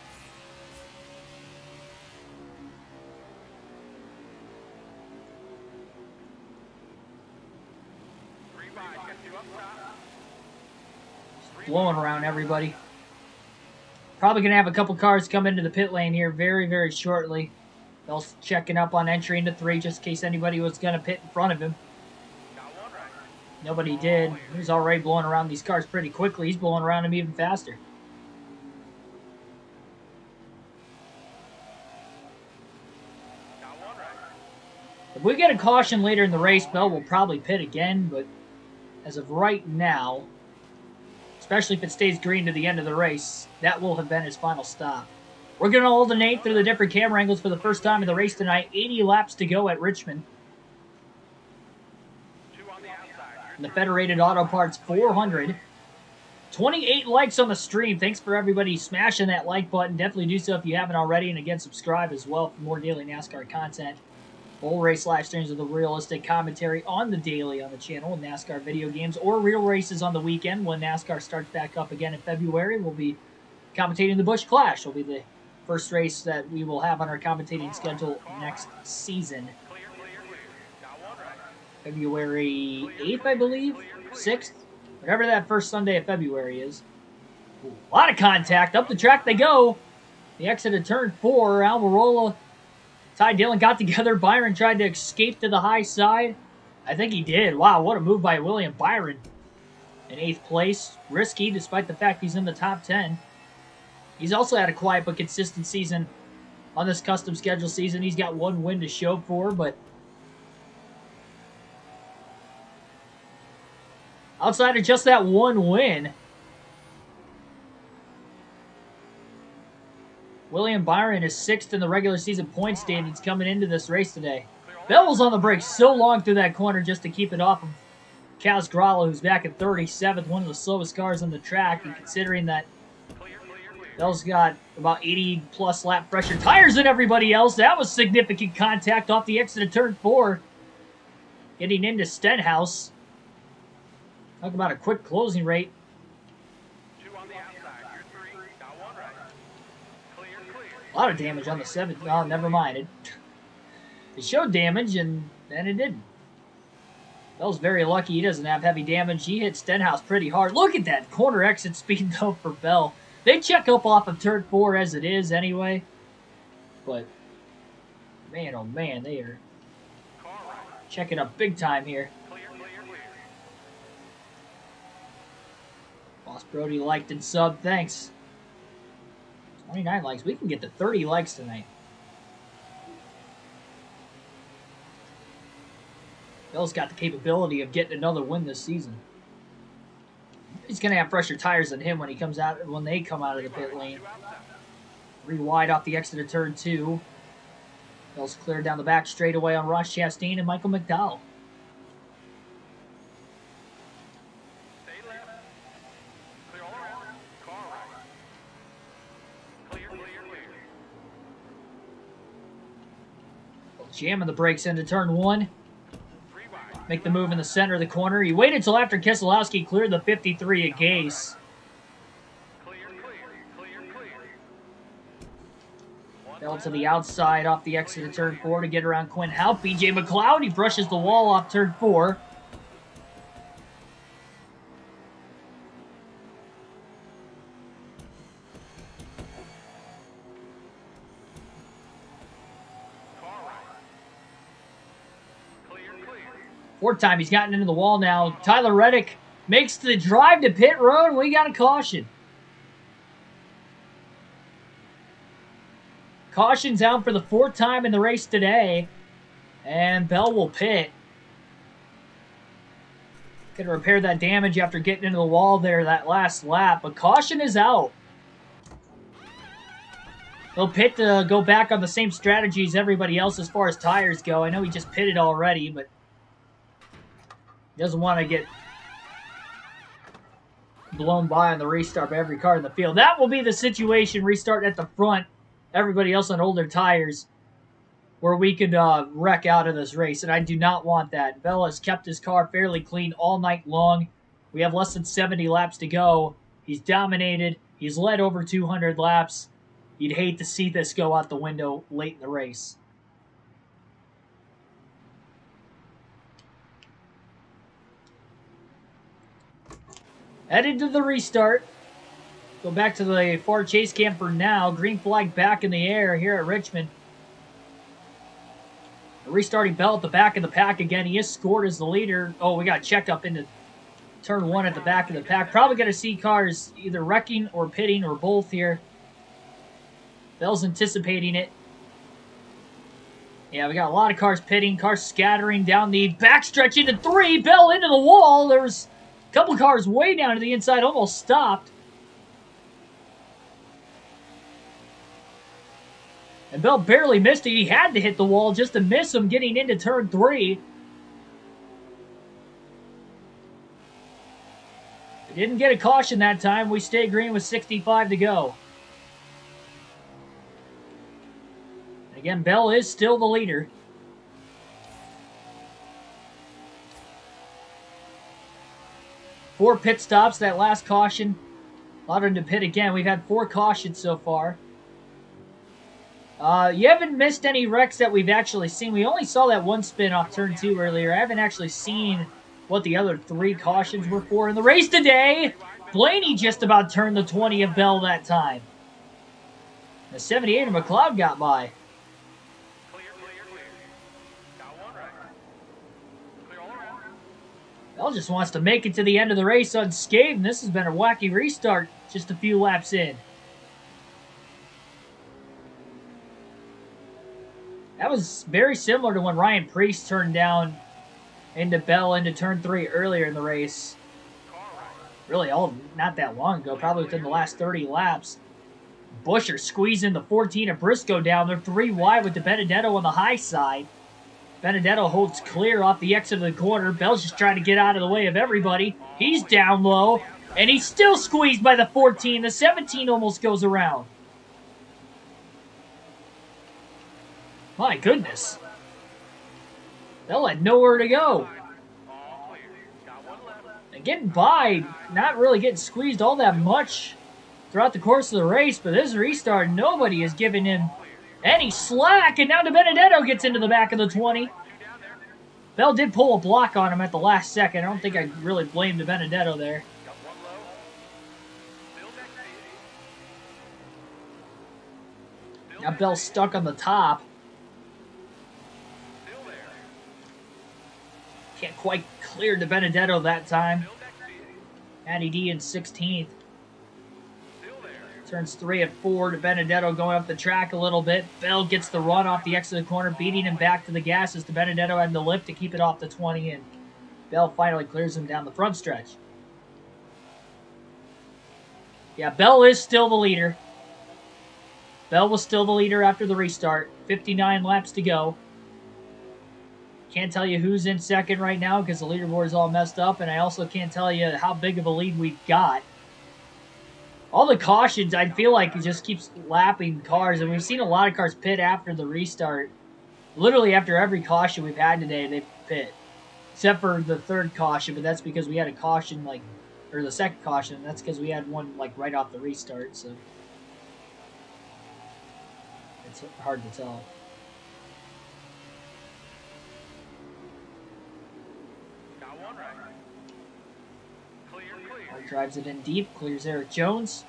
S1: Blowing around everybody. Probably going to have a couple cars come into the pit lane here very, very shortly. Bell's checking up on entry into 3 just in case anybody was going to pit in front of him. Nobody did. He's already blowing around these cars pretty quickly. He's blowing around them even faster. If we get a caution later in the race, Bell will probably pit again, but as of right now, especially if it stays green to the end of the race, that will have been his final stop. We're going to alternate through the different camera angles for the first time in the race tonight. 80 laps to go at Richmond. And the Federated Auto Parts 400. 28 likes on the stream. Thanks for everybody smashing that like button. Definitely do so if you haven't already. And again, subscribe as well for more daily NASCAR content. Full race live streams of the realistic commentary on the daily on the channel, NASCAR video games, or real races on the weekend when NASCAR starts back up again in February. We'll be commentating the Busch Clash. Will be the first race that we will have on our commentating schedule next season. February 8th, I believe? 6th? Whatever that first Sunday of February is. Ooh, a lot of contact. Up the track they go. The exit of turn 4. Almirola, Ty Dillon got together. Byron tried to escape to the high side. I think he did. Wow, what a move by William Byron. In 8th place. Risky, despite the fact he's in the top 10. He's also had a quiet but consistent season on this custom schedule season. He's got 1 win to show for, but outside of just that 1 win, William Byron is 6th in the regular season point standings coming into this race today. Bell was on the brakes so long through that corner just to keep it off of Kaz Gralla, who's back at 37th, one of the slowest cars on the track, and considering that Bell's got about 80-plus lap pressure tires than everybody else, that was significant contact off the exit of turn 4, getting into Stenhouse. Talk about a quick closing rate. A lot of damage on the 7th. Oh, never mind. It showed damage, and then it didn't. Bell's very lucky he doesn't have heavy damage. He hit Stenhouse pretty hard. Look at that corner exit speed, though, for Bell. They check up off of turn 4 as it is anyway. But, man, oh man, they are checking up big time here. Boss Brody liked and subbed. Thanks. 29 likes. We can get to 30 likes tonight. Bell's got the capability of getting another win this season. He's going to have fresher tires than him when he comes out, when they come out of the pit lane. 3 wide off the exit of turn 2. Bell's cleared down the back straightaway on Ross Chastain and Michael McDowell. Jamming the brakes into turn 1. Make the move in the center of the corner. He waited until after Keselowski cleared the 53 at Gase. Bell to the outside off the exit of turn 4 to get around Quinn Houck. BJ McLeod, he brushes the wall off turn 4. Fourth time he's gotten into the wall now. Tyler Reddick makes the drive to pit road. We got a caution. Caution's out for the 4th time in the race today. And Bell will pit. Gonna repair that damage after getting into the wall there that last lap. But caution is out. He'll pit to go back on the same strategy as everybody else as far as tires go. I know he just pitted already, but he doesn't want to get blown by on the restart by every car in the field. That will be the situation. Restart at the front. Everybody else on older tires, where we could wreck out of this race, and I do not want that. Bell has kept his car fairly clean all night long. We have less than 70 laps to go. He's dominated. He's led over 200 laps. You'd hate to see this go out the window late in the race. Headed to the restart. Go back to the Ford chase cam for now. Green flag back in the air here at Richmond. A restarting Bell at the back of the pack again. He is scored as the leader. Oh, we got checked up into turn 1 at the back of the pack. Probably going to see cars either wrecking or pitting or both here. Bell's anticipating it. Yeah, we got a lot of cars pitting. Cars scattering down the backstretch into 3. Bell into the wall. There was a couple cars way down to the inside. Almost stopped. And Bell barely missed it. He had to hit the wall just to miss him getting into turn 3. We didn't get a caution that time. We stay green with 65 to go. Again, Bell is still the leader. Four pit stops, that last caution. Allowed him to pit again. We've had 4 cautions so far. You haven't missed any wrecks that we've actually seen. We only saw that one spin off turn 2 earlier. I haven't actually seen what the other 3 cautions were for in the race today. Blaney just about turned the 20 of Bell that time. The 78 of McLeod got by. Bell just wants to make it to the end of the race unscathed, and this has been a wacky restart just a few laps in. That was very similar to when Ryan Preece turned down into Bell into turn 3 earlier in the race. Really, not that long ago, probably within the last 30 laps. Busher squeezing the 14 of Briscoe down. They're 3 wide with DiBenedetto on the high side. Benedetto holds clear off the exit of the corner. Bell's just trying to get out of the way of everybody. He's down low, and he's still squeezed by the 14. The 17 almost goes around. My goodness. Bell had nowhere to go. And getting by, not really getting squeezed all that much throughout the course of the race, but this restart, nobody is giving him any slack, and now DiBenedetto gets into the back of the 20. Bell did pull a block on him at the last second. I don't think I really blame DiBenedetto there. Now Bell's stuck on the top. Can't quite clear DiBenedetto that time. Matty D in 16th. Turns 3 and 4. DiBenedetto going up the track a little bit. Bell gets the run off the exit of the corner, beating him back to the gas as DiBenedetto had the lift to keep it off the 20, and Bell finally clears him down the front stretch. Yeah, Bell is still the leader. Bell was still the leader after the restart. 59 laps to go. Can't tell you who's in second right now because the leaderboard is all messed up, and I also can't tell you how big of a lead we've got. All the cautions, I feel like it just keeps lapping cars, and we've seen a lot of cars pit after the restart Literally after every caution we've had today, they pit. Except for the third caution, but that's because we had a caution, like, or the second caution, and that's because we had one, like, right off the restart, so. It's hard to tell.
S2: Got one right. Clear.
S1: Drives it in deep, clears Eric Jones.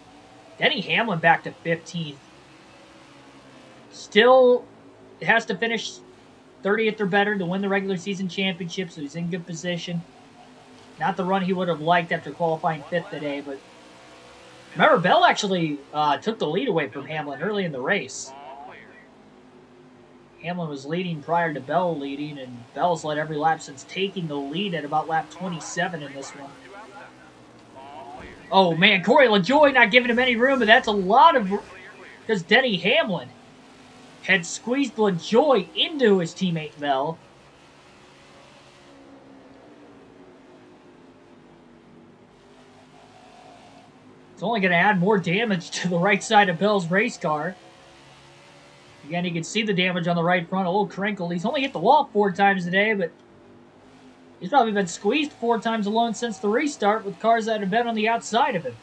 S1: Denny Hamlin back to 15th. Still has to finish 30th or better to win the regular season championship, so he's in good position. Not the run he would have liked after qualifying 5th today, but remember, Bell actually took the lead away from Hamlin early in the race. Hamlin was leading prior to Bell leading, and Bell's led every lap since taking the lead at about lap 27 in this one. Oh, man, Corey LaJoie not giving him any room, but that's a lot of... Because Denny Hamlin had squeezed LaJoie into his teammate Bell. It's only going to add more damage to the right side of Bell's race car. Again, you can see the damage on the right front, a little crinkled. He's only hit the wall 4 times today, but he's probably been squeezed 4 times alone since the restart with cars that have been on the outside of him.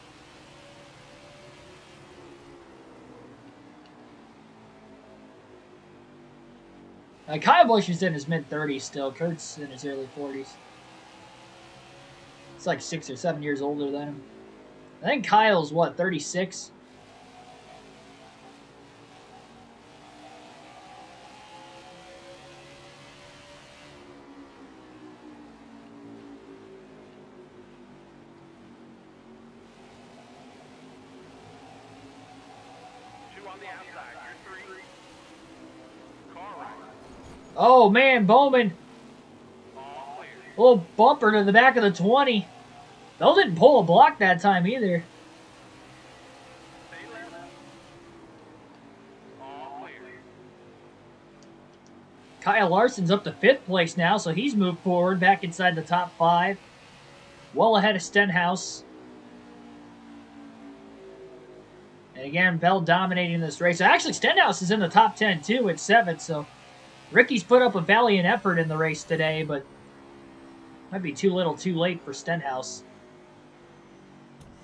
S1: Kyle Busch is in his mid-30s still. Kurt's in his early 40s. It's like 6 or 7 years older than him. I think Kyle's, what, 36? Oh, man, Bowman. A little bumper to the back of the 20. Bell didn't pull a block that time either. Kyle Larson's up to 5th place now, so he's moved forward back inside the top 5. Well ahead of Stenhouse. And again, Bell dominating this race. Actually, Stenhouse is in the top 10 too at 7th, so Ricky's put up a valiant effort in the race today, but might be too little too late for Stenhouse.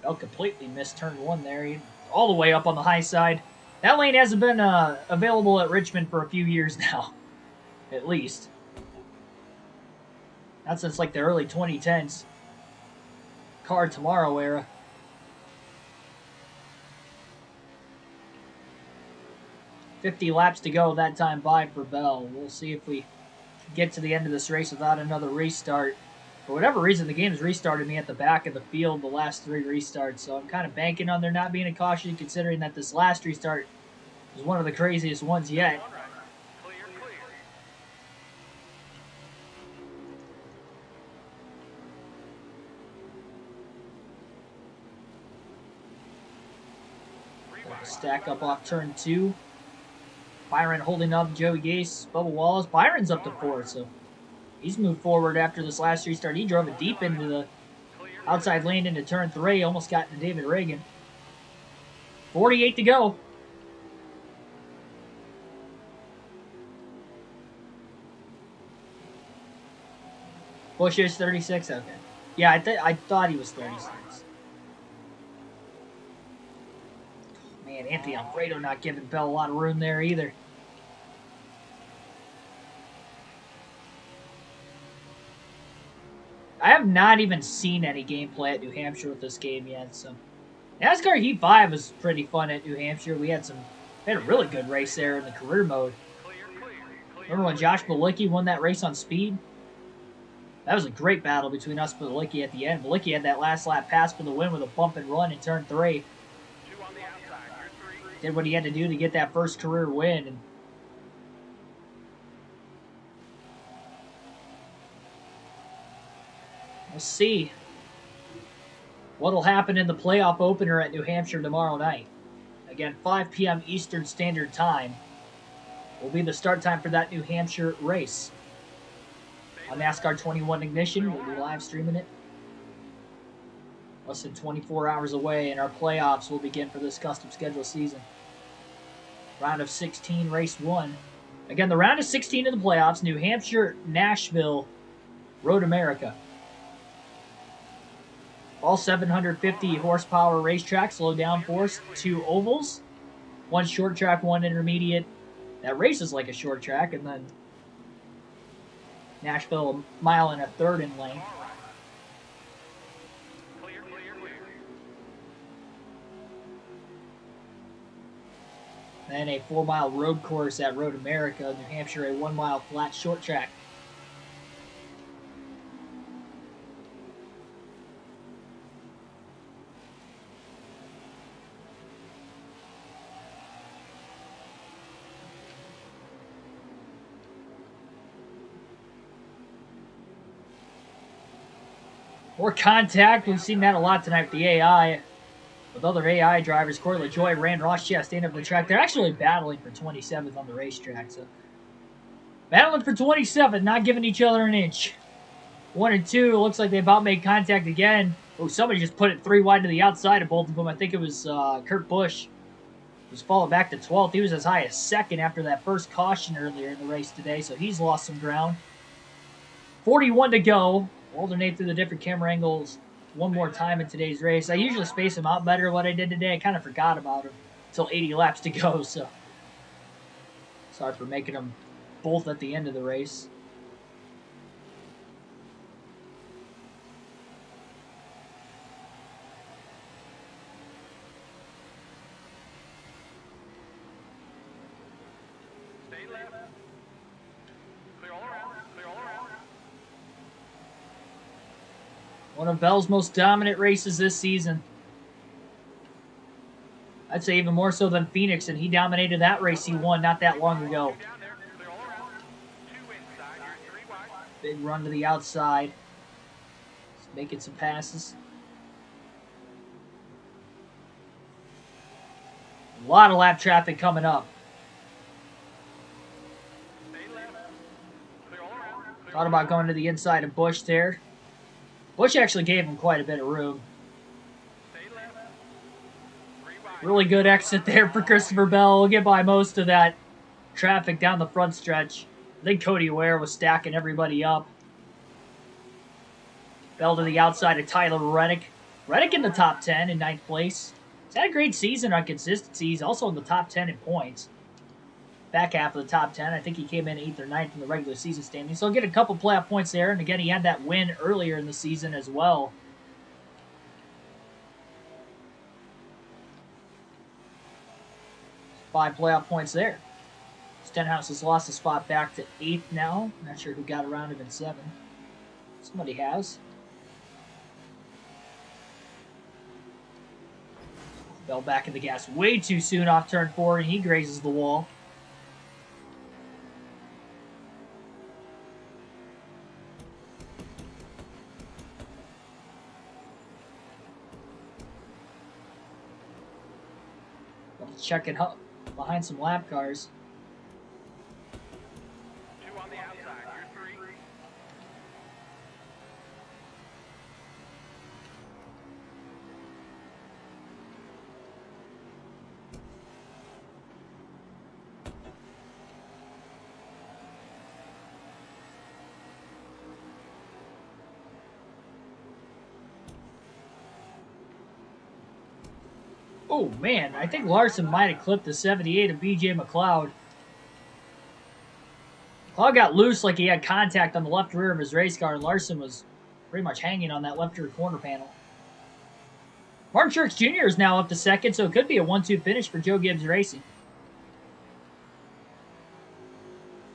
S1: Bell completely missed turn 1 there. He, all the way up on the high side. That lane hasn't been available at Richmond for a few years now. At least. Not since like the early 2010s. Car Tomorrow era. $50 laps to go that time by for Bell. We'll see if we get to the end of this race without another restart. For whatever reason, the game has restarted me at the back of the field the last 3 restarts, so I'm kind of banking on there not being a caution, considering that this last restart was one of the craziest ones yet. Stack up off turn 2. Byron holding up Joey Gase, Bubba Wallace. Byron's up to 4th, so he's moved forward after this last restart. He drove it deep into the outside lane into turn 3. Almost got into David Reagan. 48 to go. Busch is 36? Okay. Yeah, I thought he was 36. Man, Anthony Alfredo not giving Bell a lot of room there either. I have not even seen any gameplay at New Hampshire with this game yet, so NASCAR Heat 5 was pretty fun at New Hampshire. We had a really good race there in the career mode. Remember when Josh Bilicki won that race on speed? That was a great battle between us and Bilicki at the end. Bilicki had that last lap pass for the win with a bump and run in turn 3. Did what he had to do to get that first career win. And we'll see what'll happen in the playoff opener at New Hampshire tomorrow night. Again, 5 p.m. Eastern Standard Time will be the start time for that New Hampshire race. On NASCAR 21 Ignition, we'll be live streaming it. Less than 24 hours away, and our playoffs will begin for this custom schedule season. Round of 16, race 1. Again, the round of 16 of the playoffs, New Hampshire, Nashville, Road America. All 750 horsepower racetracks, low downforce, 2 ovals, 1 short track, 1 intermediate. That race is like a short track, and then Nashville a mile and a third in length.
S2: Clear.
S1: Then a 4-mile road course at Road America, New Hampshire, a 1-mile flat short track. More contact. We've seen that a lot tonight with the AI. With other AI drivers, Corey LaJoy, Rand Ross Chastain up the track. They're actually battling for 27th on the racetrack. So battling for 27th, not giving each other an inch. 1 and 2. Looks like they about made contact again. Oh, somebody just put it 3 wide to the outside of both of them. I think it was Kurt Busch. Was falling back to 12th. He was as high as 2nd after that first caution earlier in the race today. So he's lost some ground. 41 to go. Alternate through the different camera angles one more time in today's race. I usually space them out better than what I did today. I kind of forgot about them until 80 laps to go, so sorry for making them both at the end of the race.
S2: Stay left. Clear all around.
S1: One of Bell's most dominant races this season. I'd say even more so than Phoenix, and he dominated that race he won not that long ago. Big run to the outside. Just making some passes. A lot of lap traffic coming up. Thought about going to the inside of Busch there. Busch actually gave him quite a bit of room. Really good exit there for Christopher Bell. We'll get by most of that traffic down the front stretch. I think Cody Ware was stacking everybody up. Bell to the outside of Tyler Reddick. Reddick in the top 10 in 9th place. He's had a great season on consistency. He's also in the top 10 in points. Back half of the top 10. I think he came in 8th or 9th in the regular season standings. So he'll get a couple playoff points there. And again, he had that win earlier in the season as well. Five playoff points there. Stenhouse has lost a spot back to 8th now. Not sure who got around him in 7th. Somebody has. Bell back in the gas way too soon off turn 4, and he grazes the wall. Check it up behind some lap cars.
S2: 2 on the outside. You're 3.
S1: Oh, man, I think Larson might have clipped the 78 of B.J. McLeod. McLeod got loose like he had contact on the left rear of his race car, and Larson was pretty much hanging on that left rear corner panel. Martin Truex Jr. is now up to 2nd, so it could be a 1-2 finish for Joe Gibbs Racing.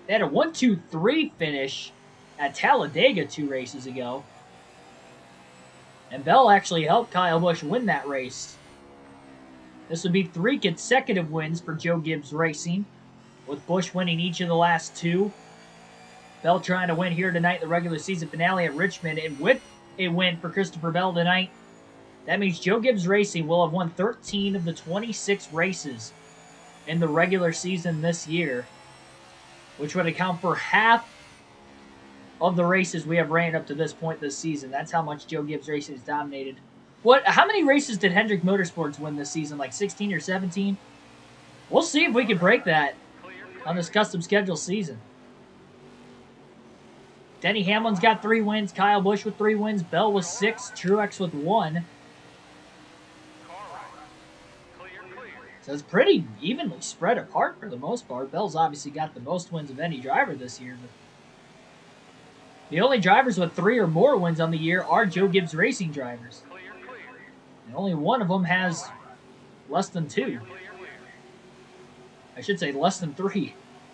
S1: They had a 1-2-3 finish at Talladega 2 races ago. And Bell actually helped Kyle Busch win that race. This would be 3 consecutive wins for Joe Gibbs Racing, with Busch winning each of the last 2. Bell trying to win here tonight in the regular season finale at Richmond, and with a win for Christopher Bell tonight, that means Joe Gibbs Racing will have won 13 of the 26 races in the regular season this year, which would account for half of the races we have ran up to this point this season. That's how much Joe Gibbs Racing has dominated. How many races did Hendrick Motorsports win this season? Like 16 or 17? We'll see if we can break that. on this custom schedule season. Denny Hamlin's got 3 wins. Kyle Busch with 3 wins. Bell with 6. Truex with 1. So it's pretty evenly spread apart for the most part. Bell's obviously got the most wins of any driver this year. But the only drivers with 3 or more wins on the year are Joe Gibbs Racing drivers. And only one of them has less than 2. I should say less than 3.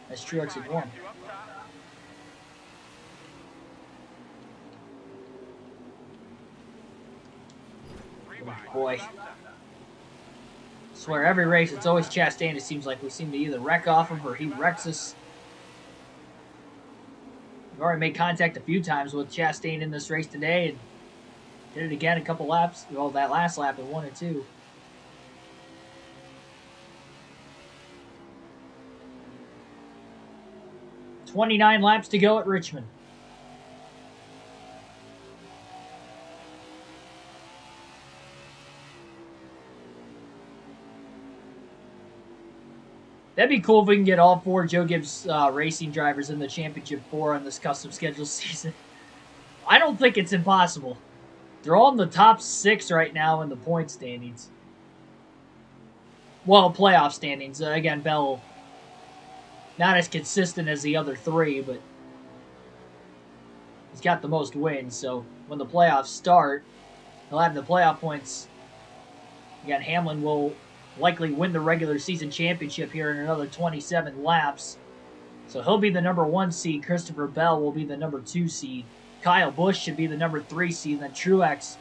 S1: That's Truex at 1. Oh boy. I swear, every race, it's always Chastain. It seems like we seem to either wreck off him or he wrecks us. We've already made contact a few times with Chastain in this race today, and did it again a couple laps. Well, that last lap in 1 and 2. "29 laps to go at Richmond. That'd be cool if we can get all 4 Joe Gibbs Racing drivers in the Championship 4 on this custom schedule season. I don't think it's impossible. They're all in the top 6 right now in the point standings. Well, playoff standings. Again, Bell, not as consistent as the other 3, but he's got the most wins. So when the playoffs start, he'll have the playoff points. Again, Hamlin will likely win the regular season championship here in another 27 laps. So he'll be the number 1 seed. Christopher Bell will be the number 2 seed. Kyle Busch should be the number 3 seed. And then Truex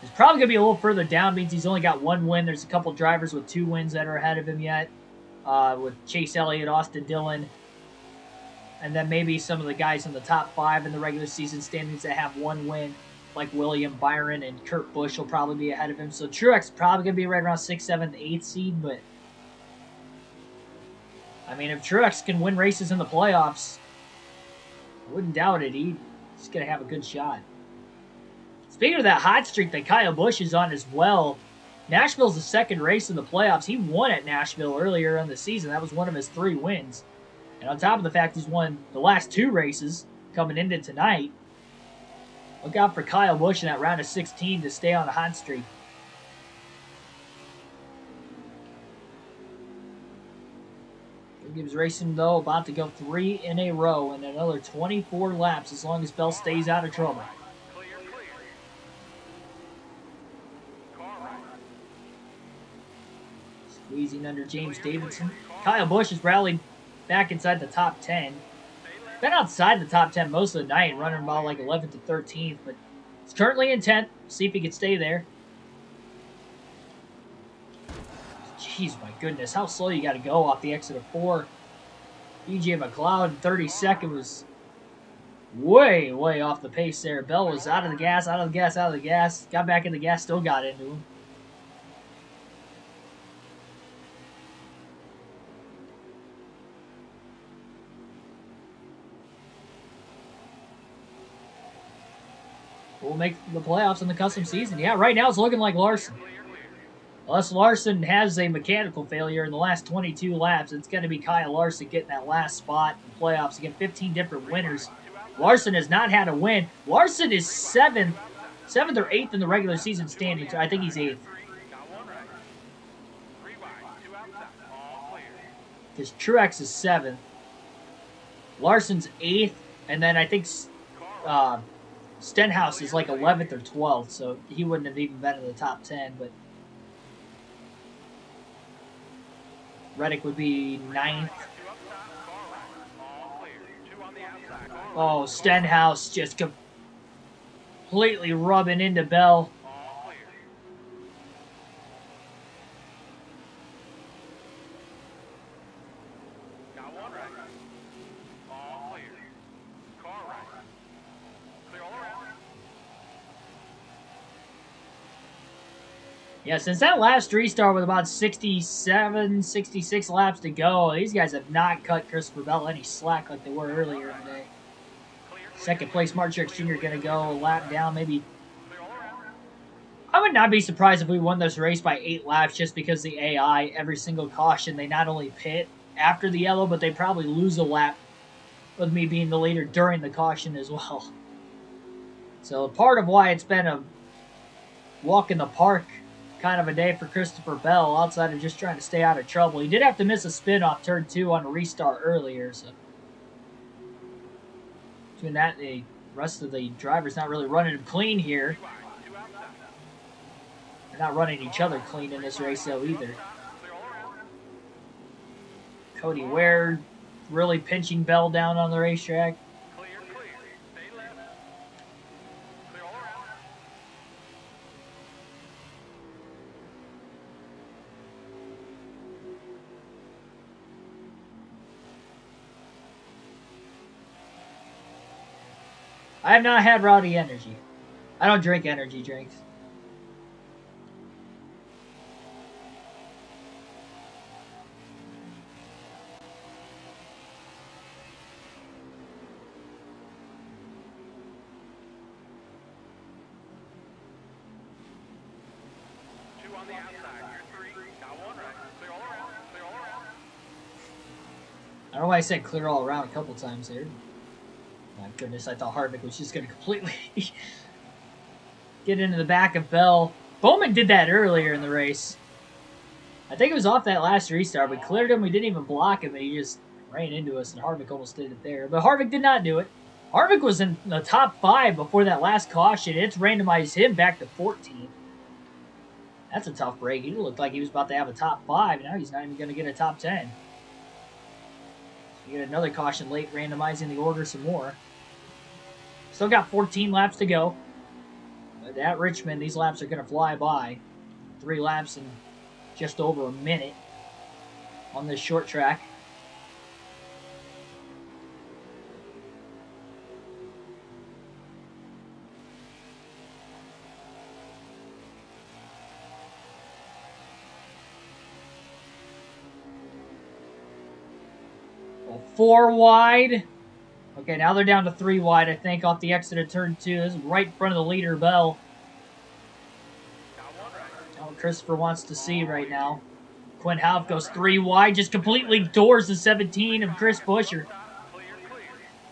S1: is probably going to be a little further down. Means he's only got 1 win. There's a couple drivers with 2 wins that are ahead of him yet. With Chase Elliott, Austin Dillon. And then maybe some of the guys in the top 5 in the regular season standings that have 1 win. Like William, Byron, and Kurt Busch will probably be ahead of him. So Truex is probably going to be right around 6th, 7th, 8th seed. But, I mean, if Truex can win races in the playoffs, I wouldn't doubt it. He's going to have a good shot. Speaking of that hot streak that Kyle Busch is on as well, Nashville's the 2nd race in the playoffs. He won at Nashville earlier in the season. That was one of his 3 wins. And on top of the fact he's won the last 2 races coming into tonight, look out for Kyle Busch in that round of 16 to stay on the hot streak. Gibbs Racing, though, about to go 3 in a row in another 24 laps as long as Bell stays out of trouble. Squeezing under James Davidson. Kyle Busch has rallied back inside the top 10. Been outside the top 10 most of the night, running about like 11th to 13th, but he's currently in 10th. See if he can stay there. Jeez, my goodness, how slow you got to go off the exit of 4. BJ McLeod in 32nd was way, way off the pace there. Bell was out of the gas, out of the gas, out of the gas. Got back in the gas, still got into him. We'll make the playoffs in the custom season. Yeah, right now it's looking like Larson. Unless Larson has a mechanical failure in the last 22 laps, it's going to be Kyle Larson getting that last spot in the playoffs. Again, 15 different winners. Larson has not had a win. Larson is 7th or 8th in the regular season standings. I think he's 8th. Because Truex is 7th. Larson's 8th. And then I think Stenhouse is like 11th or 12th, so he wouldn't have even been in the top 10, but Reddick would be 9th. Oh, Stenhouse just completely rubbing into Bell. Yeah, since that last restart with about 67, 66 laps to go, these guys have not cut Christopher Bell any slack like they were earlier in the day. 2nd place, Mark Truex Jr. going to go a lap down, maybe. I would not be surprised if we won this race by 8 laps just because the AI, every single caution, they not only pit, after the yellow, but they probably lose a lap with me being the leader during the caution as well. So part of why it's been a walk in the park kind of a day for Christopher Bell, outside of just trying to stay out of trouble. He did have to miss a spin off turn 2 on a restart earlier, so between that, the rest of the drivers not really running him clean here. They're not running each other clean in this race, though, either. Cody Ware really pinching Bell down on the racetrack. I have not had Rowdy Energy. I don't drink energy drinks. I don't know why I said clear all around a couple times there. My goodness, I thought Harvick was just going to completely get into the back of Bell. Bowman did that earlier in the race. I think it was off that last restart. We cleared him. We didn't even block him, and he just ran into us, and Harvick almost did it there. But Harvick did not do it. Harvick was in the top 5 before that last caution. It's randomized him back to 14th. That's a tough break. He looked like he was about to have a top 5. Now he's not even going to get a top 10. You get another caution late, randomizing the order some more. Still got 14 laps to go. But at Richmond, these laps are going to fly by. 3 laps in just over a minute on this short track. Well, 4 wide. Okay, now they're down to 3 wide, I think, off the exit of turn 2. This is right in front of the leader, Bell. What Christopher wants to see right now. Quinn Houff goes 3 wide, just completely doors the 17 of Chris Buescher.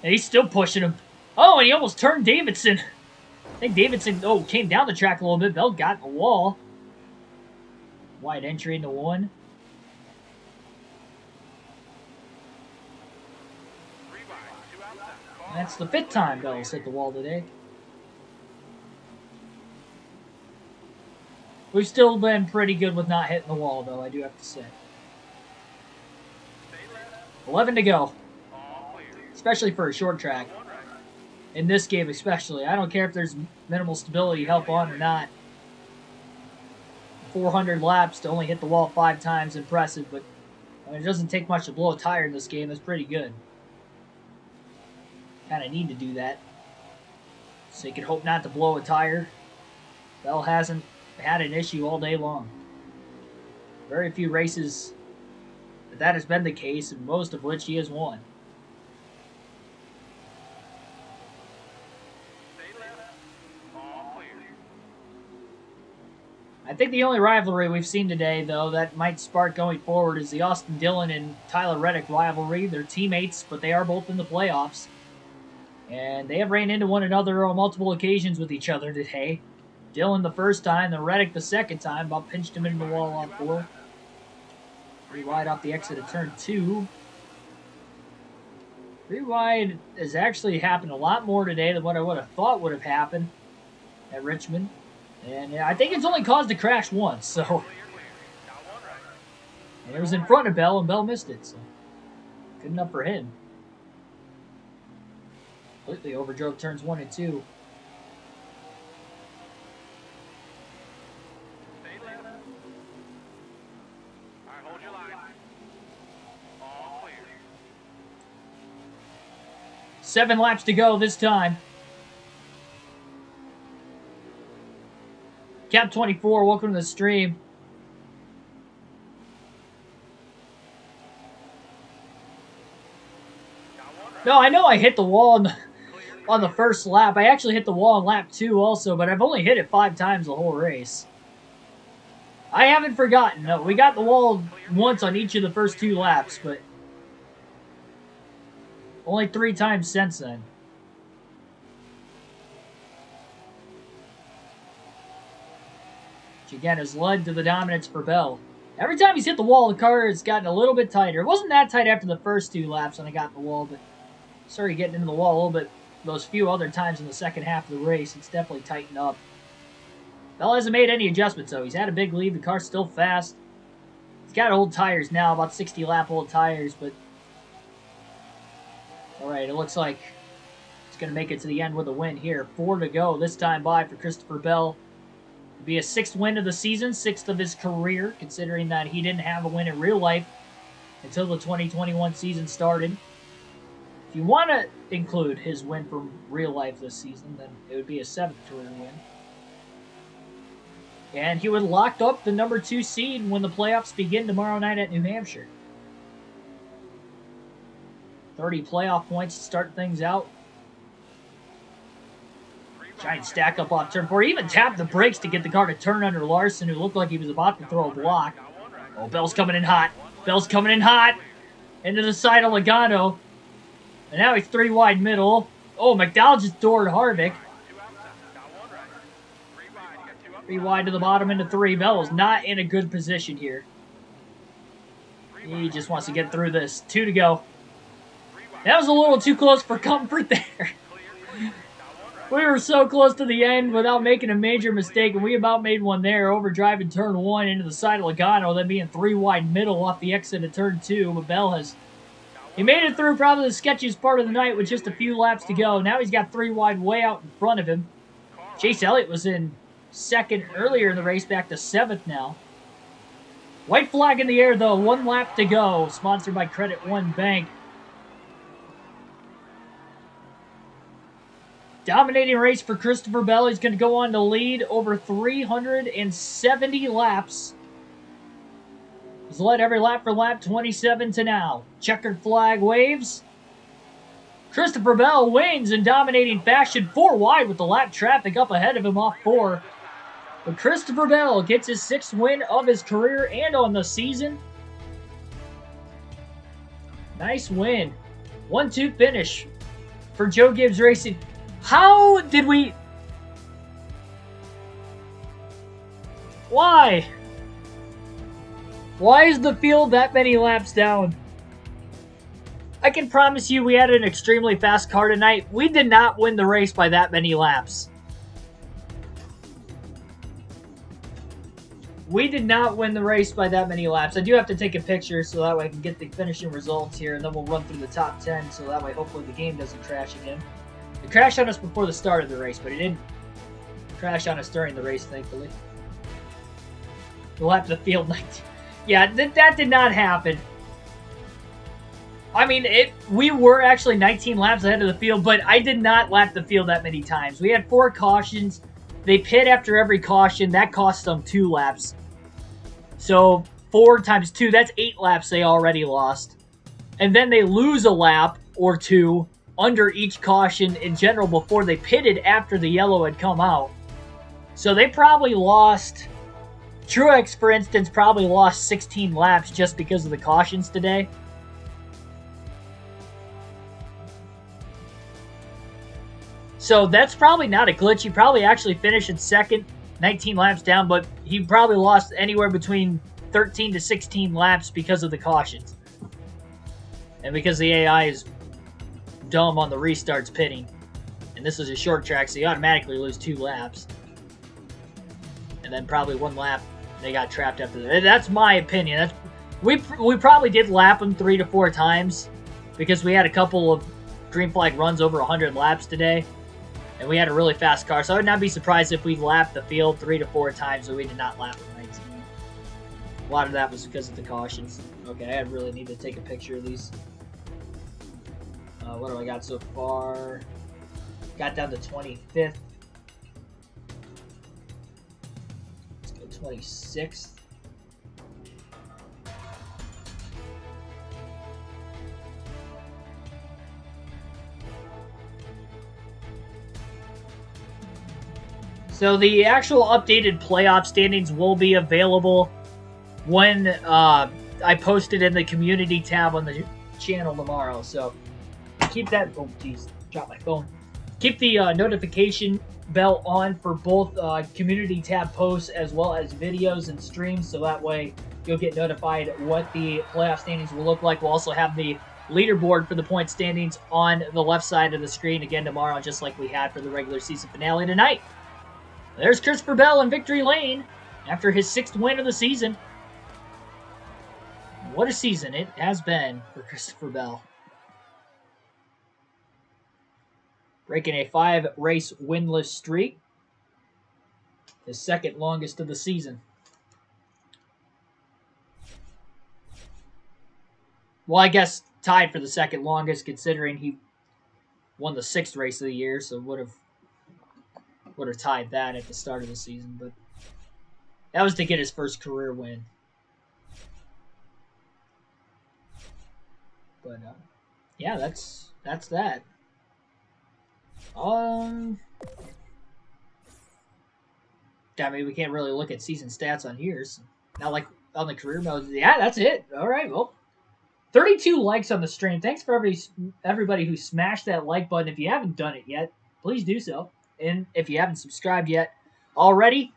S1: And he's still pushing him. Oh, and he almost turned Davidson. I think Davidson, came down the track a little bit. Bell got in the wall. Wide entry into 1. That's the 5th time Bell's hit the wall today. We've still been pretty good with not hitting the wall, though, I do have to say. 11 to go. Especially for a short track. In this game especially. I don't care if there's minimal stability help on or not. 400 laps to only hit the wall 5 times, impressive, but it doesn't take much to blow a tire in this game. That's pretty good. Kind of need to do that. So you can hope not to blow a tire. Bell hasn't had an issue all day long. Very few races that has been the case, and most of which he has won. I think the only rivalry we've seen today, though, that might spark going forward is the Austin Dillon and Tyler Reddick rivalry. They're teammates, but they are both in the playoffs. And they have ran into one another on multiple occasions with each other today. Dillon the first time, then Reddick the second time. About pinched him into the wall on 4. 3 wide off the exit of turn 2. 3 wide has actually happened a lot more today than what I would have thought would have happened at Richmond. And I think it's only caused a crash once, so. And it was in front of Bell, and Bell missed it, so. Good enough for him. Completely overdrove turns 1 and 2. Seven laps to go this time. Cap 24, welcome to the stream. No, I know I hit the wall on the first lap. I actually hit the wall on lap 2 also, but I've only hit it 5 times the whole race. I haven't forgotten. No, we got the wall once on each of the first 2 laps, but Only 3 times since then. Which again has led to the dominance for Bell. Every time he's hit the wall, the car has gotten a little bit tighter. It wasn't that tight after the first 2 laps when I got in the wall, but started getting into the wall a little bit those few other times in the second half of the race. It's definitely tightened up. Bell hasn't made any adjustments, though. He's had a big lead. The car's still fast. He's got old tires now, about 60 lap old tires, but alright, it looks like he's going to make it to the end with a win here. 4 to go this time by for Christopher Bell. It'll be a 6th win of the season, 6th of his career, considering that he didn't have a win in real life until the 2021 season started. If you want to include his win from real life this season, then it would be a 7th career win. And he would lock up the number 2 seed when the playoffs begin tomorrow night at New Hampshire. 30 playoff points to start things out. Trying to stack up off turn 4. He even tapped the brakes to get the car to turn under Larson, who looked like he was about to throw a block. Oh, Bell's coming in hot. Bell's coming in hot. Into the side of Logano. And now he's 3 wide middle. Oh, McDowell just doored Harvick. 3 wide to the bottom into 3. Bell is not in a good position here. He just wants to get through this. 2 to go. That was a little too close for comfort there. We were so close to the end without making a major mistake, and we about made one there, overdriving turn 1 into the side of Logano, then being 3 wide middle off the exit of turn 2. But Bell has... He made it through probably the sketchiest part of the night with just a few laps to go. Now he's got 3 wide way out in front of him. Chase Elliott was in 2nd earlier in the race, back to 7th now. White flag in the air, though. 1 lap to go. Sponsored by Credit One Bank. Dominating race for Christopher Bell. He's going to go on to lead over 370 laps. He's led every lap for lap 27 to now. Checkered flag waves. Christopher Bell wins in dominating fashion. 4 wide with the lap traffic up ahead of him off 4. But Christopher Bell gets his 6th win of his career and on the season. Nice win. 1-2 finish for Joe Gibbs Racing. How did we... Why? Why is the field that many laps down? I can promise you we had an extremely fast car tonight. We did not win the race by that many laps. We did not win the race by that many laps. I do have to take a picture so that way I can get the finishing results here, and then we'll run through the top 10 so that way hopefully the game doesn't crash again. It crashed on us before the start of the race, but it didn't crash on us during the race, thankfully. We'll have to field 19. Yeah, that did not happen. I mean, we were actually 19 laps ahead of the field, but I did not lap the field that many times. We had 4 cautions. They pit after every caution. That cost them 2 laps. So 4 times 2, that's 8 laps they already lost. And then they lose a lap or 2 under each caution in general before they pitted after the yellow had come out. So they probably lost... Truex, for instance, probably lost 16 laps just because of the cautions today. So that's probably not a glitch. He probably actually finished in 2nd, 19 laps down, but he probably lost anywhere between 13 to 16 laps because of the cautions. And because the AI is dumb on the restarts pitting. And this is a short track, so you automatically lose 2 laps. And then probably 1 lap they got trapped after that. That's my opinion. We probably did lap them 3 to 4 times because we had a couple of green flag runs over 100 laps today. And we had a really fast car, so I would not be surprised if we lapped the field 3 to 4 times, but we did not lap it 19. A lot of that was because of the cautions. Okay, I really need to take a picture of these. What do I got so far? Got down to 25th. Let's go 26th. So the actual updated playoff standings will be available when I post it in the community tab on the channel tomorrow. So keep that. Oh, jeez, dropped my phone. Keep the notification bell on for both community tab posts as well as videos and streams, so that way you'll get notified what the playoff standings will look like. We'll also have the leaderboard for the point standings on the left side of the screen again tomorrow, just like we had for the regular season finale tonight. There's Christopher Bell in victory lane after his 6th win of the season. What a season it has been for Christopher Bell. Breaking a 5-race winless streak. His 2nd longest of the season. Well, I guess tied for the 2nd longest, considering he won the 6th race of the year, so would have tied that at the start of the season. But that was to get his first career win. But yeah, that's that. I mean, we can't really look at season stats on here. So not like on the career mode. Yeah, that's it. All right, well. 32 likes on the stream. Thanks for everybody who smashed that like button. If you haven't done it yet, please do so. And if you haven't subscribed yet already,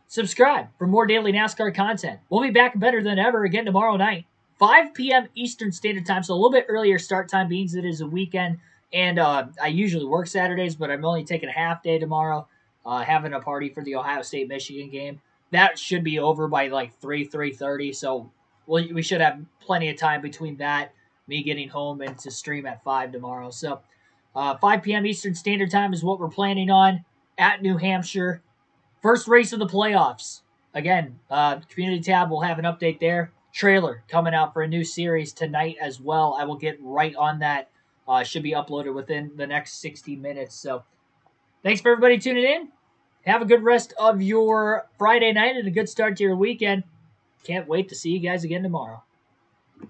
S1: subscribe for more daily NASCAR content. We'll be back better than ever again tomorrow night, 5 p.m. Eastern Standard Time, so a little bit earlier start time means it is a weekend. And I usually work Saturdays, but I'm only taking a half day tomorrow, having a party for the Ohio State-Michigan game. That should be over by like 3:30, so we should have plenty of time between that, me getting home, and to stream at 5 tomorrow. So 5 p.m. Eastern Standard Time is what we're planning on at New Hampshire. First race of the playoffs. Again, Community tab will have an update there. Trailer coming out for a new series tonight as well. I will get right on that. Should be uploaded within the next 60 minutes. So thanks for everybody tuning in. Have a good rest of your Friday night and a good start to your weekend. Can't wait to see you guys again tomorrow.